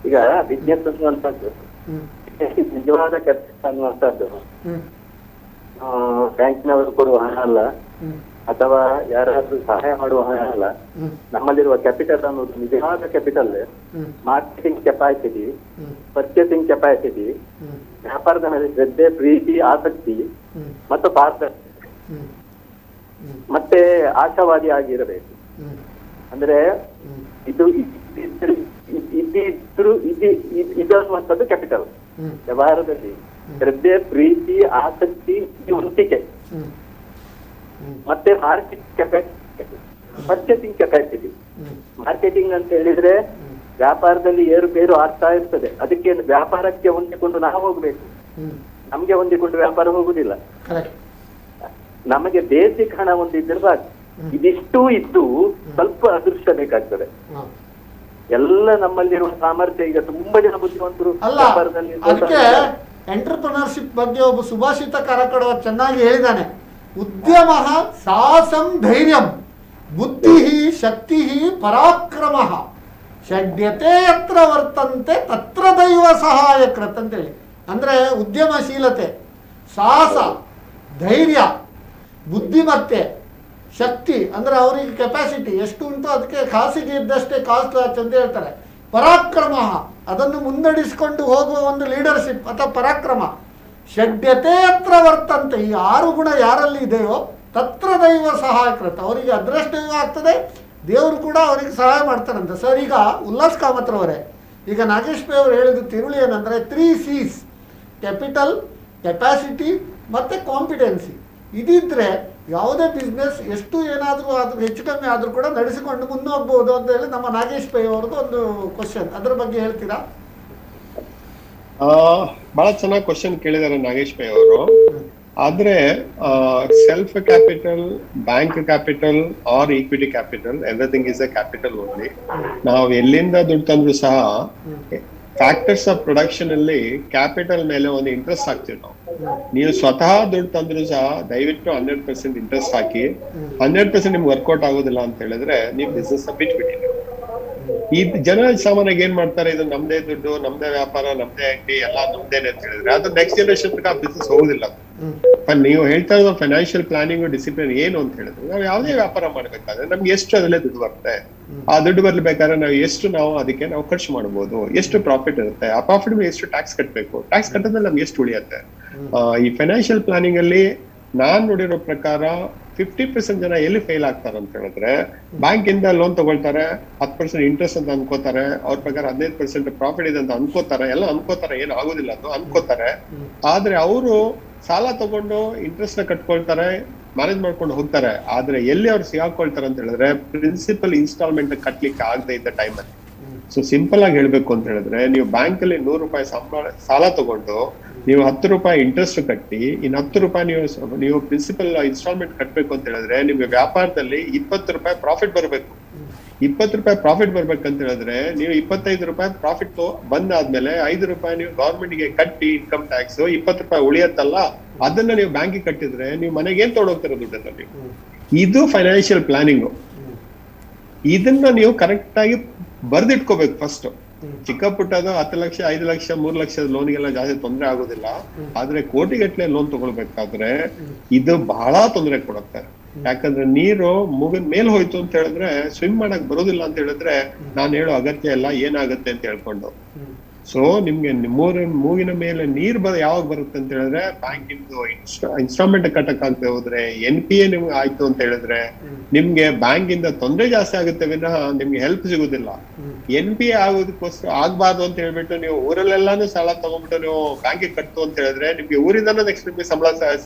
ಈಗ ಬಿಸ್ನೆಸ್ ಅನ್ನುವಂಥದ್ದು ನಿಜವಾದ ಕೆಲಸ ಅನ್ನುವಂಥದ್ದು ಬ್ಯಾಂಕಿನವರು ಕೊಡುವ ಹಣ ಅಲ್ಲ, ಅಥವಾ ಯಾರಾದ್ರೂ ಸಹಾಯ ಮಾಡುವ ಹಣ ಅಲ್ಲ. ನಮ್ಮಲ್ಲಿರುವ ಕ್ಯಾಪಿಟಲ್ ಅನ್ನೋದು ನಿಜವಾದ capital marketing capacity, purchasing capacity, ವ್ಯಾಪಾರದ ಮೇಲೆ ಶ್ರದ್ಧೆ, ಪ್ರೀತಿ, ಆಸಕ್ತಿ ಮತ್ತು ಪಾರದರ್ಶಕತೆ, ಮತ್ತೆ ಆಶಾವಾದಿ ಆಗಿರಬೇಕು. ಅಂದ್ರೆ ಇದು ಅನ್ನುವಂಥದ್ದು ಕ್ಯಾಪಿಟಲ್. ವ್ಯವಹಾರದಲ್ಲಿ ಶ್ರದ್ಧೆ, ಪ್ರೀತಿ, ಆಸಕ್ತಿ, ಹೊಂದಿಕೆ, ಮತ್ತೆ marketing capacity, purchasing capacity. Marketing ಅಂತ ಹೇಳಿದ್ರೆ ವ್ಯಾಪಾರದಲ್ಲಿ ಏರುಪೇರು ಆಗ್ತಾ ಇರ್ತದೆ, ಅದಕ್ಕೆ ವ್ಯಾಪಾರಕ್ಕೆ ಹೊಂದಿಕೊಂಡು ನಾವು ಹೋಗ್ಬೇಕು. ನಮ್ಗೆ ಹೊಂದಿಕೊಂಡು ವ್ಯಾಪಾರ ಹೋಗುದಿಲ್ಲ. ನಮಗೆ ಬೇಸಿಕ್ ಹಣ ಒಂದಿದ್ರೆ ಸಾಕು. ಇದಿಷ್ಟು ಇದ್ದು ಸ್ವಲ್ಪ ಅದೃಷ್ಟ ಬೇಕಾಗ್ತದೆ. ಎಲ್ಲ ನಮ್ಮಲ್ಲಿರುವ ಸಾಮರ್ಥ್ಯ, ಈಗ ತುಂಬಾ ಜನ ಬುದ್ಧಿವಂತರು ವ್ಯಾಪಾರದಲ್ಲಿ. ಅದಕ್ಕೆ ಎಂಟರ್ಪ್ರಿನರ್ಶಿಪ್ ಬಗ್ಗೆ ಒಬ್ಬ ಸುಭಾಷಿತಕಾರ ಕಡೆ ಚೆನ್ನಾಗಿ ಹೇಳಿದ್ದಾನೆ. ಉದ್ಯಮ ಸಾಹಸಂ ಧೈರ್ಯಂ ಬುದ್ಧಿ ಶಕ್ತಿ ಪರಾಕ್ರಮ ಷಡ್ಯತೆ ಯತ್ರ ವರ್ತಂತೆ ತತ್ರ ದೈವ ಸಹಾಯಕೃತ್ ಅಂತೇಳಿ. ಅಂದರೆ ಉದ್ಯಮಶೀಲತೆ, ಸಾಹಸ, ಧೈರ್ಯ, ಬುದ್ಧಿಮತ್ತೆ, ಶಕ್ತಿ ಅಂದರೆ ಅವರಿಗೆ ಕೆಪಾಸಿಟಿ ಎಷ್ಟು ಉಂಟು ಅದಕ್ಕೆ ಖಾಸಿಗೆ ಇದ್ದಷ್ಟೇ ಕಾಸ್ಟ್ ವಾಚ್ ಅಂತ ಹೇಳ್ತಾರೆ. ಪರಾಕ್ರಮ, ಅದನ್ನು ಮುನ್ನಡೆಸಿಕೊಂಡು ಹೋಗುವ ಒಂದು ಲೀಡರ್ಶಿಪ್ ಅಥವಾ ಪರಾಕ್ರಮ. ಷಡ್ಯತೆ ಅತ್ರ ವರ್ತಂತೆ, ಈ 6 ಗುಣ ಯಾರಲ್ಲಿ ಇದೆಯೋ ತತ್ರ ದೈವ ಸಹಾಯಕೃತ, ಅವರಿಗೆ ಅದೃಷ್ಟವೂ ಆಗ್ತದೆ, ದೇವರು ಕೂಡ ಅವರಿಗೆ ಸಹಾಯ ಮಾಡ್ತಾರಂತೆ. ಸರ್, ಈಗ ಉಲ್ಲಾಸ್ ಕಾಮತ್ರವರೇ, ಈಗ ನಾಗೇಶ್ ಪೈ ಅವರು ಹೇಳಿದ ತಿರುಳು ಏನಂದರೆ 3 C's: ಕ್ಯಾಪಿಟಲ್, ಕೆಪಾಸಿಟಿ ಮತ್ತು ಕಾಂಪಿಟೆನ್ಸಿ. ಇದಿದ್ದರೆ ಯಾವುದೇ ಬಿಸ್ನೆಸ್ ಎಷ್ಟು ಏನಾದರೂ ಆದರೂ ಹೆಚ್ಚು ಕಮ್ಮಿ ಆದರೂ ಕೂಡ ನಡೆಸಿಕೊಂಡು ಮುನ್ನೋಗ್ಬೋದು ಅಂತ ಹೇಳಿ ನಮ್ಮ ನಾಗೇಶ್ ಪೈ ಅವ್ರದ್ದು ಒಂದು ಕ್ವಶನ್, ಅದ್ರ ಬಗ್ಗೆ ಹೇಳ್ತೀರಾ? ಬಹಳ ಚೆನ್ನಾಗಿ ಕ್ವಶನ್ ಕೇಳಿದ್ದಾರೆ ನಾಗೇಶ್ ಪೈ ಅವರು. ಆದ್ರೆ self capital, bank capital or equity capital, everything is a capital only. ನಾವು ಎಲ್ಲಿಂದ ದುಡ್ಡು ತಂದ್ರು ಸಹ ಫ್ಯಾಕ್ಟರ್ಸ್ ಆಫ್ ಪ್ರೊಡಕ್ಷನ್ ಅಲ್ಲಿ ಕ್ಯಾಪಿಟಲ್ ಮೇಲೆ ಒಂದು ಇಂಟ್ರೆಸ್ಟ್ ಹಾಕ್ತೀವಿ ನಾವು. ನೀವು ಸ್ವತಃ ದುಡ್ಡು ತಂದ್ರು ಸಹ ದಯವಿಟ್ಟು 100% ಇಂಟ್ರೆಸ್ಟ್ ಹಾಕಿ. 100% ನಿಮ್ಗೆ ವರ್ಕೌಟ್ ಆಗೋದಿಲ್ಲ ಅಂತ ಹೇಳಿದ್ರೆ ನೀವು ಬಿಸ್ನೆಸ್ ಬಿಟ್ಬಿಡಿ. ಈ ಜನ ಸಾಮಾನ್ಯವಾಗಿ ಏನ್ ಮಾಡ್ತಾರೆ, ಇದು ನಮ್ದೇ ದುಡ್ಡು, ನಮ್ದೇ ವ್ಯಾಪಾರ, ನಮ್ದೇ ಅಂಗಡಿ, ಎಲ್ಲ ನಮ್ದೇನೆ ಅಂತ ಹೇಳಿದ್ರೆ ಅದು ನೆಕ್ಸ್ಟ್ ಜನರೇಷನ್ ಆ ಬಿಸ್ನೆಸ್ ಹೋಗುದಿಲ್ಲ. ನೀವು ಹೇಳ್ತಾ ಇರೋ ಫೈನಾನ್ಷಿಯಲ್ ಪ್ಲಾನಿಂಗ್ ಡಿಸಿಪ್ಲಿನ್ ಏನು ಅಂತ ಹೇಳಿದ್ರೆ, ನಾವು ಯಾವುದೇ ವ್ಯಾಪಾರ ಮಾಡ್ಬೇಕಾದ್ರೆ ನಮ್ಗೆ ಎಷ್ಟು ಅದರಲ್ಲೇ ದುಡ್ಡು ಬರುತ್ತೆ, ಆ ದುಡ್ಡು ಬರ್ಬೇಕಾದ್ರೆ ನಾವು ಅದಕ್ಕೆ ಖರ್ಚು ಮಾಡಬಹುದು, ಎಷ್ಟು ಪ್ರಾಫಿಟ್ ಇರುತ್ತೆ, ಆ ಪ್ರಾಫಿಟ್ ಮೇಲೆ ಎಷ್ಟು ಟ್ಯಾಕ್ಸ್ ಕಟ್ಟಬೇಕು, ಟ್ಯಾಕ್ಸ್ ಕಟ್ಟೋದ್ರಲ್ಲಿ ನಮ್ಗೆ ಎಷ್ಟು ಉಳಿಯುತ್ತೆ. ಈ ಫೈನಾನ್ಷಿಯಲ್ ಪ್ಲಾನಿಂಗ್ ಅಲ್ಲಿ ನಾನ್ ನೋಡಿರೋ ಪ್ರಕಾರ 50% ಜನ ಎಲ್ಲಿ ಫೇಲ್ ಆಗ್ತಾರೆ ಅಂತ ಹೇಳಿದ್ರೆ, ಬ್ಯಾಂಕ್ ಇಂದ ಲೋನ್ ತಗೊಳ್ತಾರೆ, 10% ಇಂಟ್ರೆಸ್ಟ್ ಅಂತ ಅನ್ಕೋತಾರೆ, ಅವ್ರ ಪ್ರಕಾರ 15% ಪ್ರಾಫಿಟ್ ಇದೆ ಅಂತ ಅನ್ಕೋತಾರೆ, ಎಲ್ಲ ಅನ್ಕೋತಾರೆ, ಏನು ಆಗೋದಿಲ್ಲ ಅದು ಅನ್ಕೋತಾರೆ. ಆದ್ರೆ ಅವರು ಸಾಲ ತಗೊಂಡು ಇಂಟ್ರೆಸ್ಟ್ ನ ಕಟ್ಕೊಳ್ತಾರೆ, ಮ್ಯಾನೇಜ್ ಮಾಡ್ಕೊಂಡು ಹೋಗ್ತಾರೆ. ಆದ್ರೆ ಎಲ್ಲಿ ಅವ್ರು ಸಿಗಾಕೊಳ್ತಾರೆ ಅಂತ ಹೇಳಿದ್ರೆ, ಪ್ರಿನ್ಸಿಪಲ್ ಇನ್ಸ್ಟಾಲ್ಮೆಂಟ್ ಕಟ್ಲಿಕ್ಕೆ ಆಗದೆ ಇದ್ದ ಟೈಮಲ್ಲಿ. ಸೊ ಸಿಂಪಲ್ ಆಗಿ ಹೇಳ್ಬೇಕು ಅಂತ ಹೇಳಿದ್ರೆ, ನೀವು ಬ್ಯಾಂಕ್ ಅಲ್ಲಿ 100 ರೂಪಾಯಿ ಸಾಲ ತಗೊಂಡು ನೀವು 10 ರೂಪಾಯಿ ಇಂಟ್ರೆಸ್ಟ್ ಕಟ್ಟಿ ಇನ್ನು 10 ರೂಪಾಯಿ ನೀವು ಪ್ರಿನ್ಸಿಪಲ್ ಇನ್ಸ್ಟಾಲ್ಮೆಂಟ್ ಕಟ್ಬೇಕು ಅಂತ ಹೇಳಿದ್ರೆ, ನಿಮ್ಗೆ ವ್ಯಾಪಾರದಲ್ಲಿ 20 ರೂಪಾಯಿ ಪ್ರಾಫಿಟ್ ಬರಬೇಕು. 20 ರೂಪಾಯಿ ಪ್ರಾಫಿಟ್ ಬರ್ಬೇಕಂತ ಹೇಳಿದ್ರೆ ನೀವು 25 ರೂಪಾಯಿ ಪ್ರಾಫಿಟ್ ಬಂದಾದ್ಮೇಲೆ 5 ರೂಪಾಯಿ ನೀವು ಗವರ್ಮೆಂಟ್ ಗೆ ಕಟ್ಟಿ ಇನ್ಕಮ್ ಟ್ಯಾಕ್ಸ್ 20 ರೂಪಾಯಿ ಉಳಿಯತ್ತಲ್ಲ, ಅದನ್ನ ನೀವು ಬ್ಯಾಂಕಿಗೆ ಕಟ್ಟಿದ್ರೆ ನೀವು ಮನೆಗೆ ಏನ್ ತಗೊಂಡೋಗ್ತಿರೋ ದುಡ್ಡನ್ನ ನೀವು. ಇದು ಫೈನಾನ್ಷಿಯಲ್ ಪ್ಲಾನಿಂಗ್. ಇದನ್ನ ನೀವು ಕರೆಕ್ಟ್ ಆಗಿ ಬರ್ದಿಟ್ಕೋಬೇಕು ಫಸ್ಟ್. ಚಿಕ್ಕ ಪುಟ್ಟದ 10 ಲಕ್ಷ, 5 ಲಕ್ಷ, 3 ಲಕ್ಷದ ಲೋನ್ಗೆಲ್ಲ ಜಾಸ್ತಿ ತೊಂದರೆ ಆಗೋದಿಲ್ಲ. ಆದ್ರೆ ಕೋಟಿಗಟ್ಟಲೆ ಲೋನ್ ತಗೊಳ್ಬೇಕಾದ್ರೆ ಇದು ಬಹಳ ತೊಂದರೆ ಕೊಡುತ್ತೆ. ಯಾಕಂದ್ರೆ ನೀರು ಮೂಗಿನ ಮೇಲ್ ಹೋಯ್ತು ಅಂತ ಹೇಳಿದ್ರೆ ಸ್ವಿಮ್ ಮಾಡಕ್ ಬರೋದಿಲ್ಲ ಅಂತ ಹೇಳಿದ್ರೆ ನಾನು ಹೇಳೋ ಅಗತ್ಯ ಇಲ್ಲ, ಏನಾಗುತ್ತೆ ಅಂತ ಹೇಳ್ಕೊಂಡು. ಸೊ ನಿಮ್ಗೆ ಮೂಗಿನ ಮೇಲೆ ನೀರ್ ಯಾವಾಗ ಬರುತ್ತೆ ಅಂತ ಹೇಳಿದ್ರೆ, ಬ್ಯಾಂಕಿಂದು ಇನ್ಸ್ಟಾಲ್ಮೆಂಟ್ ಕಟ್ಟಕ್ ಆಗ್ತದೆ ಹೋದ್ರೆ, NPA ನಿಮ್ಗೆ ಆಯ್ತು ಅಂತ ಹೇಳಿದ್ರೆ ನಿಮ್ಗೆ ಬ್ಯಾಂಕ್ ಇಂದ ತೊಂದರೆ ಜಾಸ್ತಿ ಆಗುತ್ತೆ ವಿನಃ ನಿಮ್ಗೆ ಹೆಲ್ಪ್ ಸಿಗುದಿಲ್ಲ. NPA ಆಗೋದಕ್ಕೋಸ್ಕರ ಆಗ್ಬಾರ್ದು ಅಂತ ಹೇಳ್ಬಿಟ್ಟು ನೀವು ಊರಲ್ಲೆಲ್ಲಾನು ಸಾಲ ತಗೊಂಡ್ಬಿಟ್ಟು ನೀವು ಬ್ಯಾಂಕಿಗೆ ಕಟ್ಟು ಅಂತ ಹೇಳಿದ್ರೆ ನಿಮ್ಗೆ ಊರಿಂದಾನು ನೆಕ್ಸ್ಟ್ ನಿಮ್ಗೆ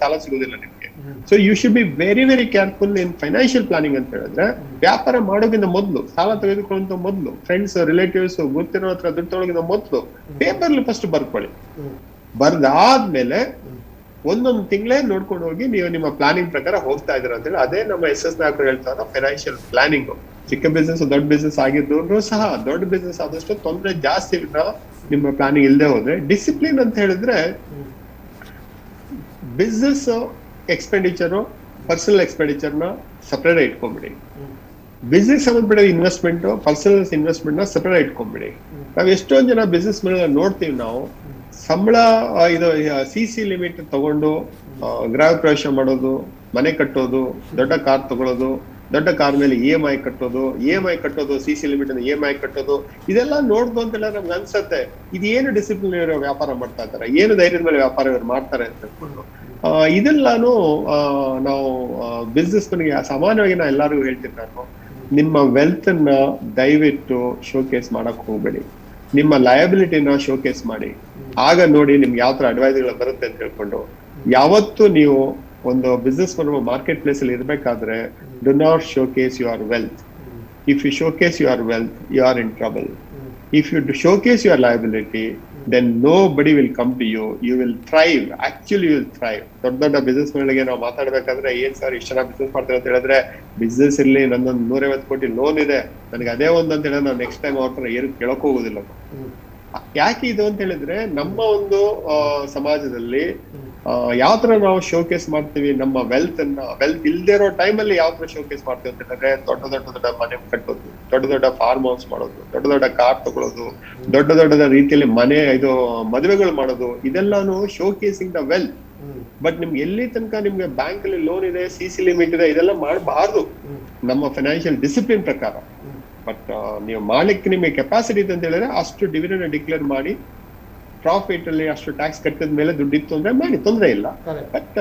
ಸಾಲ ಸಿಗುದಿಲ್ಲ ನಿಮ್ಗೆ. So you should be very very careful in financial planning ಅಂತ ಹೇಳಿದ್ರೆ. ವ್ಯಾಪಾರ ಮಾಡೋಕ್ಕಿಂತ ಮೊದಲು, ಸಾಲ ತೆಗೆದುಕೊಳ್ಳೋ ಮೊದಲು, ಫ್ರೆಂಡ್ಸ್ ರಿಲೇಟಿವ್ಸ್ ಗೊತ್ತಿರೋ ಹತ್ರ ದುಡ್ಡು ತೊಗೊಳಗಿಂತ ಮೊದಲು ಪೇಪರ್ಲಿ ಫಸ್ಟ್ ಬರ್ಕೊಳ್ಳಿ. ಬರ್ದಾದ್ಮೇಲೆ ಒಂದೊಂದು ತಿಂಗಳೇ ನೋಡ್ಕೊಂಡು ಹೋಗಿ ನೀವು ನಿಮ್ಮ ಪ್ಲಾನಿಂಗ್ ಪ್ರಕಾರ ಹೋಗ್ತಾ ಇದ್ದೀರಾ ಅಂತ ಹೇಳಿ. ಅದೇ ನಮ್ಮ SS ನಾಯಕರು ಹೇಳ್ತಾರೆ ಫೈನಾನ್ಷಿಯಲ್ ಪ್ಲಾನಿಂಗ್. ಚಿಕ್ಕ ಬಿಸ್ನೆಸ್ ದೊಡ್ಡ ಬಿಸ್ನೆಸ್ ಆಗಿದ್ರು ಸಹ ದೊಡ್ಡ ಬಿಸ್ನೆಸ್ ಆದಷ್ಟು ತೊಂದರೆ ಜಾಸ್ತಿ ನಿಮ್ಮ ಪ್ಲಾನಿಂಗ್ ಇಲ್ಲದೆ ಹೋದ್ರೆ. ಡಿಸಿಪ್ಲಿನ್ ಅಂತ ಹೇಳಿದ್ರೆ ಬಿಸ್ನೆಸ್ ಎಕ್ಸ್ಪೆಂಡಿಚರು, ಪರ್ಸನಲ್ ಎಕ್ಸ್ಪೆಂಡಿಚರ್ ನ ಸಪರೇಟ್ ಇಟ್ಕೊಂಡ್ಬಿಡಿ. ಬಿಸ್ನೆಸ್ ಸಂಬಂಧಪಟ್ಟ ಇನ್ವೆಸ್ಟ್ಮೆಂಟ್, ಪರ್ಸನಲ್ ಇನ್ವೆಸ್ಟ್ಮೆಂಟ್ ನ ಸಪರೇಟ್ ಇಟ್ಕೊಂಡ್ಬಿಡಿ. ನಾವ್ ಎಷ್ಟೊಂದ್ ಜನ ಬಿಸ್ನೆಸ್ ಮೇಲೆ ನೋಡ್ತೀವಿ, ನಾವು ಸಂಬಳ ಇದು CC ಲಿಮಿಟ್ ತಗೊಂಡು ಗೃಹ ಪ್ರವೇಶ ಮಾಡೋದು, ಮನೆ ಕಟ್ಟೋದು, ದೊಡ್ಡ ಕಾರ್ ತಗೊಳ್ಳೋದು, ದೊಡ್ಡ ಕಾರ್ ಮೇಲೆ EMI ಕಟ್ಟೋದು, CC ಲಿಮಿಟ್ ಅನ್ನು EMI ಕಟ್ಟೋದು, ಇದೆಲ್ಲ ನೋಡ್ದು ಅಂತೆಲ್ಲ ನಮ್ಗೆ ಅನ್ಸತ್ತೆ ಇದೇನು ಡಿಸಿಪ್ಲಿನ್ ಇರೋ ವ್ಯಾಪಾರ ಮಾಡ್ತಾ ಇದ್ದಾರೆ, ಏನು ಧೈರ್ಯದ ಮೇಲೆ ವ್ಯಾಪಾರ ಇವ್ರು ಮಾಡ್ತಾರೆ ಅಂತ ಹೇಳ್ಕೊಂಡು. ಇದೆಲ್ಲಾನು ನಾವು ಬಿಸ್ನೆಸ್ ಮನೆಗೆ ಸಾಮಾನ್ಯವಾಗಿ ನಾ ಎಲ್ಲರಿಗೂ ಹೇಳ್ತೀನಿ, ನಾನು ನಿಮ್ಮ ವೆಲ್ತ್ ಅನ್ನ ದಯವಿಟ್ಟು ಶೋಕೇಸ್ ಮಾಡಕ್ ಹೋಗ್ಬೇಡಿ. ನಿಮ್ಮ ಲಯಬಿಲಿಟಿನ ಶೋಕೇಸ್ ಮಾಡಿ. ಆಗ ನೋಡಿ ನಿಮ್ಗೆ ಯಾವ ತರ ಅಡ್ವೈಸ್ಗಳು ಬರುತ್ತೆ ಅಂತ ಹೇಳ್ಕೊಂಡು. ಯಾವತ್ತು ನೀವು ಒಂದು ಬಿಸ್ನೆಸ್ ಮಾಡುವ ಮಾರ್ಕೆಟ್ ಪ್ಲೇಸ್ ಅಲ್ಲಿ ಇರ್ಬೇಕಾದ್ರೆ do not showcase your wealth. If you showcase your wealth you are in trouble. If you showcase your liability, then nobody will come to you. You will thrive. Actually, you will thrive. ದೊಡ್ಡ business ಗಳಿಗೆ ನಾವು ಮಾತಾಡ್ಬೇಕಾದ್ರೆ ಏನ್ sir ಇಷ್ಟು ಜನ business ಮಾಡ್ತಾರೆ ಅಂತ ಹೇಳಿದ್ರೆ, ಬಿಸ್ನೆಸ್ ಇರ್ಲಿ ನನ್ನೊಂದು 150 ಕೋಟಿ ಲೋನ್ ಇದೆ, ನನಗೆ ಅದೇ ಒಂದು ಅಂತ ಹೇಳಿದ್ರೆ ನಾವು ನೆಕ್ಸ್ಟ್ ಟೈಮ್ ಅವ್ರ ಹತ್ರ ಏನು ಕೇಳಕ್ ಹೋಗುದಿಲ್ಲ. ಯಾಕೆ ಇದು ಅಂತ ಹೇಳಿದ್ರೆ, ನಮ್ಮ ಒಂದು ಸಮಾಜದಲ್ಲಿ ಯಾವ ತರ ನಾವು ಶೋಕೇಸ್ ಮಾಡ್ತೀವಿ ನಮ್ಮ ವೆಲ್ತ್ ಇಲ್ದೇ ಇರೋ ಟೈಮ್ ಅಲ್ಲಿ ಯಾವ ತರ ಶೋಕೇಸ್ ಮಾಡ್ತೀವಿ ಅಂತ ಹೇಳಿದ್ರೆ, ದೊಡ್ಡ ಮನೆ ಕಟ್ಟೋದು, ದೊಡ್ಡ ಫಾರ್ಮ್ ಹೌಸ್ ಮಾಡೋದು, ದೊಡ್ಡ ಕಾರ್ ತಗೊಳ್ಳೋದು, ದೊಡ್ಡ ರೀತಿಯಲ್ಲಿ ಮದುವೆಗಳು ಮಾಡೋದು, ಇದೆಲ್ಲಾನು ಶೋಕೇಸಿಂಗ್ ದ ವೆಲ್ತ್. ಬಟ್ ನಿಮ್ಗೆ ಎಲ್ಲಿ ತನಕ ನಿಮ್ಗೆ ಬ್ಯಾಂಕ್ ಅಲ್ಲಿ ಲೋನ್ ಇದೆ, CC ಲಿಮಿಟ್ ಇದೆ, ಇದೆಲ್ಲ ಮಾಡಬಾರ್ದು ನಮ್ಮ ಫೈನಾನ್ಷಿಯಲ್ ಡಿಸಿಪ್ಲಿನ್ ಪ್ರಕಾರ. ಬಟ್ ನೀವು ಮಾಡ್ಲಿಕ್ಕೆ ನಿಮಗೆ ಕೆಪಾಸಿಟಿ ಇದೆ ಅಂತ ಹೇಳಿದ್ರೆ ಅಷ್ಟು ಡಿವಿಡೆಂಡ್ ಡಿಕ್ಲೇರ್ ಮಾಡಿ, ಪ್ರಾಫಿಟ್ ಅಲ್ಲಿ ಅಷ್ಟು ಟ್ಯಾಕ್ಸ್ ಕಟ್ಟಿದ ಮೇಲೆ ದುಡ್ಡಿತ್ತು ಅಂದ್ರೆ ಮಾಡಿ, ತೊಂದರೆ ಇಲ್ಲ. But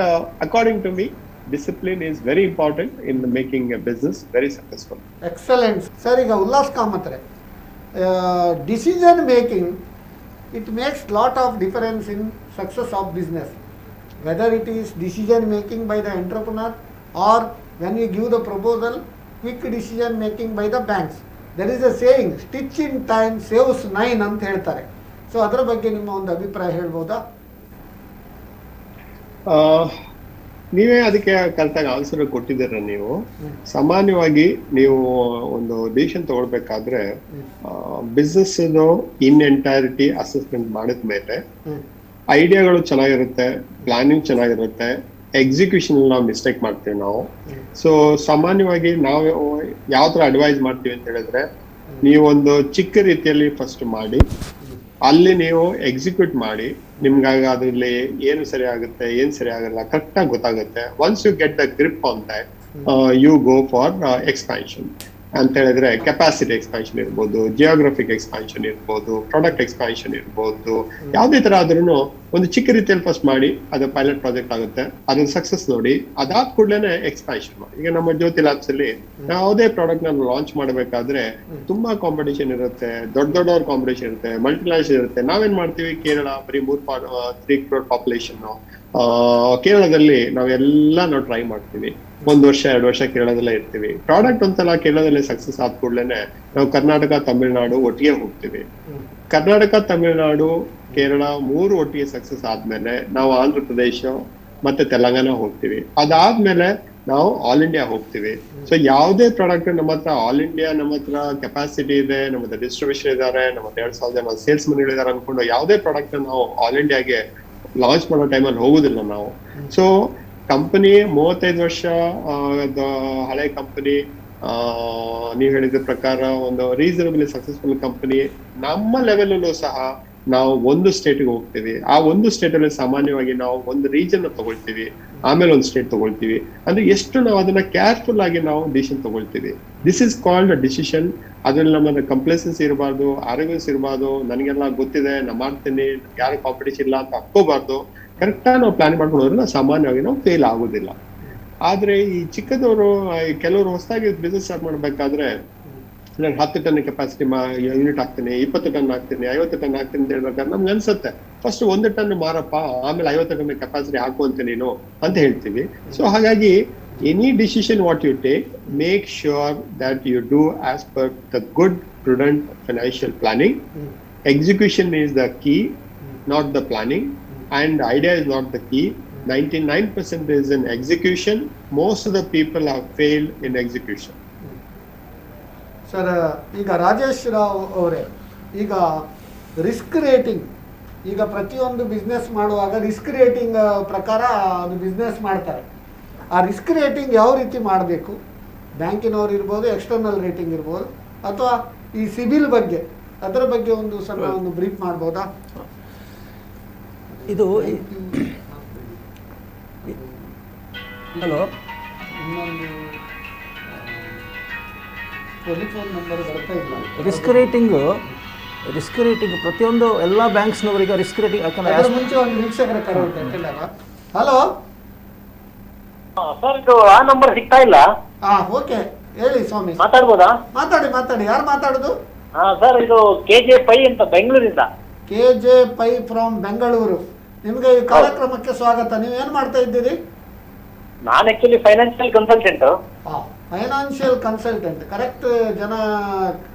according to me discipline is very important in making a business very successful. Excellent. Sir, ಈಗ Ullas ಕಾಮತ್ರೆ, decision making, it makes lot of difference in success of business, whether it is decision making by the entrepreneur or when you give the proposal, quick decision making by the banks. There is a saying, stitch in time saves 9 ಅಂತ ಹೇಳ್ತಾರೆ. So ಅದರ ಬಗ್ಗೆ ನಿಮ್ಮ ಒಂದು ಅಭಿಪ್ರಾಯ ಹೇಳ್ಬೋದಾ? ನೀವೇ ಅದಕ್ಕೆ ಕರೆಕ್ಟಾಗಿ ಆನ್ಸರ್ ಕೊಟ್ಟಿದ್ದೀರ. ನೀವು ಸಾಮಾನ್ಯವಾಗಿ ನೀವು ಒಂದು ಡಿಸಿಷನ್ ತಗೊಳ್ಬೇಕಾದ್ರೆ ಬಿಸ್ನೆಸ್ ಇನ್ ಎಂಟೈರಿಟಿ ಅಸೆಸ್ಮೆಂಟ್ ಮಾಡಿದ್ಮೇಲೆ ಐಡಿಯಾಗಳು ಚೆನ್ನಾಗಿರುತ್ತೆ, ಪ್ಲಾನಿಂಗ್ ಚೆನ್ನಾಗಿರುತ್ತೆ, ಎಕ್ಸಿಕ್ಯೂಷನ್ ನಾವು ಮಿಸ್ಟೇಕ್ ಮಾಡ್ತೀವಿ ನಾವು. ಸೊ ಸಾಮಾನ್ಯವಾಗಿ ನಾವು ಯಾವ ತರ ಅಡ್ವೈಸ್ ಮಾಡ್ತೀವಿ ಅಂತ ಹೇಳಿದ್ರೆ, ನೀವೊಂದು ಚಿಕ್ಕ ರೀತಿಯಲ್ಲಿ ಫಸ್ಟ್ ಮಾಡಿ, ಅಲ್ಲಿ ನೀವು ಎಕ್ಸಿಕ್ಯೂಟ್ ಮಾಡಿ, ನಿಮ್ಗಾಗ ಅದ್ರಲ್ಲಿ ಏನು ಸರಿ ಆಗುತ್ತೆ, ಏನ್ ಸರಿ ಆಗಲ್ಲ ಕರೆಕ್ಟ್ ಆಗಿ ಗೊತ್ತಾಗುತ್ತೆ. Once you get the grip on that, you go for expansion ಅಂತ ಹೇಳಿದ್ರೆ ಕೆಪಾಸಿಟಿ ಎಕ್ಸ್ಪಾನ್ಷನ್ ಇರ್ಬೋದು, ಜಿಯೋಗ್ರಫಿಕ್ ಎಕ್ಸ್ಪಾನ್ಷನ್ ಇರ್ಬೋದು, ಪ್ರಾಡಕ್ಟ್ ಎಕ್ಸ್ಪಾನ್ಷನ್ ಇರ್ಬೋದು, ಯಾವುದೇ ತರ ಆದ್ರೂ ಒಂದು ಚಿಕ್ಕ ರೀತಿಯಲ್ಲಿ ಫಸ್ಟ್ ಮಾಡಿ, ಅದು ಪೈಲಟ್ ಪ್ರಾಜೆಕ್ಟ್ ಆಗುತ್ತೆ, ಅದನ್ನ ಸಕ್ಸಸ್ ನೋಡಿ, ಅದಾದ ಕೂಡಲೇ ಎಕ್ಸ್ಪಾನ್ಷನ್ ಮಾಡಿ. ಈಗ ನಮ್ಮ ಜ್ಯೋತಿ ಲ್ಯಾಬ್ಸ್ ಅಲ್ಲಿ ಯಾವುದೇ ಪ್ರಾಡಕ್ಟ್ ನಾನು ಲಾಂಚ್ ಮಾಡಬೇಕಾದ್ರೆ ತುಂಬಾ ಕಾಂಪಿಟೇಷನ್ ಇರುತ್ತೆ, ದೊಡ್ಡವ್ರ ಕಾಂಪಿಟೇಷನ್ ಇರುತ್ತೆ, ಮಲ್ಟಿನ್ಯಾಷನಲ್ ಇರುತ್ತೆ. ನಾವೇನ್ ಮಾಡ್ತೀವಿ, ಕೇರಳ ಬರೀ 3 crore ಪಾಪ್ಯುಲೇಷನ್, ಕೇರಳದಲ್ಲಿ ನಾವೆಲ್ಲ ನಾವು ಟ್ರೈ ಮಾಡ್ತೀವಿ. 1 ವರ್ಷ 2 ವರ್ಷ ಕೇರಳದಲ್ಲೇ ಇರ್ತೀವಿ. ಪ್ರಾಡಕ್ಟ್ ಒಂದ್ಸಲ ಕೇರಳದಲ್ಲಿ ಸಕ್ಸಸ್ ಆದ ಕೂಡಲೇ ನಾವು ಕರ್ನಾಟಕ ತಮಿಳುನಾಡು ಒಟ್ಟಿಗೆ ಹೋಗ್ತೀವಿ. ಕರ್ನಾಟಕ ತಮಿಳುನಾಡು ಕೇರಳ 3 ಒಟ್ಟಿಗೆ ಸಕ್ಸಸ್ ಆದ್ಮೇಲೆ ನಾವು ಆಂಧ್ರ ಪ್ರದೇಶ ಮತ್ತೆ ತೆಲಂಗಾಣ ಹೋಗ್ತೀವಿ. ಅದಾದ್ಮೇಲೆ ನಾವು ಆಲ್ ಇಂಡಿಯಾ ಹೋಗ್ತೀವಿ. ಸೊ ಯಾವುದೇ ಪ್ರಾಡಕ್ಟ್ ನಮ್ಮ ಹತ್ರ ಆಲ್ ಇಂಡಿಯಾ, ನಮ್ಮ ಹತ್ರ ಕೆಪಾಸಿಟಿ ಇದೆ, ನಮ್ಮ ಹತ್ರ ಡಿಸ್ಟ್ರಿಬ್ಯೂಷನ್ ಇದಾರೆ, ನಮ್ಮ ಹತ್ರ 2,000 ಜನ ಸೇಲ್ಸ್ ಮನ್ ಇದ್ದಾರೆ ಅನ್ಕೊಂಡು ಯಾವುದೇ ಪ್ರಾಡಕ್ಟ್ ನಾವು ಆಲ್ ಇಂಡಿಯಾಗೆ ಲಾಂಚ್ ಮಾಡೋ ಟೈಮಲ್ಲಿ ಹೋಗುದಿಲ್ಲ ನಾವು. ಸೊ ಕಂಪನಿ 35 ವರ್ಷ ಹಳೆ ಕಂಪನಿ, ನೀವ್ ಹೇಳಿದ ಪ್ರಕಾರ ಒಂದು ರೀಸನಬಲಿ ಸಕ್ಸಸ್ಫುಲ್ ಕಂಪನಿ, ನಮ್ಮ ಲೆವೆಲ್ ಸಹ ನಾವು ಒಂದು ಸ್ಟೇಟ್ಗೆ ಹೋಗ್ತೀವಿ. ಆ ಒಂದು ಸ್ಟೇಟ್ ಅಲ್ಲಿ ಸಾಮಾನ್ಯವಾಗಿ ನಾವು ಒಂದು ರೀಜನ್ ತಗೊಳ್ತೀವಿ, ಆಮೇಲೆ ಒಂದು ಸ್ಟೇಟ್ ತಗೊಳ್ತೀವಿ. ಅಂದ್ರೆ ಎಷ್ಟು ನಾವು ಅದನ್ನ ಕೇರ್ಫುಲ್ ಆಗಿ ನಾವು ಡಿಸಿಷನ್ ತಗೊಳ್ತೀವಿ. This is called a decision. ಅದ್ರಲ್ಲಿ ನಮ್ಮ ಕಂಪ್ಲೇಸೆನ್ಸಿ ಇರಬಾರ್ದು, ಆರೋಗ್ಯಸ್ ಇರಬಾರ್ದು, ನನಗೆಲ್ಲ ಗೊತ್ತಿದೆ, ನಾ ಮಾಡ್ತೀನಿ, ಯಾರು ಕಾಂಪಿಟೇಷನ್ ಇಲ್ಲ ಅಂತ ಹಾಕೋಬಾರ್ದು. ಕರೆಕ್ಟಾಗಿ ನಾವು ಪ್ಲಾನ್ ಮಾಡ್ಕೊಂಡು ಹೋದ್ರೆ ಸಾಮಾನ್ಯವಾಗಿ ನಾವು ಫೇಲ್ ಆಗೋದಿಲ್ಲ. ಆದ್ರೆ ಈ ಚಿಕ್ಕದವರು, ಕೆಲವರು ಹೊಸದಾಗಿ ಬಿಸ್ನೆಸ್ ಸ್ಟಾರ್ಟ್ ಮಾಡ್ಬೇಕಾದ್ರೆ ನಾನು 10 ಟನ್ ಕೆಪಾಸಿಟಿ ಯೂನಿಟ್ ಹಾಕ್ತೀನಿ, 20 ಟನ್ ಹಾಕ್ತೀನಿ, 50 ಟನ್ ಹಾಕ್ತೀನಿ ಅಂತ ಹೇಳ್ಬೇಕಾದ್ರೆ ನಮ್ಗೆ ಅನ್ಸುತ್ತೆ, ಫಸ್ಟ್ 1 ಟನ್ ಮಾರಪ್ಪ, ಆಮೇಲೆ 50 ಟನ್ ಕೆಪಾಸಿಟಿ ಹಾಕುವಂತೆ ನೀನು ಅಂತ ಹೇಳ್ತೀವಿ. ಸೊ ಹಾಗಾಗಿ any decision what you take, make sure that you do as per the good prudent financial planning. Execution is the key, not the planning, and idea is not the key. 99% is in execution. Most of the people have failed in execution. Sir, ಈಗ ರಾಜೇಶ್ ರಾವ್ ಅವರೇ, ಈಗ risk rating, ಈಗ ಪ್ರತಿಯೊಂದು business ಮಾಡುವಾಗ risk rating ಪ್ರಕಾರ ಅದು business ಮಾಡ್ತಾರೆ. ಆ ರಿಸ್ಕ್ ರೇಟಿಂಗ್ ಯಾವ ರೀತಿ ಮಾಡಬೇಕು? ಬ್ಯಾಂಕಿನವ್ರು ಇರ್ಬೋದು, ಎಕ್ಸ್ಟರ್ನಲ್ ರೇಟಿಂಗ್ ಇರ್ಬೋದು, ಅಥವಾ ಈ ಸಿಬಿಲ್ ಬಗ್ಗೆ, ಅದರ ಬಗ್ಗೆ ಒಂದು ಸಣ್ಣ ಒಂದು ಬ್ರೀಫ್ ಮಾಡ್ಬೋದಾ? ಇದು ಹಲೋ, ಇನ್ನೊಂದು ಟೆಲಿಫೋನ್ ನಂಬರ್ ಬರ್ತಾ ಇಲ್ಲ. ರಿಸ್ಕ್ ರೇಟಿಂಗ್ ಪ್ರತಿಯೊಂದು ಎಲ್ಲ ಬ್ಯಾಂಕ್ಸ್ನವರಿಗೆ ರಿಸ್ಕ್ ರೇಟಿಂಗ್, ಯಾಕಂದ್ರೆ ಮುಂಚೆ ಒಂದು ವೀಕ್ಷಕರ ಕರೆ ಉಂಟು. ಹಲೋ ಸರ್, ಇದು ಆ ನಂಬರ್ ಸಿಗ್ತಾ ಇಲ್ಲ. ಓಕೆ, ಹೇಳಿ ಸ್ವಾಮಿ. ಮಾತಾಡ್ಬೋದಾ? ಮಾತಾಡಿ. ಯಾರು ಮಾತಾಡುದು? ಸರ್, ಇದು KJ ಪೈ ಅಂತ ಬೆಂಗಳೂರಿಂದ. KJ Pai from Bengaluru. ನಿಮ್ಗೆ ಈ ಕಾರ್ಯಕ್ರಮಕ್ಕೆ ಸ್ವಾಗತ. ನೀವು ಏನ್ ಮಾಡ್ತಾ ಇದ್ದೀರಿ? ನಾನು actually financial consultant. Financial consultant, correct ಜನ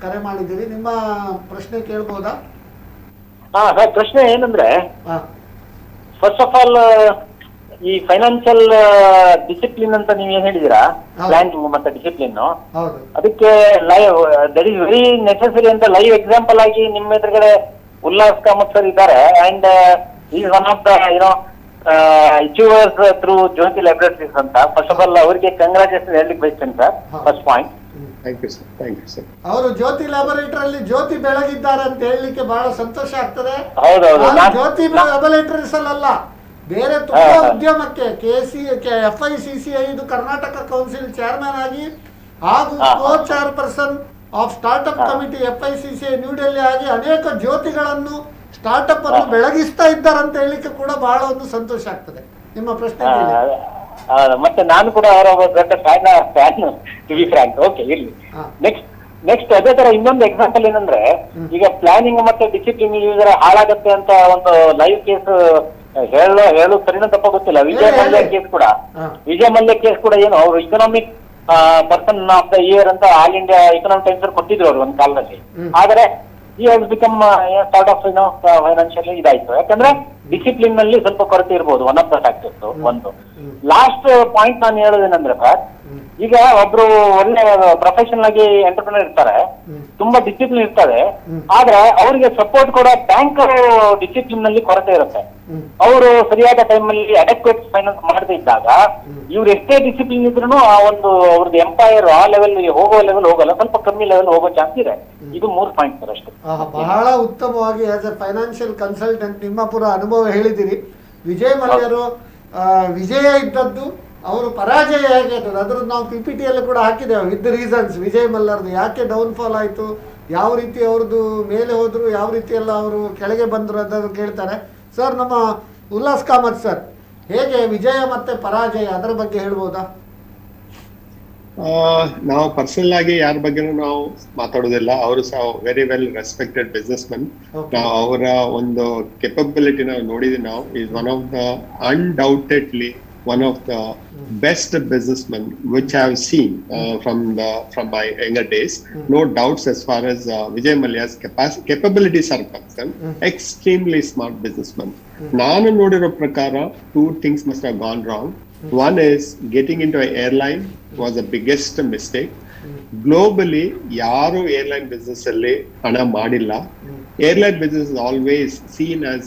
ಕರೆ ಮಾಡಿದ್ದೀರಿ. ನಿಮ್ಮ ಪ್ರಶ್ನೆ ಕೇಳ್ಬೋದಾ? ಸರ್, ಪ್ರಶ್ನೆ ಏನಂದ್ರೆ, ಫಸ್ಟ್ ಆಫ್ ಆಲ್ ಈ ಫೈನಾನ್ಷಿಯಲ್ ಡಿಸಿಪ್ಲಿನ್ ಅಂತ ನೀವ್ ಏನ್ ಹೇಳಿದೀರಾ, ಪ್ಲಾನಿಂಗ್ ಮತ್ತೆ ಡಿಸಿಪ್ಲಿನ್, ಅದಕ್ಕೆ live that is very necessary ಅಂತ ಲೈವ್ ಎಕ್ಸಾಂಪಲ್ ಆಗಿ ನಿಮ್ಮ ಎದುರುಗಡೆ ಉಲ್ಲಾಸ್ ಕಾಮತ್ ಸರ್ ಇದ್ದಾರೆ. And is one of the achievers through Jyothi laboratories ಅಂತ. ಫಸ್ಟ್ ಆಫ್ ಆಲ್ ಅವರಿಗೆ ಕಂಗ್ರಾಚುಲೇಷನ್ ಹೇಳಲಿಕ್ಕೆ ಬಯಸ್ತೇನೆ sir. First point. Thank you sir. ಅವರು ಜ್ಯೋತಿ ಲ್ಯಾಬೊರೇಟರಿ ಅಲ್ಲಿ ಜ್ಯೋತಿ ಬೆಳಗಿದ್ದಾರೆ ಅಂತ ಹೇಳಲಿಕ್ಕೆ ಬಹಳ ಸಂತೋಷ ಆಗ್ತದೆ. ಹೌದೌದು. ಜ್ಯೋತಿ ಲ್ಯಾಬೊರೇಟರೀಸ್ ಅಲ್ಲ, ಬೇರೆ ತುಂಬಾ ಉದ್ಯಮಕ್ಕೆ FICCI ಇದು ಕರ್ನಾಟಕ ಕೌನ್ಸಿಲ್ ಚೇರ್ಮನ್ ಆಗಿ ಹಾಗೂ co chairperson of startup committee FICCI New Delhi ಆಗಿ ಅನೇಕ ಜ್ಯೋತಿಗಳನ್ನು ಸ್ಟಾರ್ಟ್ಅಪ್ ಅನ್ನು ಬೆಳಗಿಸ್ತಾ ಇದ್ದಾರಂತ ಹೇಳಿಕ್ಕೆ ಕೂಡ ಬಹಳ ಒಂದು ಸಂತೋಷ ಆಗ್ತದೆ. ನಿಮ್ಮ ಪ್ರಶ್ನೆ ಮತ್ತೆ ನಾನು ಕೂಡ ಅವರ ದೊಡ್ಡ fan to be frank. Okay, ಇರ್ಲಿ. ನೆಕ್ಸ್ಟ್ ಅದೇ ತರ ಇನ್ನೊಂದು ಎಕ್ಸಾಂಪಲ್ ಏನಂದ್ರೆ, ಈಗ ಪ್ಲಾನಿಂಗ್ ಮತ್ತೆ ಡಿಸಿಪ್ಲಿನ್ ಹಾಳಾಗತ್ತೆ ಅಂತ ಒಂದು ಲೈವ್ ಕೇಸ್ ಹೇಳು ಸರಿನ ತಪ್ಪ ಗೊತ್ತಿಲ್ಲ. ವಿಜಯ್ ಮಲ್ಯ ಕೇಸ್ ಕೂಡ ಏನು ಅವರು economic person of the year ಅಂತ ಆಲ್ ಇಂಡಿಯಾ ಇಕನಾಮಿಕ್ ಟೈಮ್ಸ್ ಕೊಟ್ಟಿದ್ರು ಅವರು ಒಂದು ಕಾಲದಲ್ಲಿ. ಆದ್ರೆ ಈ has become sort of financially ಇದಾಯ್ತು. ಯಾಕಂದ್ರೆ ಡಿಸಿಪ್ಲಿನ್ ನಲ್ಲಿ ಸ್ವಲ್ಪ ಕೊರತೆ ಇರ್ಬೋದು, ಒನ್ ಆಫ್ ದ ಫ್ಯಾಕ್ಟರ್ಸ್. ಒಂದು ಲಾಸ್ಟ್ ಪಾಯಿಂಟ್ ನಾನು ಹೇಳೋದೇನಂದ್ರೆ ಸರ್, ಈಗ ಒಬ್ರು ಒಳ್ಳೆ ಪ್ರೊಫೆಷನಲ್ ಆಗಿ ಎಂಟರ್ಪ್ರಿನರ್ ಇರ್ತಾರೆ, ತುಂಬಾ ಡಿಸಿಪ್ಲಿನ್ ಇರ್ತಾರೆ, ಆದ್ರೆ ಅವರಿಗೆ ಸಪೋರ್ಟ್ ಕೊಡೋ ಬ್ಯಾಂಕ್ ಡಿಸಿಪ್ಲಿನ್ ನಲ್ಲಿ ಕೊರತೆ ಇರುತ್ತೆ. ಅವರು ಸರಿಯಾದ ಟೈಮ್ ಅಲ್ಲಿ ಅಡೆಕ್ವೇಟ್ ಫೈನಾನ್ಸ್ ಮಾಡದೇ ಇದ್ದಾಗ ಇವ್ರು ಎಷ್ಟೇ ಡಿಸಿಪ್ಲಿನ್ ಇದ್ರು ಆ ಒಂದು ಅವ್ರದ್ದು ಎಂಪೈರ್ ಆ ಲೆವೆಲ್ ಹೋಗಲ್ಲ, ಸ್ವಲ್ಪ ಕಮ್ಮಿ ಲೆವೆಲ್ ಹೋಗೋ ಚಾನ್ಸ್ ಇದೆ. ಇದು 3 ಪಾಯಿಂಟ್ ಸರ್ ಅಷ್ಟೇ. ಬಹಳ ಉತ್ತಮವಾಗಿ ಆಸ್ ಎ ಫೈನಾನ್ಷಿಯಲ್ ಕನ್ಸಲ್ಟೆಂಟ್ ನಿಮ್ಮ ಪೂರ ಅನುಭವ ಹೇಳಿದಿರಿ. ವಿಜಯ್ ಮಲ್ಯರು ವಿಜಯ ಇದ್ದದ್ದು, ಅವರು ಪರಾಜಯ ಹೇಗೆ ಆಯ್ತದೆ ಅದ್ರದ್ದು ನಾವು PPT ಅಲ್ಲಿ ಕೂಡ ಹಾಕಿದ್ದೇವೆ ವಿತ್ ರೀಸನ್ಸ್. ವಿಜಯ್ ಮಲ್ಯರ್ದು ಯಾಕೆ ಡೌನ್ಫಾಲ್ ಆಯಿತು, ಯಾವ ರೀತಿ ಅವ್ರದ್ದು ಮೇಲೆ ಹೋದ್ರು, ಯಾವ ರೀತಿ ಎಲ್ಲ ಅವರು ಕೆಳಗೆ ಬಂದರು ಅದನ್ನು ಕೇಳ್ತಾರೆ. ಸರ್, ನಮ್ಮ ಉಲ್ಲಾಸ್ ಕಾಮತ್ ಸರ್, ಹೇಗೆ ವಿಜಯ ಮತ್ತೆ ಪರಾಜಯ ಅದರ ಬಗ್ಗೆ ಹೇಳ್ಬೋದಾ? ನಾವು ಪರ್ಸನಲ್ ಆಗಿ ಯಾರ ಬಗ್ಗೆನೂ ನಾವು ಮಾತಾಡೋದಿಲ್ಲ. ಅವರು ಸಹ very well respected business Mann. ನಾವು ಅವರ ಒಂದು ಕೆಪಬಿಲಿಟಿ ನಾವು ನೋಡಿದ್ವಿ. ನಾವು is one of the undoubtedly one of the best businessmen which I have seen from my younger days. No doubts as far as Vijay Mallya's capabilities are concerned. Extremely smart businessman. Nanu nodiro prakara 2 things must have gone wrong. One is getting into an airline was the biggest mistake. Globally yaru airline business alli hana madilla. Airline business is always seen as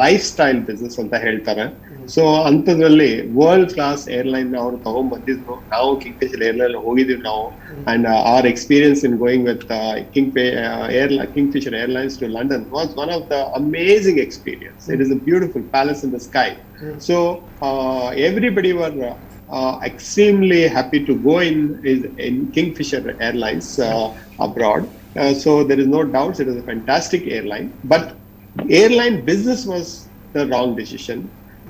lifestyle business anta ಹೇಳ್ತಾರೆ. So ಅಂಥದ್ರಲ್ಲಿ world class airline ಅವರು ತಗೊಂಡ್ ಬಂದಿದ್ರು. ನಾವು Kingfisher airline ಹೋಗಿದ್ದೀವಿ ನಾವು. And our experience in going with Kingfisher airlines to London was one of the amazing experience. It is a beautiful palace in the sky. So everybody were extremely happy to go in Kingfisher Airlines abroad. So there is no doubt it is a fantastic airline, but airline business was the wrong decision.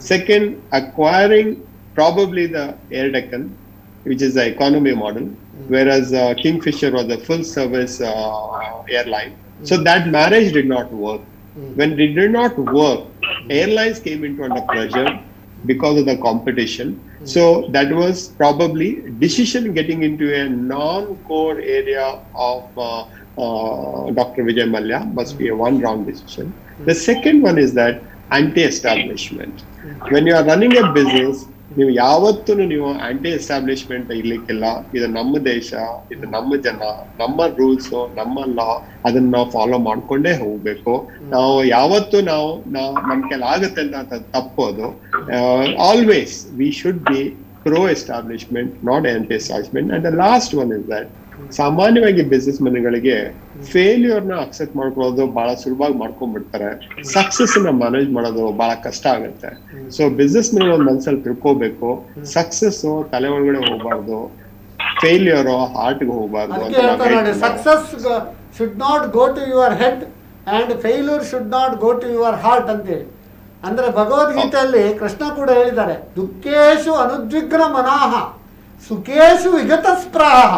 Second, acquiring probably the Air Deccan, which is the economy model, whereas Kingfisher was a full service airline. So that marriage did not work. When it did not work, airlines came into under pressure because of the competition. So that was probably decision getting into a non-core area of Dr. Vijay Mallya must be a one wrong decision. The second one is that anti-establishment. When you are running a business, ನೀವು ಯಾವತ್ತೂ ನೀವು aunty establishment ಇರ್ಲಿಕ್ಕಿಲ್ಲ. ಇದು ನಮ್ಮ ದೇಶ, ಇದು ನಮ್ಮ ಜನ, ನಮ್ಮ ರೂಲ್ಸ್, ನಮ್ಮ ಲಾ, ಅದನ್ನ ನಾವು ಫಾಲೋ ಮಾಡ್ಕೊಂಡೇ ಹೋಗ್ಬೇಕು. ನಾವು ಯಾವತ್ತೂ ನಮ್ ಕೈಲಿ ಆಗುತ್ತೆ ಅಂತ ತಪ್ಪೋದು. Always we should be pro establishment, not anti establishment. And the last one is that ಸಾಮಾನ್ಯವಾಗಿ ಬಿಸ್ನೆಸ್ ಮನ್ಗಳಿಗೆ ಫೇಲ್ಯೂರ್ ನ ಅಕ್ಸೆಪ್ಟ್ ಮಾಡ್ಕೊಳ್ಳೋದು ಬಹಳ ಸುಲಭವಾಗಿ ಮಾಡ್ಕೊಂಡ್ಬಿಡ್ತಾರೆ. ಸಕ್ಸಸ್ ನ ಮ್ಯಾನೇಜ್ ಮಾಡೋದು ಬಹಳ ಕಷ್ಟ ಆಗುತ್ತೆ. ಸೊ ಬಿಸ್ನೆಸ್ ಮನ್ ಒಂದ್ ಮನ್ಸಲ್ಲಿ ತಿಳ್ಕೋಬೇಕು, ಸಕ್ಸಸ್ ತಲೆ ಒಳಗಡೆ ಹೋಗ್ಬಾರ್ದು, ಫೇಲ್ಯೂರ್ ಹಾರ್ಟ್ ಗೆ ಹೋಗ್ಬಾರ್ದು. Success should not go to your head and failure should not go to your heart ಅಂತೇಳಿ. ಅಂದ್ರೆ ಭಗವದ್ಗೀತೆಯಲ್ಲಿ ಕೃಷ್ಣ ಕೂಡ ಹೇಳಿದ್ದಾರೆ, ದುಃಖೇಶು ಅನುದ್ವಿಗ್ನ ಮನಾಹ ಸುಖೇಶು ವಿಗತ ಸ್ಪ್ರಾಹ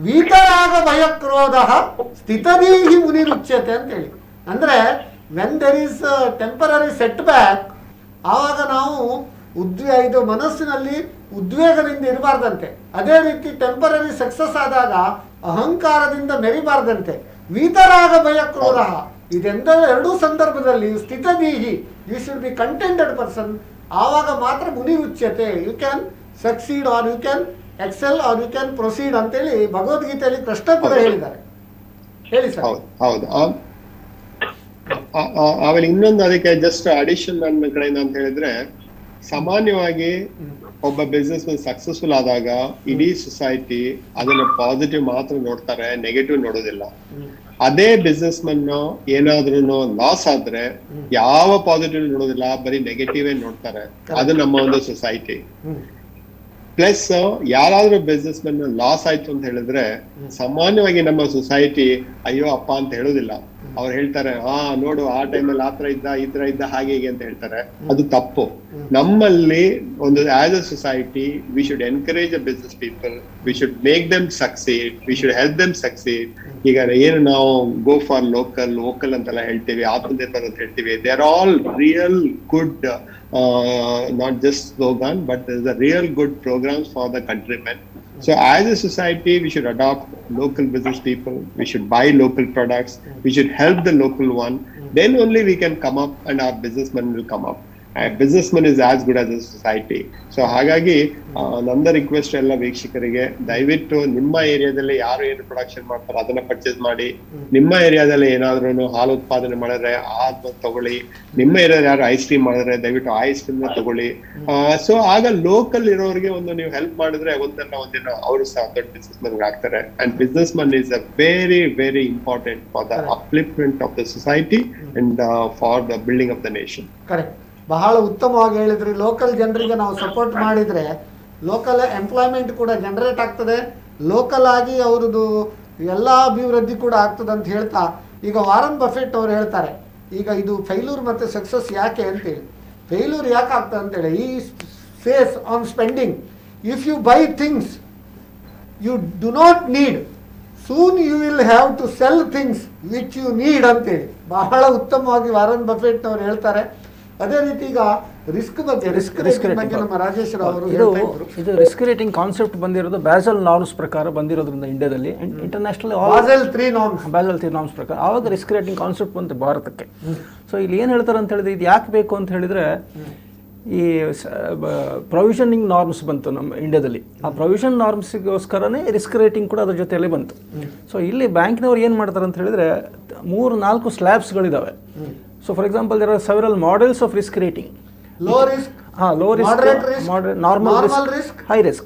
ವೀತರಾಗ ಭಯ ಕ್ರೋಧ ಸ್ಥಿತದೀಹಿ ಮುನಿರುಚ್ಯತೆ ಅಂತೇಳಿ. ಅಂದರೆ when there is temporary set back, ಆವಾಗ ನಾವು ಇದು ಮನಸ್ಸಿನಲ್ಲಿ ಉದ್ವೇಗದಿಂದ ಇರಬಾರ್ದಂತೆ. ಅದೇ ರೀತಿ ಟೆಂಪರರಿ ಸಕ್ಸಸ್ ಆದಾಗ ಅಹಂಕಾರದಿಂದ ಮೆರಿಬಾರ್ದಂತೆ. ವೀತರಾಗ ಭಯ ಕ್ರೋಧ ಇದೆರಡೂ ಸಂದರ್ಭದಲ್ಲಿ ಸ್ಥಿತದೀಹಿ, you should be contented person. ಆವಾಗ ಮಾತ್ರ ಮುನಿರುಚ್ಯತೆ, you can succeed or you can excel or you can proceed ಅಂತೇಳಿ ಭಗವದ್ಗೀತೆಯಲ್ಲಿ ಕೃಷ್ಣ ಕೂಡ ಹೇಳಿದ್ದಾರೆ. ಹೇಳಿ ಸರ್. ಹೌದು. ಆಮೇಲೆ ಇನ್ನೊಂದು ಅದಕ್ಕೆ ಜಸ್ಟ್ ಅಡಿಷನ್ ನನ್ನ ಕಡೆಯಿಂದ ಅಂತ ಹೇಳಿದ್ರೆ, ಸಾಮಾನ್ಯವಾಗಿ ಒಬ್ಬ ಬಿಸ್ನೆಸ್ ಮನ್ ಸಕ್ಸಸ್ಫುಲ್ ಆದಾಗ ಇಡೀ ಸೊಸೈಟಿ ಅದನ್ನ ಪಾಸಿಟಿವ್ ಮಾತ್ರ ನೋಡ್ತಾರೆ, ನೆಗೆಟಿವ್ ನೋಡೋದಿಲ್ಲ. ಅದೇ ಬಿಸ್ನೆಸ್ ಮನ್ ಏನಾದ್ರೂ ಲಾಸ್ ಆದ್ರೆ ಯಾವ ಪಾಸಿಟಿವ್ ನೋಡೋದಿಲ್ಲ, ಬರೀ ನೆಗೆಟಿವ್ ನೋಡ್ತಾರೆ. ಅದು ನಮ್ಮ ಒಂದು ಸೊಸೈಟಿ. ಪ್ಲಸ್ ಯಾರಾದ್ರೂ ಬಿಸ್ನೆಸ್ ಮನ್ ಲಾಸ್ ಆಯ್ತು ಅಂತ ಹೇಳಿದ್ರೆ ಸಾಮಾನ್ಯವಾಗಿ ನಮ್ಮ ಸೊಸೈಟಿ ಅಯ್ಯೋ ಅಪ್ಪ ಅಂತ ಹೇಳೋದಿಲ್ಲ. ಅವ್ರು ಹೇಳ್ತಾರೆ ನೋಡು ಆ ಟೈಮಲ್ಲಿ ಆತರ ಇದ್ದ ಈ ತರ ಇದ್ದ ಹಾಗೆ ಹೀಗೆ ಅಂತ ಹೇಳ್ತಾರೆ. ಅದು ತಪ್ಪು. ನಮ್ಮಲ್ಲಿ ಒಂದು as a society we should encourage a business people, we should make them succeed, we should help them succeed. ಈಗ ಏನು ನಾವು ಗೋ ಫಾರ್ ಲೋಕಲ್ ಅಂತೆಲ್ಲ ಹೇಳ್ತೀವಿ, ಆತ್ಮನಿರ್ಭರ್ ಅಂತ ಹೇಳ್ತೀವಿ. They are all real good, not just slogan, but there's a real good programs for the countrymen. So as a society, we should adopt local business people, we should buy local products, we should help the local one. Then only we can come up and our businessmen will come up. A businessman is as good as a society. So ಹಾಗಾಗಿ ನನ್ನ request ಎಲ್ಲ ವೀಕ್ಷಕರಿಗೆ, ದಯವಿಟ್ಟು ನಿಮ್ಮ ಏರಿಯಾದಲ್ಲಿ ಯಾರು ಏನು production ಮಾಡ್ತಾರೆ ಅದನ್ನ ಪರ್ಚೇಸ್ ಮಾಡಿ. ನಿಮ್ಮ ಏರಿಯಾದಲ್ಲಿ ಏನಾದ್ರೂ ಹಾಲು ಉತ್ಪಾದನೆ ಮಾಡಿದ್ರೆ ಹಾಲು ತಗೊಳ್ಳಿ. ನಿಮ್ಮ ಏರಿಯಾದಲ್ಲಿ ಯಾರು ಐಸ್ ಕ್ರೀಮ್ ಮಾಡಿದ್ರೆ ದಯವಿಟ್ಟು ಐಸ್ ಕ್ರೀಮ್ ತಗೊಳ್ಳಿ. ಸೊ ಆಗ ಲೋಕಲ್ ಇರೋರಿಗೆ ಒಂದು ನೀವು ಹೆಲ್ಪ್ ಮಾಡಿದ್ರೆ ಒಂದಿನ ಅವರು ಸಹ ದೊಡ್ಡ ಬಿಸ್ನೆಸ್ ಮನ್ ಆಗ್ತಾರೆ. And business Mann is a very very important for the upliftment of the society and for the building of the nation. Correct, ಬಹಳ ಉತ್ತಮವಾಗಿ ಹೇಳಿದ್ರಿ. ಲೋಕಲ್ ಜನರಿಗೆ ನಾವು ಸಪೋರ್ಟ್ ಮಾಡಿದರೆ ಲೋಕಲ್ ಎಂಪ್ಲಾಯ್ಮೆಂಟ್ ಕೂಡ ಜನರೇಟ್ ಆಗ್ತದೆ, ಲೋಕಲ್ ಆಗಿ ಅವ್ರದ್ದು ಎಲ್ಲ ಅಭಿವೃದ್ಧಿ ಕೂಡ ಆಗ್ತದೆ ಅಂತ ಹೇಳ್ತಾ, ಈಗ ವಾರನ್ ಬಫೆಟ್ ಅವರು ಹೇಳ್ತಾರೆ ಈಗ ಇದು ಫೇಲ್ಯೂರ್ ಮತ್ತು ಸಕ್ಸಸ್ ಯಾಕೆ ಅಂತೇಳಿ. ಫೇಲ್ಯೂರ್ ಯಾಕೆ ಆಗ್ತದೆ ಅಂತೇಳಿ, ಈ face on spending. If you buy things you do not need, soon you will have to sell things which you need ಅಂತೇಳಿ ಬಹಳ ಉತ್ತಮವಾಗಿ ವಾರನ್ ಬಫೆಟ್ ಅವರು ಹೇಳ್ತಾರೆ. ಅದೇ ರೀತಿ ಈಗ ರಿಸ್ಕ್ ಬಗ್ಗೆ ನಮ್ಮ ರಾಜೇಶ್ ಅವರು ಇದು ರಿಸ್ಕ್ ರೇಟಿಂಗ್ ಕಾನ್ಸೆಪ್ಟ್ ಬಂದಿರೋದು ಬ್ಯಾಸಲ್ ನಾರ್ಮ್ಸ್ ಪ್ರಕಾರ ಬಂದಿರೋದ್ರಿಂದ ಇಂಡಿಯಾದಲ್ಲಿ ಇಂಟರ್ನ್ಯಾಷನಲ್ ಬ್ಯಾಸಲ್ 3 ನಾರ್ಮ್ಸ್ ಪ್ರಕಾರ ಆವಾಗ ರಿಸ್ಕ್ ರೇಟಿಂಗ್ ಕಾನ್ಸೆಪ್ಟ್ ಬಂತು ಭಾರತಕ್ಕೆ. ಸೊ ಇಲ್ಲಿ ಏನು ಹೇಳ್ತಾರೆ ಅಂತ ಹೇಳಿದ್ರೆ, ಇದು ಯಾಕೆ ಬೇಕು ಅಂತ ಹೇಳಿದ್ರೆ, ಈ ಪ್ರೊವಿಷನಿಂಗ್ ನಾರ್ಮ್ಸ್ ಬಂತು ನಮ್ಮ ಇಂಡಿಯಾದಲ್ಲಿ. ಆ ಪ್ರೊವಿಷನ್ ನಾರ್ಮ್ಸ್ಗೋಸ್ಕರನೇ ರಿಸ್ಕ್ ರೇಟಿಂಗ್ ಕೂಡ ಅದ್ರ ಜೊತೆಯಲ್ಲೇ ಬಂತು. ಸೊ ಇಲ್ಲಿ ಬ್ಯಾಂಕ್ನವ್ರು ಏನು ಮಾಡ್ತಾರೆ ಅಂತ ಹೇಳಿದ್ರೆ, 3-4 ಸ್ಲ್ಯಾಬ್ಸ್ಗಳಿದ್ದಾವೆ. So for example, there are several models of risk rating. Low risk, low risk, moderate risk, normal risk, high risk.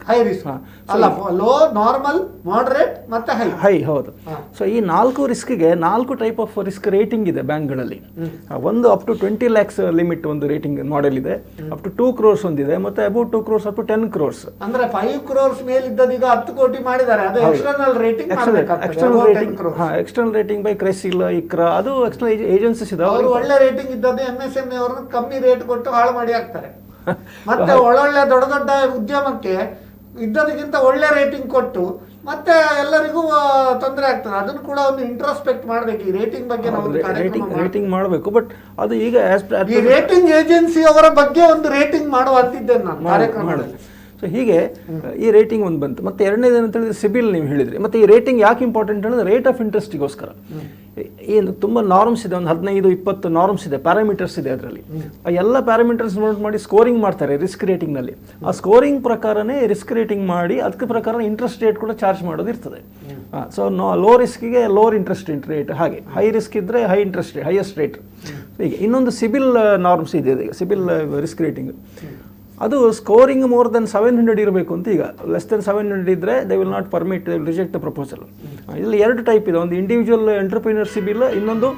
ಅಲ್ಲ, ಲೋ, ನಾರ್ಮಲ್, ಮಾಡರೇಟ್ ಮತ್ತೆ ಹೈ. ಹೌದು. ಸೊ ಈ 4 ರಿಸ್ಕ್ಗೆ 4 ಟೈಪ್ ಆಫ್ ರಿಸ್ಕ್ ರೇಟಿಂಗ್ ಇದೆ ಬ್ಯಾಂಕ್ಗಳಲ್ಲಿ. ಒಂದು ಅಪ್ ಟು 20 lakhs ಲಿಮಿಟ್ ಒಂದು rating model ಇದೆ, ಅಪ್ ಟು 2 crores ಒಂದಿದೆ, ಮತ್ತೆ about 2 crores up to 10 crores. ಅಂದ್ರೆ 5 crores ಮೇಲೆ ಇದ್ದದೀಗ 10 ಕೋಟಿ ಮಾಡಿದ್ದಾರೆ. ಅದು external rating. External rating by CRISIL, ICRA, ಅದು ಎಕ್ಸ್ಟರ್ನಲ್ ಏಜೆನ್ಸೀಸ್ ಇದಾವೆ. ಅವರು ಒಳ್ಳೆ ರೇಟಿಂಗ್ ಇದ್ದದ್ದು MSME ಅವ್ರನ್ನ ಕಮ್ಮಿ ರೇಟ್ ಕೊಟ್ಟು ಹಾಳು ಮಾಡಿ ಹಾಕ್ತಾರೆ. ಮತ್ತೆ ಒಳ್ಳೊಳ್ಳೆ ದೊಡ್ಡ ದೊಡ್ಡ ಉದ್ಯಮಕ್ಕೆ ಇದ್ದದಕ್ಕಿಂತ ಒಳ್ಳೆ ರೇಟಿಂಗ್ ಕೊಟ್ಟು ಮತ್ತೆ ಎಲ್ಲರಿಗೂ ತೊಂದರೆ ಆಗ್ತದೆ. ಅದನ್ನು ಕೂಡ ಒಂದು ಇಂಟ್ರೋಸ್ಪೆಕ್ಟ್ ಮಾಡಬೇಕು. ಈ ರೇಟಿಂಗ್ ಬಗ್ಗೆ ನಾವು ರೇಟಿಂಗ್ ಮಾಡಬೇಕು. ಬಟ್ ಅದು ಈಗ ಈ ರೇಟಿಂಗ್ ಏಜೆನ್ಸಿ ಅವರ ಬಗ್ಗೆ ಒಂದು ರೇಟಿಂಗ್ ಮಾಡುವಂತಿದ್ದೇನೆ ನಾನು ಕಾರ್ಯಕ್ರಮದಲ್ಲಿ. ಸೊ ಹೀಗೆ ಈ ರೇಟಿಂಗ್ ಒಂದು ಬಂತು. ಮತ್ತೆ ಎರಡನೇದು ಏನಂತ ಹೇಳಿದ್ರೆ ಸಿಬಿಲ್ ನೀವು ಹೇಳಿದ್ರಿ. ಮತ್ತೆ ಈ ರೇಟಿಂಗ್ ಯಾಕೆ ಇಂಪಾರ್ಟೆಂಟ್ ಅಂದರೆ ರೇಟ್ ಆಫ್ ಇಂಟ್ರೆಸ್ಟಿಗೋಸ್ಕರ ಏನು ತುಂಬ ನಾರ್ಮ್ಸ್ ಇದೆ, ಒಂದು 15-20 ನಾರ್ಮ್ಸ್ ಇದೆ, ಪ್ಯಾರಾಮೀಟರ್ಸ್ ಇದೆ. ಅದರಲ್ಲಿ ಆ ಎಲ್ಲ ಪ್ಯಾರಾಮೀಟರ್ಸ್ ನೋಟ್ ಮಾಡಿ ಸ್ಕೋರಿಂಗ್ ಮಾಡ್ತಾರೆ ರಿಸ್ಕ್ ರೇಟಿಂಗ್ನಲ್ಲಿ. ಆ ಸ್ಕೋರಿಂಗ್ ಪ್ರಕಾರನೇ ರಿಸ್ಕ್ ರೇಟಿಂಗ್ ಮಾಡಿ ಅದಕ್ಕೆ ಪ್ರಕಾರ ಇಂಟ್ರೆಸ್ಟ್ ರೇಟ್ ಕೂಡ ಚಾರ್ಜ್ ಮಾಡೋದು ಇರ್ತದೆ. ಸೊ ಲೋ ರಿಸ್ಕಿಗೆ ಲೋವರ್ ಇಂಟ್ರೆಸ್ಟ್ ರೇಟ್, ಹಾಗೆ ಹೈ ರಿಸ್ಕ್ ಇದ್ದರೆ high interest rate, highest rate. ಹೀಗೆ ಇನ್ನೊಂದು ಸಿಬಿಲ್ ನಾರ್ಮ್ಸ್ ಇದೆ, ಸಿಬಿಲ್ ರಿಸ್ಕ್ ರೇಟಿಂಗ್. ಅದು ಸ್ಕೋರಿಂಗ್ ಮೋರ್ ದೆನ್ 700 ಇರಬೇಕು ಅಂತ. ಈಗ ಲೆಸ್ ದೆನ್ 700 ಇದ್ದರೆ they will not permit, they will reject the proposal. ಇಲ್ಲಿ 2 ಟೈಪ್ ಇದೆ, ಒಂದು ಇಂಡಿವಿಜುವಲ್ ಎಂಟರ್ಪ್ರಿನರ್ ಸಿಬಿಲ್, ಇನ್ನೊಂದು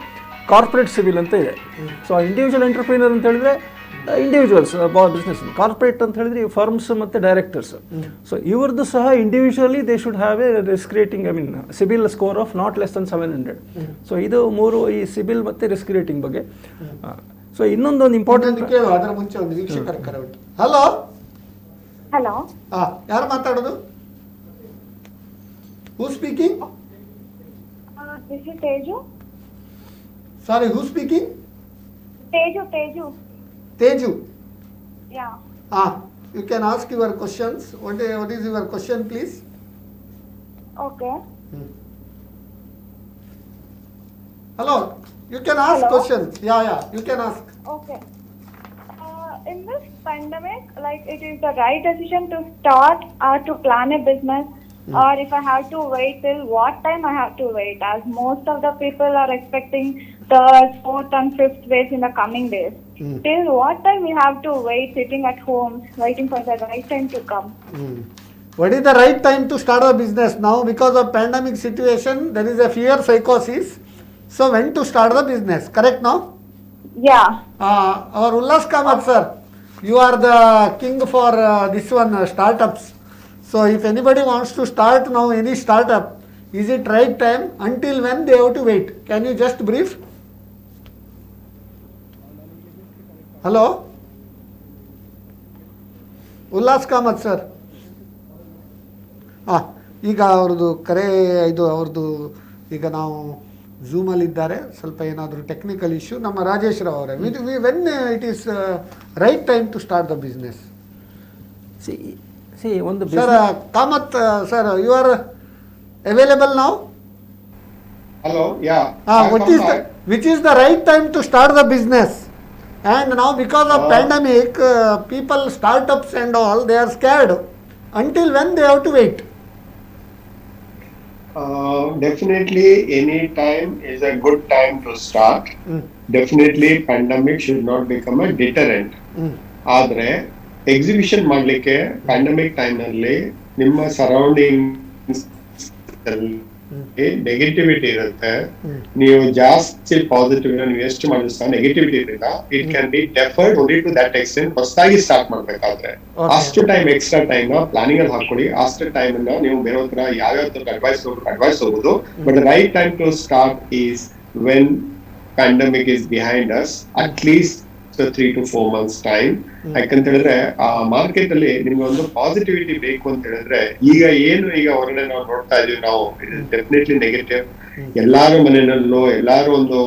ಕಾರ್ಪೊರೇಟ್ ಸಿಬಿಲ್ ಅಂತ ಇದೆ. ಸೊ ಇಂಡಿವಿಜುವಲ್ ಎಂಟರ್ಪ್ರಿನರ್ ಅಂತ ಹೇಳಿದ್ರೆ ಇಂಡಿವಿಜುವಲ್ಸ್ ಬಿಸ್ನೆಸ್, ಕಾರ್ಪೊರೇಟ್ ಅಂತ ಹೇಳಿದ್ರೆ ಫರ್ಮ್ಸ್ ಮತ್ತು ಡೈರೆಕ್ಟರ್ಸ್. ಸೊ ಇವ್ರದ್ದು ಸಹ individually they should have A risk rating, I mean CIBIL score of not less than 700. So ಇದು 3 ಈ ಸಿಬಿಲ್ ಮತ್ತು ರಿಸ್ಕ್ ರೇಟಿಂಗ್ ಬಗ್ಗೆ. ಸೊ ಇನ್ನೊಂದೊಂದು ಇಂಪಾರ್ಟೆಂಟ್ ಕೇಳುವ, ಅದರ ಮುಂಚೆ ಒಂದು ವೀಕ್ಷಕರ ಕರೆ ಉಂಟು. ಹಲೋ ಹಲೋ, ಯಾರು ಮಾತಾಡೋದು? Who speaking? This is Teju. Sorry, who speaking? Teju. Teju. Yeah. You can ask your questions. What is your question, please? Okay. Hello. You can ask questions. Yeah, you can ask. Okay. In this pandemic, like, it is the right decision to start or to plan a business, or if I have to wait till what time I have to wait, as most of the people are expecting third, fourth and fifth waves in the coming days. Till what time we have to wait sitting at home waiting for the right time to come? What is the right time to start a business? Now, because of pandemic situation, there is a fear psychosis. So when to start the business, correct now? Yeah. Our Ullas Kamath sir, you are the king for this one startups. So if anybody wants to start now any startup, is it right time? Until when they have to wait? Can you just brief? Hello? Ullas Kamath sir. ಈಗ ಅವ್ರದ್ದು ಕರೆ ಇದು ಅವ್ರದ್ದು ಈಗ ನಾವು ಝೂಮಲ್ಲಿದ್ದಾರೆ, ಸ್ವಲ್ಪ ಏನಾದರೂ technical issue. ನಮ್ಮ ರಾಜೇಶ್ ರಾವ್ ಅವರೇ, when it is right time to start the business? ಒಂದು sir Kamath sir, you are available ನಾವು? Hello, yeah. Which is the right time to start the business? And now because of pandemic, people, startups and all, they are scared. Until when they have to wait? Definitely any time is a good time to start. Definitely pandemic should not become a deterrent. ಆದ್ರೆ exhibition ಮಾಡ್ಲಿಕ್ಕೆ pandemic time ನಲ್ಲಿ ನಿಮ್ಮ surroundings negativity ಇರುತ್ತೆ. ನೀವು ಜಾಸ್ತಿ positive ನೀವು ಎಷ್ಟು ಮಾಡಿದ್ರೆ ನೆಗೆಟಿವಿಟಿ ಇರಲಿಲ್ಲ. It can be deferred only to that extent. ಹೊಸದಾಗಿ ಸ್ಟಾರ್ಟ್ ಮಾಡ್ಬೇಕಾದ್ರೆ ಅಷ್ಟು ಟೈಮ್, ಎಕ್ಸ್ಟ್ರಾ ಟೈಮ್ ನ ಪ್ಲಾನಿಂಗ್ ಅಲ್ಲಿ ಹಾಕೊಳ್ಳಿ. ಅಷ್ಟು ಟೈಮ್ ಅನ್ನ ನೀವು ಬೇರೆ ಹತ್ರ ಯಾವ್ಯಾವ ಅಡ್ವೈಸ್ ಹೋಗುದು. But right time to start is when pandemic is behind us, at least 3 to 4 months time. ಯಾಕಂತ ಹೇಳಿದ್ರೆ ಆ ಮಾರ್ಕೆಟ್ ಅಲ್ಲಿ ನಿಮ್ಗೆ ಒಂದು ಪಾಸಿಟಿವಿಟಿ ಬೇಕು ಅಂತ ಹೇಳಿದ್ರೆ, ಈಗ ಹೊರಗಡೆ ನಾವು ನೋಡ್ತಾ ಇದೀವಿ ನಾವು, ಇಟ್ ಇಸ್ ಡೆಫಿನೆಟ್ಲಿ ನೆಗೆಟಿವ್. ಎಲ್ಲಾರು ಮನೆಯಲ್ಲೋ ಎಲ್ಲಾರು ಒಂದು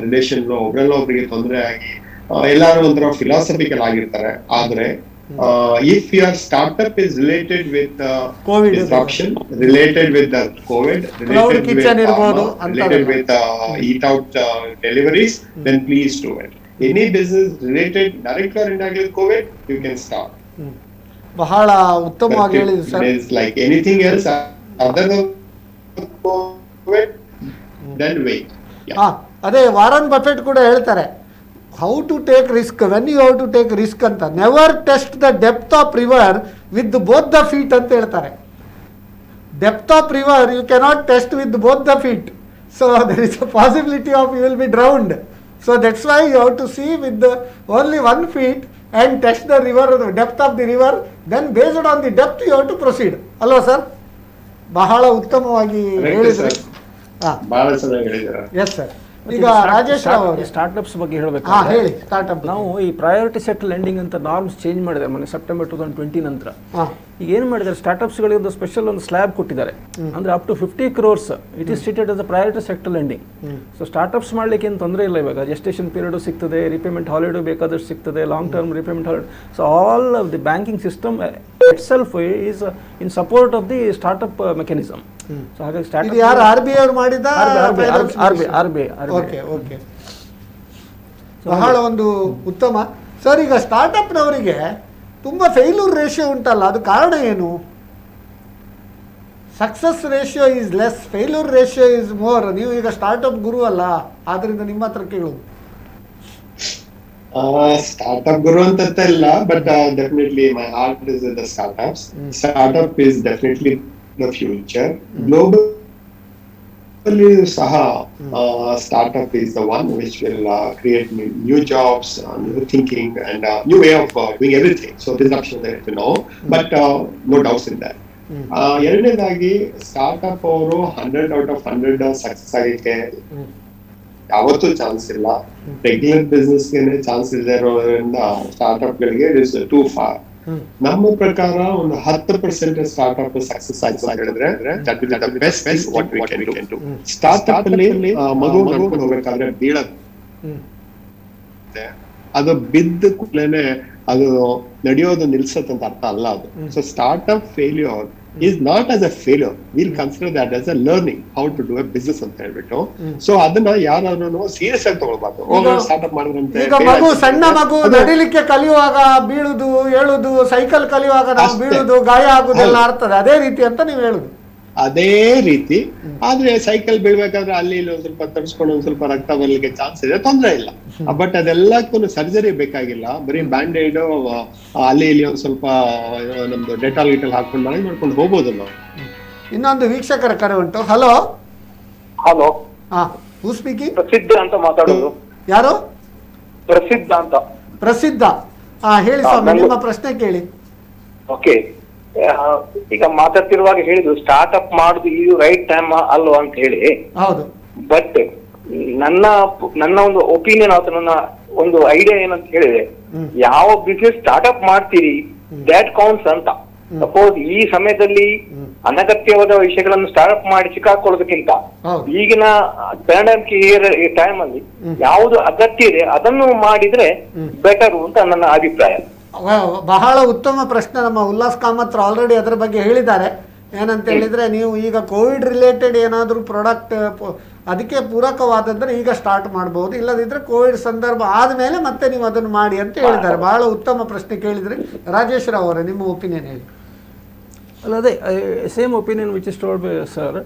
ರಿಲೇಷನ್ ಒಬ್ರೆಲ್ಲ ಒಬ್ರಿಗೆ ತೊಂದರೆ ಆಗಿ ಎಲ್ಲಾರು ಒಂಥರ ಫಿಲಾಸಫಿಕಲ್ ಆಗಿರ್ತಾರೆ. ಆದ್ರೆ if your startup is related with COVID disruption, related with the COVID, related with pharma, related with eat out deliveries, then please do it. Any business related directly or indirectly with COVID, you can start. ಬಹಳ ಉತ್ತಮವಾಗಿ ಹೇಳಿದ್ರು sir. It is like anything else other than COVID, then wait. ಅದೇ Warren Buffett ಕೂಡ ಹೇಳ್ತಾರೆ, how to take risk when you how to take risk ಅಂತ. Never test the depth of river with both the feet ಅಂತ ಹೇಳ್ತಾರೆ. Depth of river you cannot test with both the feet. So there is a possibility of you will be drowned. So that's why you have to see with the only 1 feet and test the river, the depth of the river. Then based on the depth you have to proceed. ಅಲ್ವಾ sir? ಬಹಳ ಉತ್ತಮವಾಗಿ ಹೇಳಿದ್ರೆ. ಬಹಳ ಚೆನ್ನಾಗಿ ಹೇಳಿದ್ದಾರೆ. Yes sir. ಈಗ Rajesh Rao startups ಬಗ್ಗೆ ಹೇಳಬೇಕು. ಹೇಳಿ. ಸ್ಟಾರ್ಟ್ಅಪ್ ನಾವು ಈ ಪ್ರಯಾರಿಟಿ ಸೆಟ್ ಲೆಂಡಿಂಗ್ ಅಂತ ನಾರ್ಮ್ಸ್ ಚೇಂಜ್ ಮಾಡಿದೆ ಮೊನ್ನೆ ಸೆಪ್ಟೆಂಬರ್ 2020 ನಂತರ. ಈಗ ಏನು ಮಾಡಿದ್ದಾರೆ, ಸ್ಟಾರ್ಟ್ಅಪ್ಸ್ಗಳಿಗೆ ಒಂದು ಸ್ಪೆಷಲ್ ಒಂದು ಸ್ಲ್ಯಾಬ್ ಕೊಟ್ಟಿದ್ದಾರೆ. ಅಂದ್ರೆ up to 50 crores it is treated as a priority sector lending. So startups ಮಾಡ್ಲಿಕ್ಕೆ ಏನು ತೊಂದರೆ ಇಲ್ಲ. ಇವಾಗ ಜೆಸ್ಟೇಷನ್ ಪೀರಿಯಡ್ ಸಿಗ್ತದೆ, ರಿಪೇಮೆಂಟ್ ಹಾಲಿಡೇ ಬೇಕಾದಷ್ಟು ಸಿಗ್ತದೆ, long term repayment holiday. So all of the banking system itself is in support of the startup mechanism. So ಹಾಗಾಗಿ start ಯಾರು RBI ಅವರು ಮಾಡಿದ RBI ಬಹಳ ಒಂದು ಉತ್ತಮ ಸರ್. ಈಗ ಸ್ಟಾರ್ಟ್ಅಪ್ನವರಿಗೆ ತುಂಬ ಫೇಲ್ಯೂರ್ ರೇಷಿಯೋ ಉಂಟಲ್ಲ, ಅದು ಕಾರಣ ಏನು? Success ratio is less, failure ratio is more. ನೀವು ಈಗ ಸ್ಟಾರ್ಟ್ಅಪ್ ಗುರು ಅಲ್ಲ, ಆದ್ರಿಂದ ನಿಮ್ಮ ಹತ್ರ ಕೇಳೋದು. ಸ್ಟಾರ್ಟ್ಅಪ್ ಗುರು ಅಂತ ಇಲ್ಲ, but definitely my heart is with the startups. Startup is definitely the future. Global ಸಹ startup is the one which will create new jobs, new thinking and new way of doing everything. So disruption there to know, but no doubts in that. ಎರಡನೇದಾಗಿ startup ಅವರು 100 out of 100 success ಆಗಕ್ಕೆ ಯಾವತ್ತೂ chance ಇಲ್ಲ. Regular business ಗೆ chance ಇಲ್ಲದೆ ಇರೋದ್ರಿಂದ startup ಗಳಿಗೆ it is two for. ನಮ್ಮ ಪ್ರಕಾರ ಒಂದು 10% ಸ್ಟಾರ್ಟ್ಅಪ್ ಸಕ್ಸಸ್ ಆಯ್ತು ಅಂತ ಹೇಳಿದ್ರೆ that will be the best what we can do. Startup ಅಲ್ಲಿ ಮಗು ನಡ್ಕೊಂಡು ಹೋಗ್ಬೇಕಾದ್ರೆ ಬೀಳೋದು, ಅದು ಬಿದ್ದ ಕೂಡಲೇ ಅದು ನಡೆಯೋದು ನಿಲ್ಸತ್ತೆ ಅಂತ ಅರ್ಥ ಅಲ್ಲ ಅದು. So startup failure is not as a failure. We'll consider that as a learning how to do a business ಅಂತ ಹೇಳ್ಬಿಟ್ಟು. ಸೊ ಅದನ್ನ ಯಾರಾದ್ರೂ ಸೀರಿಯಸ್ ಆಗಿ ತಗೊಳ್ಬಾರ್ದು. ಸ್ಟಾರ್ಟ್ಅಪ್ ಮಾಡಿದ್ರಂತೆ ಈಗ ಮಗು, ಸಣ್ಣ ಮಗು ನಡಿಲಿಕ್ಕೆ ಕಲಿಯುವಾಗ ಬೀಳುದು, ಹೇಳುದು, ಸೈಕಲ್ ಕಲಿಯುವಾಗ ನಾವು ಬೀಳುದು, ಗಾಯ ಆಗುದೆಲ್ಲ ಆಗ್ತದೆ, ಅದೇ ರೀತಿ ಅಂತ ನೀವು ಹೇಳುದು. ಅದೇ ರೀತಿ ಆದ್ರೆ ಸೈಕಲ್ ಬೀಳ್ಬೇಕಾದ್ರೆ ಅಲ್ಲಿ ಇಲ್ಲಿ ಒಂದ್ ಸ್ವಲ್ಪ ತಡ್ಸ್ಕೊಂಡು ಒಂದ್ ಸ್ವಲ್ಪ ರಕ್ತ ಬರ್ಲಿಕ್ಕೆ ಚಾನ್ಸ್ ಇದೆ, ತೊಂದ್ರೆ ಇಲ್ಲ. ಬಟ್ ಅದೆಲ್ಲಕ್ಕೂ ಸರ್ಜರಿ ಬೇಕಾಗಿಲ್ಲ. ಬರೀ ಬ್ಯಾಂಡೇಡ್ ಅಲ್ಲಿ ಇಲ್ಲಿ ಒಂದ್ ಸ್ವಲ್ಪ ನಮ್ದು ಡೆಟಾಲ್ ಗಿಟಲ್ ಹಾಕೊಂಡು ಮಾಡ್ಕೊಂಡು ಹೋಗ್ಬೋದು ನಾವು. ಇನ್ನೊಂದು ವೀಕ್ಷಕರ ಕರೆ ಉಂಟು. ಹಲೋ. ಹಲೋ. ಹೂ ಸ್ಪೀಕಿಂಗ್? ಪ್ರಸಿದ್ಧ ಅಂತ ಮಾತಾಡೋದು. ಯಾರು? ಪ್ರಸಿದ್ಧ ಅಂತ. ಪ್ರಸಿದ್ಧ. ಹೇಳಿ ಸ್ವಾಮಿ, ನಿಮ್ಮ ಪ್ರಶ್ನೆ ಕೇಳಿ. ಓಕೆ, ಈಗ ಮಾತಾಡ್ತಿರುವಾಗ ಹೇಳಿದ್ರು ಸ್ಟಾರ್ಟ್ಅಪ್ ಮಾಡುದು ಇದು ರೈಟ್ ಟೈಮ್ ಅಲ್ವಾ ಅಂತ ಹೇಳಿ. ಹೌದು. ಬಟ್ ನನ್ನ ಒಂದು ಒಪಿನಿಯನ್ ಅಥವಾ ನನ್ನ ಒಂದು ಐಡಿಯಾ ಏನಂತ ಹೇಳಿದ್ರೆ, ಯಾವ ಬಿಸ್ನೆಸ್ ಸ್ಟಾರ್ಟ್ಅಪ್ ಮಾಡ್ತೀರಿ ದ್ಯಾಟ್ ಕೌಂಟ್ಸ್ ಅಂತ. ಸಪೋಸ್ ಈ ಸಮಯದಲ್ಲಿ ಅನಗತ್ಯವಾದ ವಿಷಯಗಳನ್ನು ಸ್ಟಾರ್ಟ್ಅಪ್ ಮಾಡಿ ಸಿಕ್ಕಾಕೊಳ್ಳೋದಕ್ಕಿಂತ ಈಗಿನ ಪ್ಯಾಂಡಮಿಕ್ ಟೈಮ್ ಅಲ್ಲಿ ಯಾವುದು ಅಗತ್ಯ ಇದೆ ಅದನ್ನು ಮಾಡಿದ್ರೆ ಬೆಟರ್ ಅಂತ ನನ್ನ ಅಭಿಪ್ರಾಯ. ಬಹಳ ಉತ್ತಮ ಪ್ರಶ್ನೆ. ನಮ್ಮ ಉಲ್ಲಾಸ್ ಕಾಮತ್ ಆಲ್ರೆಡಿ ಅದರ ಬಗ್ಗೆ ಹೇಳಿದ್ದಾರೆ. ಏನಂತ ಹೇಳಿದ್ರೆ, ನೀವು ಈಗ ಕೋವಿಡ್ ರಿಲೇಟೆಡ್ ಏನಾದರೂ ಪ್ರಾಡಕ್ಟ್ ಅದಕ್ಕೆ ಪೂರಕವಾದಂದ್ರೆ ಈಗ ಸ್ಟಾರ್ಟ್ ಮಾಡಬಹುದು, ಇಲ್ಲದಿದ್ರೆ ಕೋವಿಡ್ ಸಂದರ್ಭ ಆದ್ಮೇಲೆ ಮತ್ತೆ ನೀವು ಅದನ್ನು ಮಾಡಿ ಅಂತ ಹೇಳಿದ್ದಾರೆ. ಬಹಳ ಉತ್ತಮ ಪ್ರಶ್ನೆ ಕೇಳಿದ್ರಿ. ರಾಜೇಶ್ ರಾವ್ ಅವರೇ, ನಿಮ್ಮ ಒಪಿನಿಯನ್ ಹೇಳಿ. ಅಲ್ಲ, ಅದೇ same opinion which is told by sir.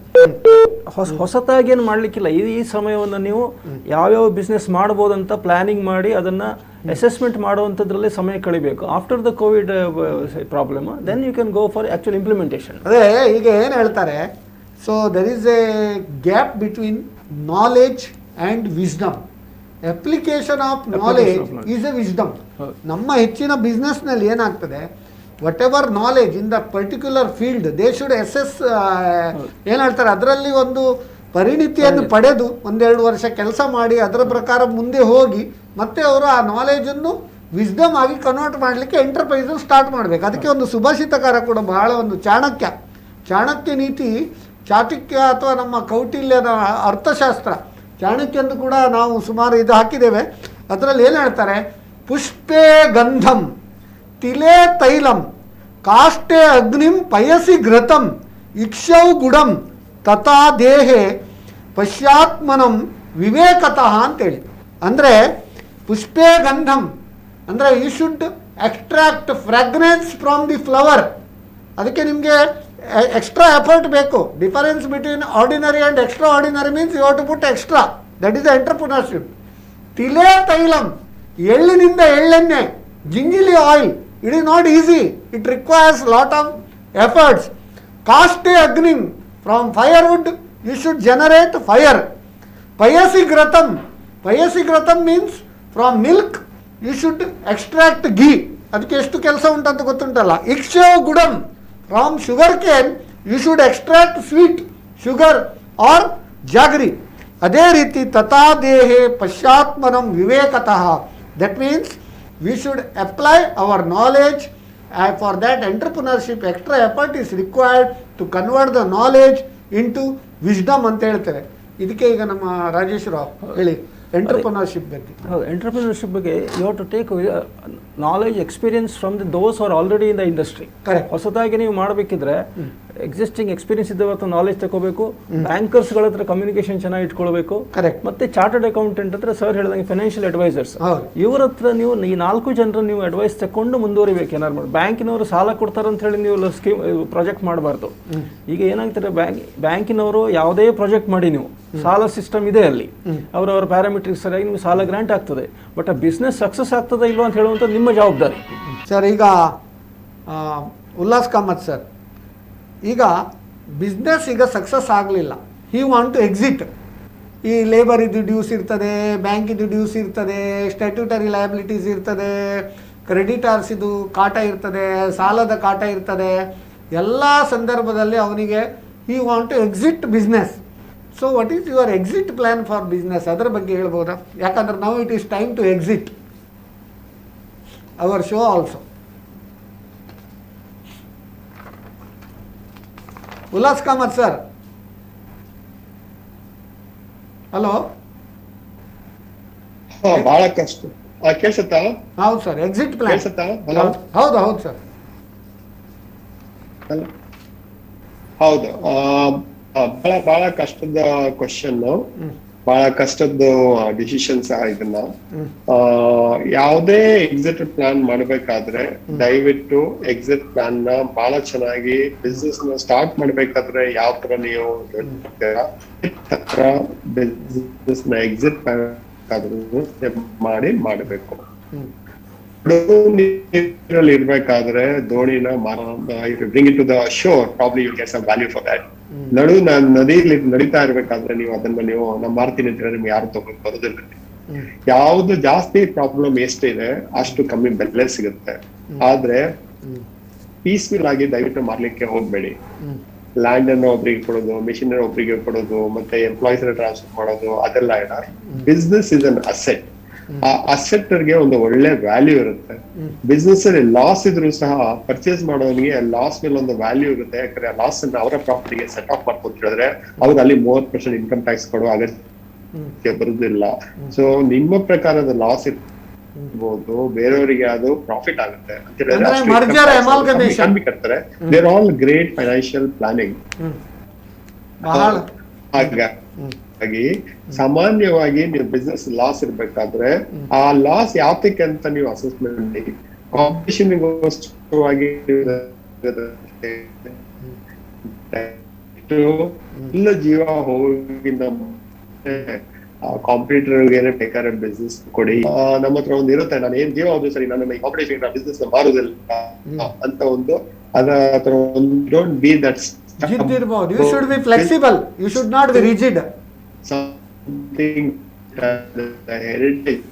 ಹೊಸತಾಗಿ ಏನು ಮಾಡಲಿಕ್ಕಿಲ್ಲ. ಈ ಸಮಯವನ್ನು ನೀವು ಯಾವ್ಯಾವ ಬಿಸ್ನೆಸ್ ಮಾಡ್ಬೋದಂತ ಪ್ಲಾನಿಂಗ್ ಮಾಡಿ ಅದನ್ನು ಅಸೆಸ್ಮೆಂಟ್ ಮಾಡುವಂಥದ್ರಲ್ಲಿ ಸಮಯ ಕಳಿಬೇಕು. After the COVID problem then you can go for actual implementation. ಅದೇ ಈಗ ಏನು ಹೇಳ್ತಾರೆ, so there is a gap between knowledge and wisdom. Application of knowledge is a wisdom. ನಮ್ಮ ಹೆಚ್ಚಿನ ಬಿಸ್ನೆಸ್ನಲ್ಲಿ ಏನಾಗ್ತದೆ, whatever knowledge in the particular field they should assess. ಏನು ಹೇಳ್ತಾರೆ, ಅದರಲ್ಲಿ ಒಂದು ಪರಿಣಿತಿಯನ್ನು ಪಡೆದು 1-2 ವರ್ಷ ಕೆಲಸ ಮಾಡಿ ಅದರ ಪ್ರಕಾರ ಮುಂದೆ ಹೋಗಿ ಮತ್ತೆ ಅವರು ಆ ನಾಲೆಜನ್ನು ವಿಸ್ಡಮ್ ಆಗಿ ಕನ್ವರ್ಟ್ ಮಾಡಲಿಕ್ಕೆ ಎಂಟರ್ಪ್ರೈಸನ್ನು ಸ್ಟಾರ್ಟ್ ಮಾಡಬೇಕು. ಅದಕ್ಕೆ ಒಂದು ಸುಭಾಷಿತಕಾರ ಕೂಡ ಬಹಳ ಒಂದು ಚಾಣಕ್ಯ ನೀತಿ, ಚಾಣಕ್ಯ ಅಥವಾ ನಮ್ಮ ಕೌಟಿಲ್ಯದ ಅರ್ಥಶಾಸ್ತ್ರ, ಚಾಣಕ್ಯಂದು ಕೂಡ ನಾವು ಸುಮಾರು ಇದು ಹಾಕಿದ್ದೇವೆ. ಅದರಲ್ಲಿ ಏನು ಹೇಳ್ತಾರೆ, ಪುಷ್ಪೇ ಗಂಧಂ ತಿಲೇ ತೈಲಂ ಕಾಷ್ಟೇ ಅಗ್ನಿಂ ಪಯಸಿ ಘೃತಂ ಇಕ್ಷೌ ಗುಡಂ ತಥಾ ದೇಹೆ ಪಶ್ಚಾತ್ಮನಂ ವಿವೇಕತಃ ಅಂತೇಳಿ. ಅಂದರೆ ಪುಷ್ಪೇ ಗಂಧಂ ಅಂದರೆ you should extract fragrance from the flower. ಅದಕ್ಕೆ ನಿಮಗೆ ಎಕ್ಸ್ಟ್ರಾ ಎಫರ್ಟ್ ಬೇಕು. Difference between ordinary and extraordinary means you have to put extra. That is the entrepreneurship. ತಿಲೇ ತೈಲಂ, ಎಳ್ಳಿನಿಂದ ಎಳ್ಳೆಣ್ಣೆ, gingelly oil, it is not easy, it requires lot of efforts. ಕಾಷ್ಟೇ ಅಗ್ನಿಂ, from firewood you should generate fire. ಪಯಸಿ ಘೃತಂ means from milk you should extract ghee. ಅದಕ್ಕೆ ಎಷ್ಟು ಕೆಲಸ ಉಂಟಂತ ಗೊತ್ತುಂಟಲ್ಲ. ಇಕ್ಷೋ ಗುಡಂ, from sugar cane you should extract sweet sugar or jaggery. ಅದೇ ರೀತಿ ತಥಾ ದೇಹೆ ಪಶ್ಚಾತ್ಮನಂ ವಿವೇಕತಃ. That means we should apply our knowledge. For that entrepreneurship extra effort is required to convert the knowledge into wisdom ಅಂತ ಹೇಳ್ತಾರೆ. ಇದಕ್ಕೆ ಈಗ ನಮ್ಮ ರಾಜೇಶ್ ರಾವ್ ಹೇಳಿ ಎಂಟರ್ಪ್ರಿನರ್ಶಿಪ್ ಬಗ್ಗೆ. ಹೌದು, ಎಂಟರ್ಪ್ರಿನರ್ಶಿಪ್ ಬಗ್ಗೆ you have to take knowledge experience from the those are already in the industry. Correct. ಹೊಸದಾಗಿ ನೀವು ಮಾಡಬೇಕಿದ್ರೆ ಎಕ್ಸಿಸ್ಟಿಂಗ್ ಎಕ್ಸ್ಪೀರಿಯನ್ಸ್ ಇದ್ದವತ್ತು ನಾಲೆಜ್ ತಗೋಬೇಕು. ಬ್ಯಾಂಕರ್ಸ್ಗಳ ಹತ್ರ ಕಮ್ಯುನಿಕೇಶನ್ ಚೆನ್ನಾಗಿ ಇಟ್ಕೊಳ್ಬೇಕು. ಕರೆಕ್ಟ್. ಮತ್ತೆ ಚಾರ್ಟರ್ಡ್ ಅಕೌಂಟೆಂಟ್ ಹತ್ರ ಸರ್ ಹೇಳಿದಂಗೆ ಫೈನಾನ್ಷಿಯಲ್ ಅಡ್ವೈಸರ್ಸ್, ಇವ್ರ ಹತ್ರ ನೀವು ಈ 4 ಜನರ ನೀವು ಅಡ್ವೈಸ್ ತಗೊಂಡು ಮುಂದುವರಿಬೇಕು. ಏನಾರು ಮಾಡಿ ಬ್ಯಾಂಕಿನವರು ಸಾಲ ಕೊಡ್ತಾರೆ ಅಂತ ಹೇಳಿ ನೀವು ಸ್ಕೀಮ್ ಪ್ರಾಜೆಕ್ಟ್ ಮಾಡಬಾರ್ದು. ಈಗ ಏನಾಗ್ತಾರೆ, ಬ್ಯಾಂಕಿನವರು ಯಾವುದೇ ಪ್ರಾಜೆಕ್ಟ್ ಮಾಡಿ ನೀವು ಸಾಲ ಸಿಸ್ಟಮ್ ಇದೆ ಅಲ್ಲಿ, ಅವರವರ ಪ್ಯಾರಾಮೀಟ್ರಿಕ್ಸ್ ಸರಿಯಾಗಿ ನಿಮ್ಗೆ ಸಾಲ ಗ್ರಾಂಟ್ ಆಗ್ತದೆ. ಬಟ್ ಆ ಬಿಸ್ನೆಸ್ ಸಕ್ಸಸ್ ಆಗ್ತದೆ ಇಲ್ವಾ ಅಂತ ಹೇಳುವಂಥದ್ದು ನಿಮ್ಮ ಜವಾಬ್ದಾರಿ. ಸರ್, ಈಗ ಉಲ್ಲಾಸ್ ಕಾಮತ್ ಸರ್, ಈಗ ಬಿಸ್ನೆಸ್ ಈಗ ಸಕ್ಸಸ್ ಆಗಲಿಲ್ಲ, ಹಿ ವಾಂಟ್ ಟು ಎಕ್ಸಿಟ್. ಈ ಲೇಬರ್ ಇದು ಡ್ಯೂಸ್ ಇರ್ತದೆ, ಬ್ಯಾಂಕ್ ಇದು ಡ್ಯೂಸ್ ಇರ್ತದೆ, ಸ್ಟ್ಯಾಟ್ಯೂಟರಿ ಲಯಬಿಲಿಟೀಸ್ ಇರ್ತದೆ, ಕ್ರೆಡಿಟರ್ಸ್ ಇದು ಕಾಟ ಇರ್ತದೆ, ಸಾಲದ ಕಾಟ ಇರ್ತದೆ. ಎಲ್ಲ ಸಂದರ್ಭದಲ್ಲಿ ಅವನಿಗೆ he want to exit business. So what is your exit plan for business? ಅದರ ಬಗ್ಗೆ ಹೇಳ್ಬೋದಾ? ಯಾಕಂದ್ರೆ now it is time to exit our show also. Ullas Kamath sir, hello. ಬಹಳ ಕಷ್ಟ ಕೇಳಿಸುತ್ತಾ? ಹೌದು ಸರ್, ಎಕ್ಸಿಟ್ ಪ್ಲಾನ್. ಹೌದು ಹೌದು ಸರ್, ಹೌದು. ಬಹಳ ಕಷ್ಟದ ಕ್ವಶನ್, ಬಹಳ ಕಷ್ಟದ ಡಿಸಿಷನ್ ಸಹ ಇದನ್ನ. ಯಾವುದೇ ಎಕ್ಸಿಟ್ ಪ್ಲಾನ್ ಮಾಡ್ಬೇಕಾದ್ರೆ ದಯವಿಟ್ಟು ಎಕ್ಸಿಟ್ ಪ್ಲಾನ್ ನ ಬಹಳ ಚೆನ್ನಾಗಿ ಬಿಸ್ನೆಸ್ ನ ಸ್ಟಾರ್ಟ್ ಮಾಡ್ಬೇಕಾದ್ರೆ ಯಾವ ತರ ನೀವು ಬಿಸ್ನೆಸ್ ನ ಎಕ್ಸಿಟ್ ಮಾಡಬೇಕು. ನೀರಲ್ಲಿ ಇರ್ಬೇಕಾದ್ರೆ ದೋಣಿನ bring it to the shore, probably you get some value for that. ನಾನು ನದಿಯಲ್ಲಿ ನಡೀತಾ ಇರ್ಬೇಕಾದ್ರೆ ನೀವು ಅದನ್ನ ನೀವು ನಮ್ಮ ಮಾರ್ತೀನಿ ಅಂತ ಹೇಳಿದ್ರೆ ನಿಮ್ಗೆ ಯಾರು ತಗೊಂಡ್ ಬರೋದಿಲ್ಲ. ಯಾವ್ದು ಜಾಸ್ತಿ ಪ್ರಾಬ್ಲಮ್ ಎಷ್ಟಿದೆ ಅಷ್ಟು ಕಮ್ಮಿ ಬೆಲೆ ಸಿಗುತ್ತೆ. ಆದ್ರೆ ಪೀಸ್ಫುಲ್ ಆಗಿ ದಯವಿಟ್ಟು ಮಾರ್ಲಿಕ್ಕೆ ಹೋಗ್ಬೇಡಿ. ಲ್ಯಾಂಡ್ ಅನ್ನು ಒಬ್ರಿಗೆ ಕೊಡೋದು, ಮಿಷಿನ್ ಒಬ್ರಿಗೆ ಕೊಡೋದು, ಮತ್ತೆ ಎಂಪ್ಲಾಯೀಸ್ ಟ್ರಾನ್ಸ್ಫರ್ ಮಾಡೋದು ಅದೆಲ್ಲ ಇಲ್ಲ. Business is an asset. ಆ ಅಸೆಟ್ ಗೆ ಒಂದು ಒಳ್ಳೆ ವ್ಯಾಲ್ಯೂ ಇರುತ್ತೆ. ಬಿಸ್ನೆಸ್ ಅಲ್ಲಿ ಲಾಸ್ ಇದ್ರು ಸಹ ಪರ್ಚೇಸ್ ಮಾಡೋನಿಗೆ ಲಾಸ್ ಮೇಲೆ ಒಂದು ವ್ಯಾಲ್ಯೂ ಇರುತ್ತೆ. ಯಾಕಂದ್ರೆ ಆ ಲಾಸ್ ಅನ್ನ ಅವರ ಪ್ರಾಫಿಟ್ಗೆ ಸೆಟ್ ಆಫ್ ಮಾಡ್ಕೊಂತ ಹೇಳಿದ್ರೆ ಅವ್ರು ಅಲ್ಲಿ 30% ಇನ್ಕಮ್ ಟ್ಯಾಕ್ಸ್ ಕೊಡೋ ಅಗತ್ಯ ಬರುದಿಲ್ಲ. ಸೊ ನಿಮ್ಮ ಪ್ರಕಾರದ ಲಾಸ್ ಇರ್ಬೋದು, ಬೇರೆಯವರಿಗೆ ಅದು ಪ್ರಾಫಿಟ್ ಆಗುತ್ತೆ ಅಂತ ಹೇಳಿದ್ರೆ ಕಟ್ತಾರೆ. There all great financial planning. ಹಾಗಾಗಿ ಸಾಮಾನ್ಯವಾಗಿ ನೀವು ಬಿಸ್ನೆಸ್ ಲಾಸ್ ಇರ್ಬೇಕಾದ್ರೆ ಆ ಲಾಸ್ ಯಾತಕ್ಕೆ ಅಂತ ನೀವು ಅಸೆಸ್ಮೆಂಟ್ ಕಾಂಪಿಟೇಷನ್ಗೋಸ್ಕರವಾಗಿ ಇಲ್ಲ ಜೀವ ಹೋಗಿ ಕಾಂಪಿಟೇಟರ್ಗೆ ಬೇಕಾದ್ರೆ ಬಿಸ್ನೆಸ್ ಕೊಡಿ. ನಮ್ಮ ಹತ್ರ ಒಂದು ಇರುತ್ತೆ, ನಾನು ಏನ್ ಜೀವ ಹೋದ್ರು ಸರಿ ನನ್ನ ಕಾಂಪಿಟೇಷನ್ ಬಿಸ್ನೆಸ್ ಮಾರುದಿಲ್ಲ ಅಂತ ಒಂದು ಅದರ ಹತ್ರ ಒಂದು don't be that. You should be flexible. You should not be rigid. Something heritage.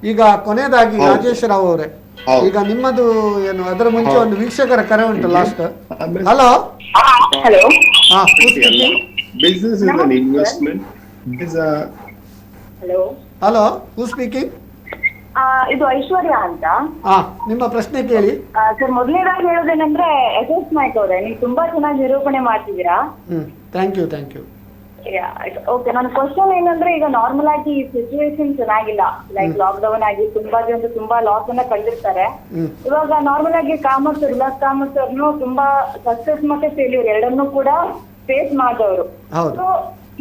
ಈಗ ಕೊನೆಯದಾಗಿ ರಾಜೇಶ್ ರಾವ್ ಅವರೇ, ಈಗ ನಿಮ್ಮದು ಏನು ಅದರ ಮುಂಚೆ ಒಂದು ವೀಕ್ಷಕರ ಕರೆ ಉಂಟು last. Hello hello, business is an investment. Hello hello, who speaking? ಇದು ಐಶ್ವರ್ಯ ಅಂತ. ನಿಮ್ಮ ಪ್ರಶ್ನೆ ಕೇಳಿ ಸರ್. ಮೊದಲನೇದಾಗಿ ಹೇಳೋದೇನಂದ್ರೆ ಎಸ್ ನಾಯ್ಕ್ ಅವರೇ, ನೀವು ತುಂಬಾ ಚೆನ್ನಾಗಿ ನಿರೂಪಣೆ ಮಾಡ್ತಿದ್ದೀರಾ. Thank you. ಓಕೆ, ನನ್ನ ಕ್ವಶನ್ ಏನಂದ್ರೆ, ಈಗ ನಾರ್ಮಲ್ ಆಗಿ ಈ ಸಿಚುವೇಶನ್ ಚೆನ್ನಾಗಿಲ್ಲ, ಲೈಕ್ ಲಾಕ್ ಡೌನ್ ಆಗಿ ತುಂಬಾ ಜನ ತುಂಬಾ ಲಾಸ್ ಅನ್ನ ಕಂಡಿರ್ತಾರೆ. ಇವಾಗ ನಾರ್ಮಲ್ ಆಗಿ ಕಾಮರ್ಸ್ ಅವ್ರನ್ನು ತುಂಬಾ ಸಕ್ಸಸ್ ಮತ್ತೆ ಫೇಲ್ಯೂರ್ ಎರಡನ್ನೂ ಕೂಡ ಫೇಸ್ ಮಾಡಿದವರು. ಸೊ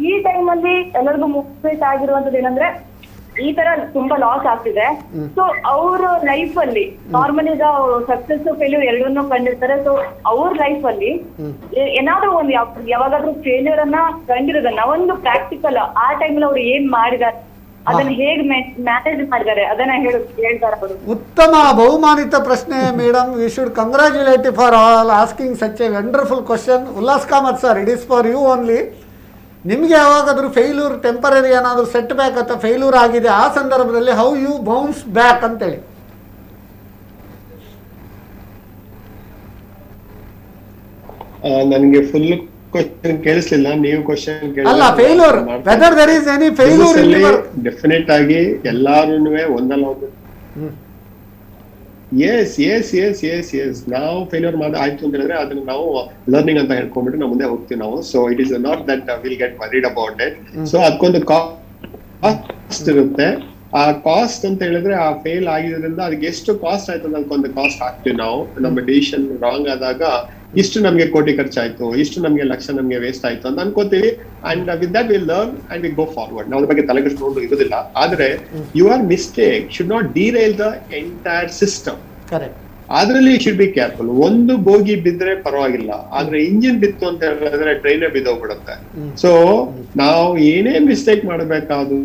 ಈ ಟೈಮ್ ಅಲ್ಲಿ ಎಲ್ಲರಿಗೂ ಮೋಟಿವೇಟ್ ಆಗಿರುವಂತದ್ದು ಏನಂದ್ರೆ, ಈ ತರ ತುಂಬಾ ಲಾಸ್ ಆಗ್ತಿದೆ. ಸೊ ಅವ್ರ ಲೈಫ್ ಅಲ್ಲಿ ನಾರ್ಮಲ್ ಈಗ ಸಕ್ಸಸ್ ಫೇಲ್ಯೂರ್ ಎರಡನ್ನೂ ಕಂಡಿರ್ತಾರೆ. ಸೊ ಅವ್ರ ಲೈಫ್ ಅಲ್ಲಿ ಏನಾದ್ರೂ ಒಂದು ಯಾವಾಗಾದ್ರೂ ಫೇಲ್ಯೂರ್ ಅನ್ನ ಕಂಡಿರೋದನ್ನ ಒಂದು ಪ್ರಾಕ್ಟಿಕಲ್ ಆ ಟೈಮ್ ಅವ್ರು ಏನ್ ಮಾಡಿದಾರೆ, ಅದನ್ನ ಹೇಗೆ ಮ್ಯಾನೇಜ್ ಮಾಡಿದ್ದಾರೆ ಅದನ್ನ ಹೇಳ್ತಾರೆ ಅವರು. ಉತ್ತಮ ಬಹುಮಾನಿತ ಪ್ರಶ್ನೆ madam. We should congratulate for all asking such a wonderful question. Ullas Kamath sir, it is for you only. ನಿಮಗೆ ಯಾವಾಗಾದ್ರೂ ಫೇಲ್ಯೂರ್ ಟೆಂಪರರಿ ಏನಾದರೂ ಸೆಟ್ ಬ್ಯಾಕ್ ಅಥವಾ ಫೇಲ್ಯೂರ್ ಆಗಿದೆ, ಆ ಸಂದರ್ಭದಲ್ಲಿ ಹೌ ಯು ಬೌನ್ಸ್ ಬ್ಯಾಕ್ ಅಂತೇಳಿ. ನನಗೆ ಫುಲ್ ಕ್ವಶನ್ ಕೇಳಿಸ್ಲಿಲ್ಲ. ನೀವು ಕ್ವಶನ್ ಅಲ್ಲ, failure whether there is any failure. Definite ಆಗಿ ಎಲ್ಲಾರುನುವೆ ಒಂದಲ್ಲ ಒಂದು ಎಸ್ ನಾವು ಫೇಲ್ಯೂರ್ ಆಯ್ತು ಅಂತ ಹೇಳಿದ್ರೆ ಅದನ್ನ ನಾವು ಲರ್ನಿಂಗ್ ಅಂತ ಹೇಳ್ಕೊಂಡ್ಬಿಟ್ಟು ನಾವು ಮುಂದೆ ಹೋಗ್ತೀವಿ ನಾವು. So it is not that will get worried about it. So ಅದಕ್ಕೊಂದು ಕಾಸ್ಟ್ ಇರುತ್ತೆ. ಆ ಕಾಸ್ಟ್ ಅಂತ ಹೇಳಿದ್ರೆ ಆ ಫೇಲ್ ಆಗಿರೋದ್ರಿಂದ ಅದಕ್ಕೆ ಎಷ್ಟು ಕಾಸ್ಟ್ ಆಯ್ತು ಅಂತ ಅದಕ್ಕೊಂದು ಕಾಸ್ಟ್ ಹಾಕ್ತಿವಿ ನಾವು. ನಮ್ಮ ಡಿಸಿಷನ್ ರಾಂಗ್ ಆದಾಗ ಇಷ್ಟು ನಮ್ಗೆ ಕೋಟಿ ಖರ್ಚಾಯ್ತು, ಇಷ್ಟು ನಮ್ಗೆ ಲಕ್ಷ ನಮ್ಗೆ ವೇಸ್ಟ್ ಆಯ್ತು ಅಂತ ಅನ್ಕೋತೀವಿ. And with that will learn and we go forward. ನಾವು ಅದ್ರ ಬಗ್ಗೆ ತಲೆಕೆಡಿಸ್ಕೊಂಡು ಇರೋದಿಲ್ಲ. ಆದ್ರೆ your mistake should not derail the entire system. ಅದ್ರಲ್ಲಿ ಯು ಶುಡ್ ಬಿ ಕೇರ್ಫುಲ್. ಒಂದು ಬೋಗಿ ಬಿದ್ರೆ ಪರವಾಗಿಲ್ಲ, ಆದ್ರೆ ಇಂಜಿನ್ ಬಿತ್ತು ಅಂತ ಹೇಳಿದ್ರೆ ಟ್ರೈನೇ ಬಿದ್ದೋಗ್ಬಿಡುತ್ತೆ. ಸೊ ನಾವು ಏನೇ mistake ಮಾಡಬೇಕಾದ್ರೂ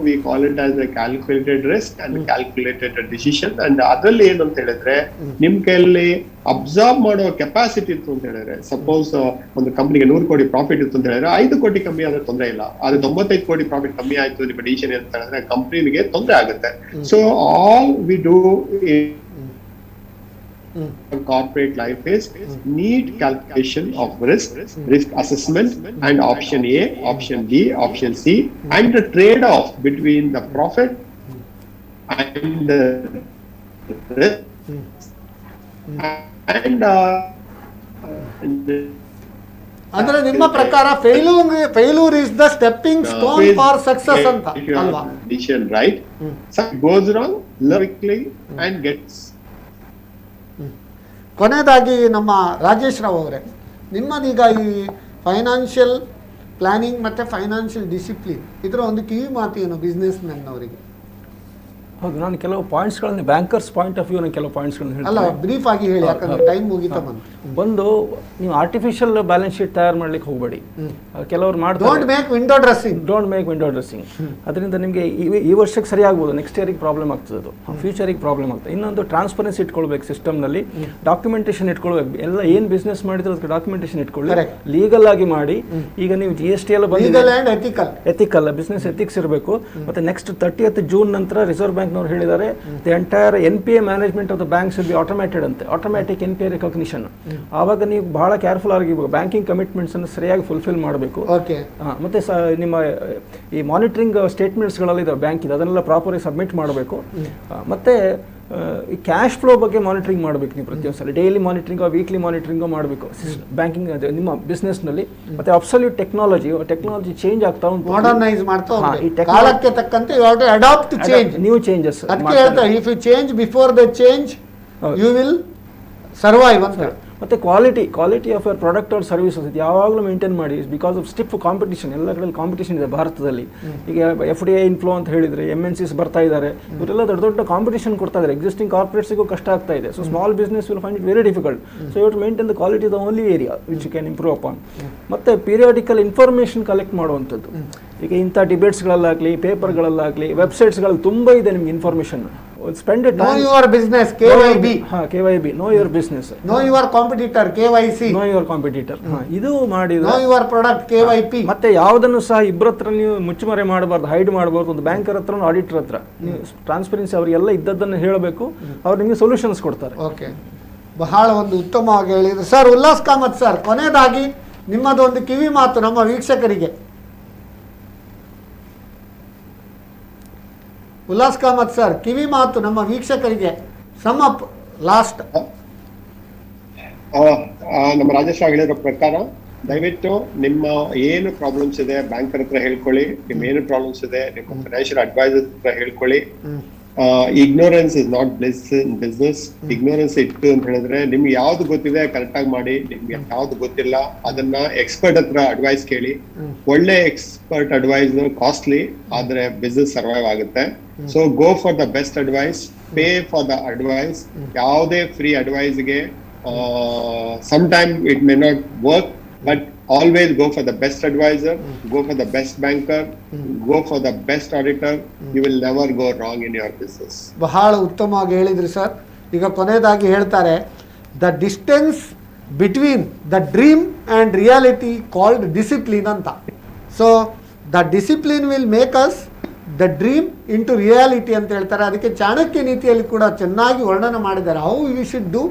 we call it as a calculated risk and calculated decision. and ಅದ್ರಲ್ಲಿ ಏನು ಅಂತ ಹೇಳಿದ್ರೆ, ನಿಮ್ ಕೈಯಲ್ಲಿ ಅಬ್ಸಾರ್ಬ್ ಮಾಡೋ ಕೆಪಾಸಿಟಿ ಇತ್ತು ಅಂತ ಹೇಳಿದ್ರೆ, ಸಪೋಸ್ ಒಂದು ಕಂಪನಿಗೆ 100 ಕೋಟಿ ಪ್ರಾಫಿಟ್ ಇತ್ತು ಅಂತ ಹೇಳಿದ್ರೆ 5 ಕೋಟಿ ಕಮ್ಮಿ ಆದ್ರೆ ತೊಂದರೆ ಇಲ್ಲ. ಆದ್ರೆ 95 ಕೋಟಿ ಪ್ರಾಫಿಟ್ ಕಮ್ಮಿ ಆಯ್ತು ನಿಮ್ಮ ಡಿಸಿಷನ್ ಅಂತ ಹೇಳಿದ್ರೆ ಕಂಪನಿಗೆ ತೊಂದರೆ ಆಗುತ್ತೆ. So all we do corporate life is neat calculation of risk assessment, and option A, option B, option C, and the trade-off between the profit and the risk. And ಅಂದ್ರೆ ನಿಮ್ಮ ಪ್ರಕಾರ failure is the stepping stone for success ಅಂತ ಅಲ್ವಾ? decision right, so it goes wrong, learn quickly and gets. ಕೊನೆಯದಾಗಿ ನಮ್ಮ ರಾಜೇಶ್ ರಾವ್ ಅವರೇ, ನಿಮ್ಮದೀಗ ಈ financial planning ಮತ್ತು ಫೈನಾನ್ಷಿಯಲ್ ಡಿಸಿಪ್ಲಿನ್ ಇದರ ಒಂದು ಕಿವಿ ಮಾತು ಏನು ಬಿಸ್ನೆಸ್ ಮ್ಯಾನ್ ಅವರಿಗೆ? ಹೌದು, ನಾನು ಕೆಲವು ಪಾಯಿಂಟ್ಸ್ಗಳನ್ನು ಬ್ಯಾಂಕರ್ಸ್ ಪಾಯಿಂಟ್ ಆಫ್ ವ್ಯೂ ಕೆಲವು ಪಾಯಿಂಟ್ಸ್ಗಳನ್ನು ಅಲ್ಲ ಹೇಳ್ತೀನಿ. ಬ್ರೀಫ್ ಆಗಿ ಹೇಳಿ, ಯಾಕಂದ್ರೆ ಟೈಮ್ ಮುಗಿತಾ ಬಂತು. ಒಂದು, ನೀವು ಆರ್ಟಿಫಿಷಿಯಲ್ ಬ್ಯಾಲೆನ್ಸ್ ಶೀಟ್ ತಯಾರು ಮಾಡ್ಲಿಕ್ಕೆ ಹೋಗಬೇಡಿ. ಕೆಲವರು ಮಾಡ್ತಾರೆ, ಡೋಂಟ್ ಮೇಕ್ ವಿಂಡೋ ಡ್ರೆಸ್ಸಿಂಗ್. ಅದರಿಂದ ನಿಮಗೆ ಈ ವರ್ಷಕ್ಕೆ ಸರಿ ಆಗ್ಬೋದು, ನೆಕ್ಸ್ಟ್ ಇಯರಿಗೆ ಪ್ರಾಬ್ಲಮ್ ಆಗ್ತದೆ, ಅದು ಫ್ಯೂಚರಿಗೆ ಪ್ರಾಬ್ಲಮ್ ಆಗ್ತದೆ. ಇನ್ನೊಂದು ಟ್ರಾನ್ಸ್ಪರೆನ್ಸಿ ಇಟ್ಕೊಳ್ಬೇಕು ಸಿಸ್ಟಮ್ನಲ್ಲಿ, ಡಾಕ್ಯುಮೆಂಟೇಷನ್ ಇಟ್ಕೊಳ್ಬೇಕು. ಎಲ್ಲ ಏನು ಬಿಸ್ನೆಸ್ ಮಾಡಿದ್ರೆ ಅದಕ್ಕೆ ಡಾಕ್ಯುಮೆಂಟೇಷನ್ ಇಟ್ಕೊಳ್ಳಿ, ಲೀಗಲ್ ಆಗಿ ಮಾಡಿ. ಈಗ ನೀವು GST ಎಲ್ಲ ಬಂದಿದೆ, ಎಥಿಕಲ್ ಬಿಸ್ನೆಸ್ ಎಥಿಕ್ಸ್ ಇರಬೇಕು. ಮತ್ತೆ ನೆಕ್ಸ್ಟ್ 30th ಜೂನ್ ನಂತರ ರಿಸರ್ವ್ ಬ್ಯಾಂಕ್ನವರು ಹೇಳಿದ್ದಾರೆ, the entire NPA management of the banks will be automated ಅಂತೆ, ಆಟೋಮ್ಯಾಟಿಕ್ NPA ರೆಕಗ್ನಿಷನ್. ಆವಾಗ ನೀವು ಬಹಳ ಕೇರ್ಫುಲ್ ಆಗಿ ಬ್ಯಾಂಕಿಂಗ್ ಕಮಿಟ್ಮೆಂಟ್ಸ್ ಅನ್ನು ಸರಿಯಾಗಿ ಫುಲ್ಫಿಲ್ ಮಾಡಬೇಕು. ಮತ್ತೆ ನಿಮ್ಮ ಈ ಮಾನಿಟರಿಂಗ್ ಸ್ಟೇಟ್ಮೆಂಟ್ಸ್ಗಳಲ್ಲಿ ಇದೆ ಬ್ಯಾಂಕ್ ಇದೆ, ಅದನ್ನೆಲ್ಲ ಪ್ರಾಪರಾಗಿ ಸಬ್ಮಿಟ್ ಮಾಡಬೇಕು. ಮತ್ತೆ ಈ ಕ್ಯಾಶ್ ಫ್ಲೋ ಬಗ್ಗೆ ಮಾನಿಟರಿಂಗ್ ಮಾಡಬೇಕು ನೀವು ಪ್ರತಿಯೊಂದು ಸಲ, ಡೈಲಿ ಮಾನಿಟರಿಂಗೋ ವೀಕ್ಲಿ ಮಾನಿಟರಿಂಗೋ ಮಾಡಬೇಕು ಬ್ಯಾಂಕಿಂಗ್ ನಿಮ್ಮ ಬಿಸ್ನೆಸ್ನಲ್ಲಿ. ಮತ್ತೆ ಅಬ್ಸಲ್ಯೂಟ್ ಟೆಕ್ನಾಲಜಿ ಚೇಂಜ್ ಆಗ್ತಾ ಉಂಟು, ಮಾಡರ್ನೈಸ್ ಮಾಡ್ತಾ ಉಂಟು. ಕಾಲಕ್ಕೆ ತಕ್ಕಂತೆ you have to adapt change, new changes. ಅದಕ್ಕೆ ಹೇಳ್ತಾರೆ, if you change before the change you will survive ಅಂತ. ಮತ್ತು quality of your product or services ಇದು ಯಾವಾಗಲೂ ಮೇಂಟೈನ್ ಮಾಡಿ. ಬಿಕಾಸ್ ಆಫ್ ಸ್ಟಿಫ್ ಕಾಂಪಿಟೇಷನ್, ಎಲ್ಲ ಕಡೆ ಕಾಂಪಿಟೇಷನ್ ಇದೆ ಭಾರತದಲ್ಲಿ. ಈಗ FDI ಇನ್ಫ್ಲೋ ಅಂತ ಹೇಳಿದರೆ MNCs ಬರ್ತಾ ಇದ್ದಾರೆ, ಇವರೆಲ್ಲ ದೊಡ್ಡ ದೊಡ್ಡ ಕಾಂಪಿಟೇಷನ್ ಕೊಡ್ತಾ ಇದ್ದಾರೆ. ಎಕ್ಸಿಸ್ಟಿಂಗ್ ಕಾರ್ಪೊರೇಟ್ಸ್ಗೂ ಕಷ್ಟ ಆಗ್ತಾ ಇದೆ. So small business will find it very difficult. So you to maintain the quality the only area which you can improve upon. ಮತ್ತು ಪೀರಿಯಾಡಿಕಲ್ ಇನ್ಫಾರ್ಮೇಷನ್ ಕಲೆಕ್ಟ್ ಮಾಡುವಂಥದ್ದು. ಈಗ ಇಂಥ ಡಿಬೇಟ್ಸ್ಗಳಲ್ಲಾಗಲಿ, ಪೇಪರ್ಗಳಲ್ಲಾಗಲಿ, ವೆಬ್ಸೈಟ್ಸ್ಗಳಲ್ಲಿ ತುಂಬ ಇದೆ ನಿಮ್ಗೆ information. Spend it. Know your business, KYB. KYB, know your business. Know your competitor, KYC. Know your competitor. ಇದು ಮಾಡಿದ್ರೆ know your product, KYP. ಮತ್ತೆ ಯಾವುದನ್ನು ಸಹ ಇಬ್ಬರ ಹತ್ರ ನೀವು ಮುಚ್ಚುಮರೆ ಮಾಡಬಾರ್ದು, ಹೈಡ್ ಮಾಡಬಾರ್ದು. ಒಂದು ಬ್ಯಾಂಕರ್ ಹತ್ರ, ಆಡಿಟರ್ ಹತ್ರ ನೀವು ಟ್ರಾನ್ಸ್ಪರೆನ್ಸಿ ಅವರಿಗೆಲ್ಲ ಇದ್ದದ್ದನ್ನು ಹೇಳಬೇಕು, ಅವ್ರು ನಿಮಗೆ ಸೊಲ್ಯೂಷನ್ಸ್ ಕೊಡ್ತಾರೆ. ಓಕೆ, ಬಹಳ ಒಂದು ಉತ್ತಮವಾಗಿ ಹೇಳಿದ್ರು ಸರ್. ಉಲ್ಲಾಸ್ ಕಾಮತ್ ಸರ್, ಕೊನೆಯದಾಗಿ ನಿಮ್ಮದೊಂದು ಕಿವಿ ಮಾತು ನಮ್ಮ ವೀಕ್ಷಕರಿಗೆ. ಉಲ್ಲಾಸ್ ಕಾಮತ್ ಸರ್, ಕಿವಿ ಮಾತು ನಮ್ಮ ವೀಕ್ಷಕರಿಗೆ. Sum up last. ನಮ್ಮ ರಾಜೇಶ್ ಹೇಳಿರೋ ಪ್ರಕಾರ ದಯವಿಟ್ಟು ನಿಮ್ಮ ಏನು ಪ್ರಾಬ್ಲಮ್ಸ್ ಇದೆ ಬ್ಯಾಂಕರ್ ಹತ್ರ ಹೇಳ್ಕೊಳ್ಳಿ. ನಿಮ್ಮ ಏನು ಪ್ರಾಬ್ಲಮ್ಸ್ ಇದೆ ನಿಮ್ಮ ಫೈನಾನ್ಷಿಯಲ್ ಅಡ್ವೈಸರ್ ಹತ್ರ ಹೇಳ್ಕೊಳ್ಳಿ. Ignorance is not bliss in business. Ignorance ಇಟ್ಟು ಅಂತ ಹೇಳಿದ್ರೆ ನಿಮ್ಗೆ ಯಾವ್ದು ಗೊತ್ತಿದೆ ಕರೆಕ್ಟ್ ಆಗಿ ಮಾಡಿ, ನಿಮ್ಗೆ ಯಾವ್ದು ಗೊತ್ತಿಲ್ಲ ಅದನ್ನ ಎಕ್ಸ್ಪರ್ಟ್ ಹತ್ರ ಅಡ್ವೈಸ್ ಕೇಳಿ. ಒಳ್ಳೆ ಎಕ್ಸ್ಪರ್ಟ್ ಅಡ್ವೈಸ್ ಕಾಸ್ಟ್ಲಿ, ಆದ್ರೆ ಬಿಸ್ನೆಸ್ ಸರ್ವೈವ್ ಆಗುತ್ತೆ. So go for the best advice, pay for the advice. ಯಾವುದೇ ಫ್ರೀ ಅಡ್ವೈಸ್ಗೆ some time it may not work, but always go for the best advisor, go for the best banker, go for the best auditor. You will never go wrong in your business. ಬಹಳ ಉತ್ತಮವಾಗಿ ಹೇಳಿದ್ರಿ sir. ಈಗ ಕೊನೆಯದಾಗಿ ಹೇಳ್ತಾರೆ, the distance between the dream and reality called discipline ಅಂತ. So the discipline will make us the dream into reality ಅಂತ ಹೇಳ್ತಾರೆ. ಅದಕ್ಕೆ ಚಾಣಕ್ಯ ನೀತಿಯಲ್ಲಿ ಕೂಡ ಚೆನ್ನಾಗಿ ವರ್ಣನೆ ಮಾಡಿದ್ದಾರೆ. How we should do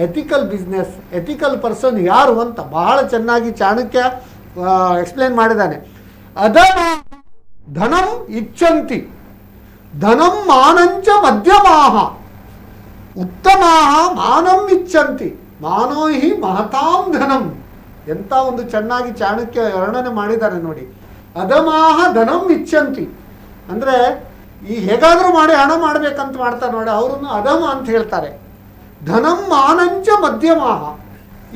ethical business, ethical person ಯಾರು ಅಂತ ಬಹಳ ಚೆನ್ನಾಗಿ ಚಾಣಕ್ಯ ಎಕ್ಸ್ಪ್ಲೇನ್ ಮಾಡಿದ್ದಾನೆ. ಅದಮ ಧನಂ ಇಚ್ಛಂತಿ ಧನಂ ಮಾನಂಚ ಮಧ್ಯಮಾಹ ಉತ್ತಮಾಹ ಮಾನಂ ಇಚ್ಛಂತಿ ಮಾನೋ ಹಿ ಮಹತಾಂ ಧನಂ. ಎಂಥ ಒಂದು ಚೆನ್ನಾಗಿ ಚಾಣಕ್ಯ ವರ್ಣನೆ ಮಾಡಿದ್ದಾರೆ ನೋಡಿ. ಅಧಮಾಹ ಧನಂ ಇಚ್ಛಂತಿ ಅಂದರೆ ಈ ಹೇಗಾದರೂ ಮಾಡಿ ಹಣ ಮಾಡಬೇಕಂತ ಮಾಡ್ತಾರೆ ನೋಡಿ, ಅವರನ್ನು ಅಧಮ ಅಂತ ಹೇಳ್ತಾರೆ. ಧನಂ ಮಾನಂಚ ಮಧ್ಯಮಾಹ,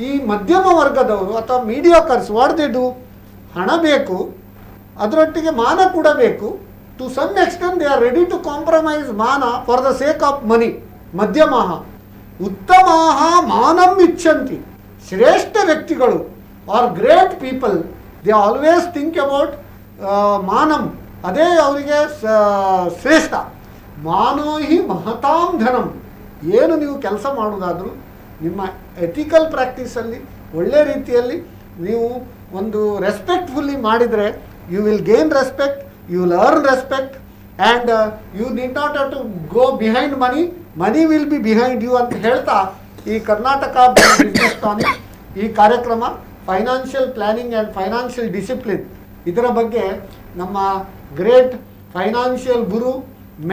ಈ ಮಧ್ಯಮ ವರ್ಗದವರು ಅಥವಾ ಮೀಡಿಯೋಕರ್ಸ್ ವಾಟ್ ದೇ ಡು, ಹಣ ಬೇಕು, ಅದರೊಟ್ಟಿಗೆ ಮಾನ ಕೂಡ ಬೇಕು. To some extent they are ready to compromise ಮಾನ for the sake of money. ಮಧ್ಯಮಾಹ. ಉತ್ತಮಾಹ ಮಾನಂ ಇಚ್ಛಂತಿ, ಶ್ರೇಷ್ಠ ವ್ಯಕ್ತಿಗಳು are great people, they always think about ಮಾನಂ, ಅದೇ ಅವರಿಗೆ ಶ್ರೇಷ್ಠ. ಮಾನೋ ಹಿ ಮಹತಾಂ ಧನಂ. ಏನು ನೀವು ಕೆಲಸ ಮಾಡೋದಾದರೂ ನಿಮ್ಮ ಎಥಿಕಲ್ ಪ್ರಾಕ್ಟೀಸಲ್ಲಿ ಒಳ್ಳೆ ರೀತಿಯಲ್ಲಿ ನೀವು ಒಂದು ರೆಸ್ಪೆಕ್ಟ್ಫುಲ್ಲಿ ಮಾಡಿದರೆ you will gain respect, you will earn respect and you need not have to go behind money, money will be behind you ಅಂತ ಹೇಳ್ತಾ ಈ ಕರ್ನಾಟಕ ಬಿಸ್ನೆಸ್ ಟಾನಿಕ್ ಈ ಕಾರ್ಯಕ್ರಮ financial planning and financial discipline ಇದರ ಬಗ್ಗೆ ನಮ್ಮ great financial guru,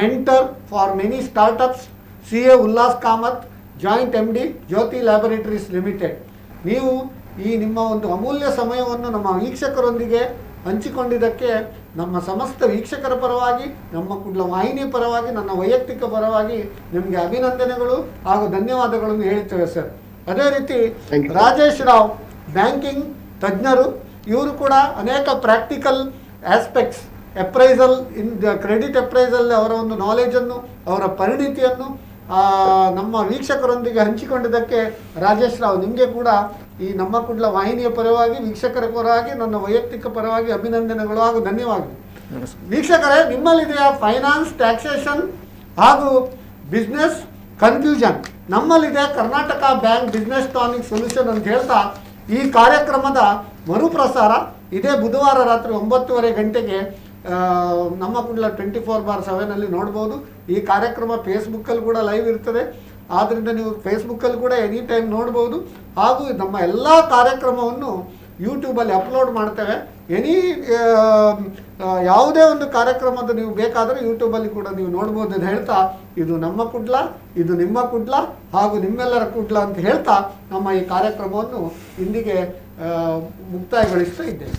mentor for many startups CA Ullas Kamath, joint MD Jyoti laboratories limited, ನೀವು ಈ ನಿಮ್ಮ ಒಂದು ಅಮೂಲ್ಯ ಸಮಯವನ್ನು ನಮ್ಮ ವೀಕ್ಷಕರೊಂದಿಗೆ ಹಂಚಿಕೊಂಡಿದ್ದಕ್ಕೆ ನಮ್ಮ ಸಮಸ್ತ ವೀಕ್ಷಕರ ಪರವಾಗಿ, ನಮ್ಮ ಕುಡ್ಲ ವಾಹಿನಿ ಪರವಾಗಿ, ನನ್ನ ವೈಯಕ್ತಿಕ ಪರವಾಗಿ ನಿಮಗೆ ಅಭಿನಂದನೆಗಳು ಹಾಗೂ ಧನ್ಯವಾದಗಳನ್ನು ಹೇಳ್ತೇವೆ ಸರ್. ಅದೇ ರೀತಿ ರಾಜೇಶ್ ರಾವ್, ಬ್ಯಾಂಕಿಂಗ್ ತಜ್ಞರು, ಇವರು ಕೂಡ ಅನೇಕ practical aspects appraisal credit appraisal ಅವರ ಒಂದು ನಾಲೆಜನ್ನು, ಅವರ ಪರಿಣಿತಿಯನ್ನು ನಮ್ಮ ವೀಕ್ಷಕರೊಂದಿಗೆ ಹಂಚಿಕೊಂಡಿದ್ದಕ್ಕೆ ರಾಜೇಶ್ ರಾವ್, ನಿಮಗೆ ಕೂಡ ಈ ನಮ್ಮ ಕುಡ್ಲ ವಾಹಿನಿಯ ಪರವಾಗಿ, ವೀಕ್ಷಕರ ಪರವಾಗಿ, ನನ್ನ ವೈಯಕ್ತಿಕ ಪರವಾಗಿ ಅಭಿನಂದನೆಗಳು ಹಾಗೂ ಧನ್ಯವಾದಗಳು. ವೀಕ್ಷಕರೇ, ನಿಮ್ಮಲ್ಲಿದೆಯಾ ಫೈನಾನ್ಸ್, ಟ್ಯಾಕ್ಸೇಷನ್ ಹಾಗೂ ಬಿಸ್ನೆಸ್ ಕನ್ಫ್ಯೂಷನ್? ನಮ್ಮಲ್ಲಿದೆ Karnataka bank business tonic solution ಅಂತ ಹೇಳ್ತಾ ಈ ಕಾರ್ಯಕ್ರಮದ ಮರುಪ್ರಸಾರ ಇದೇ ಬುಧವಾರ ರಾತ್ರಿ 9:30 ಗಂಟೆಗೆ ನಮ್ಮ ಕುಡ್ಲ 24/7 ನೋಡ್ಬೋದು. ಈ ಕಾರ್ಯಕ್ರಮ ಫೇಸ್ಬುಕ್ಕಲ್ಲಿ ಕೂಡ ಲೈವ್ ಇರ್ತದೆ, ಆದ್ದರಿಂದ ನೀವು ಫೇಸ್ಬುಕ್ಕಲ್ಲಿ ಕೂಡ ಎನಿ ಟೈಮ್ ನೋಡ್ಬೋದು. ಹಾಗೂ ನಮ್ಮ ಎಲ್ಲ ಕಾರ್ಯಕ್ರಮವನ್ನು ಯೂಟ್ಯೂಬಲ್ಲಿ ಅಪ್ಲೋಡ್ ಮಾಡ್ತೇವೆ. ಯಾವುದೇ ಒಂದು ಕಾರ್ಯಕ್ರಮದ ನೀವು ಬೇಕಾದರೆ ಯೂಟ್ಯೂಬಲ್ಲಿ ಕೂಡ ನೀವು ನೋಡ್ಬೋದು ಅಂತ ಹೇಳ್ತಾ, ಇದು ನಮ್ಮ ಕುಡ್ಲ, ಇದು ನಿಮ್ಮ ಕುಡ್ಲ ಹಾಗೂ ನಿಮ್ಮೆಲ್ಲರ ಕುಡ್ಲ ಅಂತ ಹೇಳ್ತಾ ನಮ್ಮ ಈ ಕಾರ್ಯಕ್ರಮವನ್ನು ಇಂದಿಗೆ ಮುಕ್ತಾಯಗೊಳಿಸ್ತಾ ಇದ್ದೇವೆ.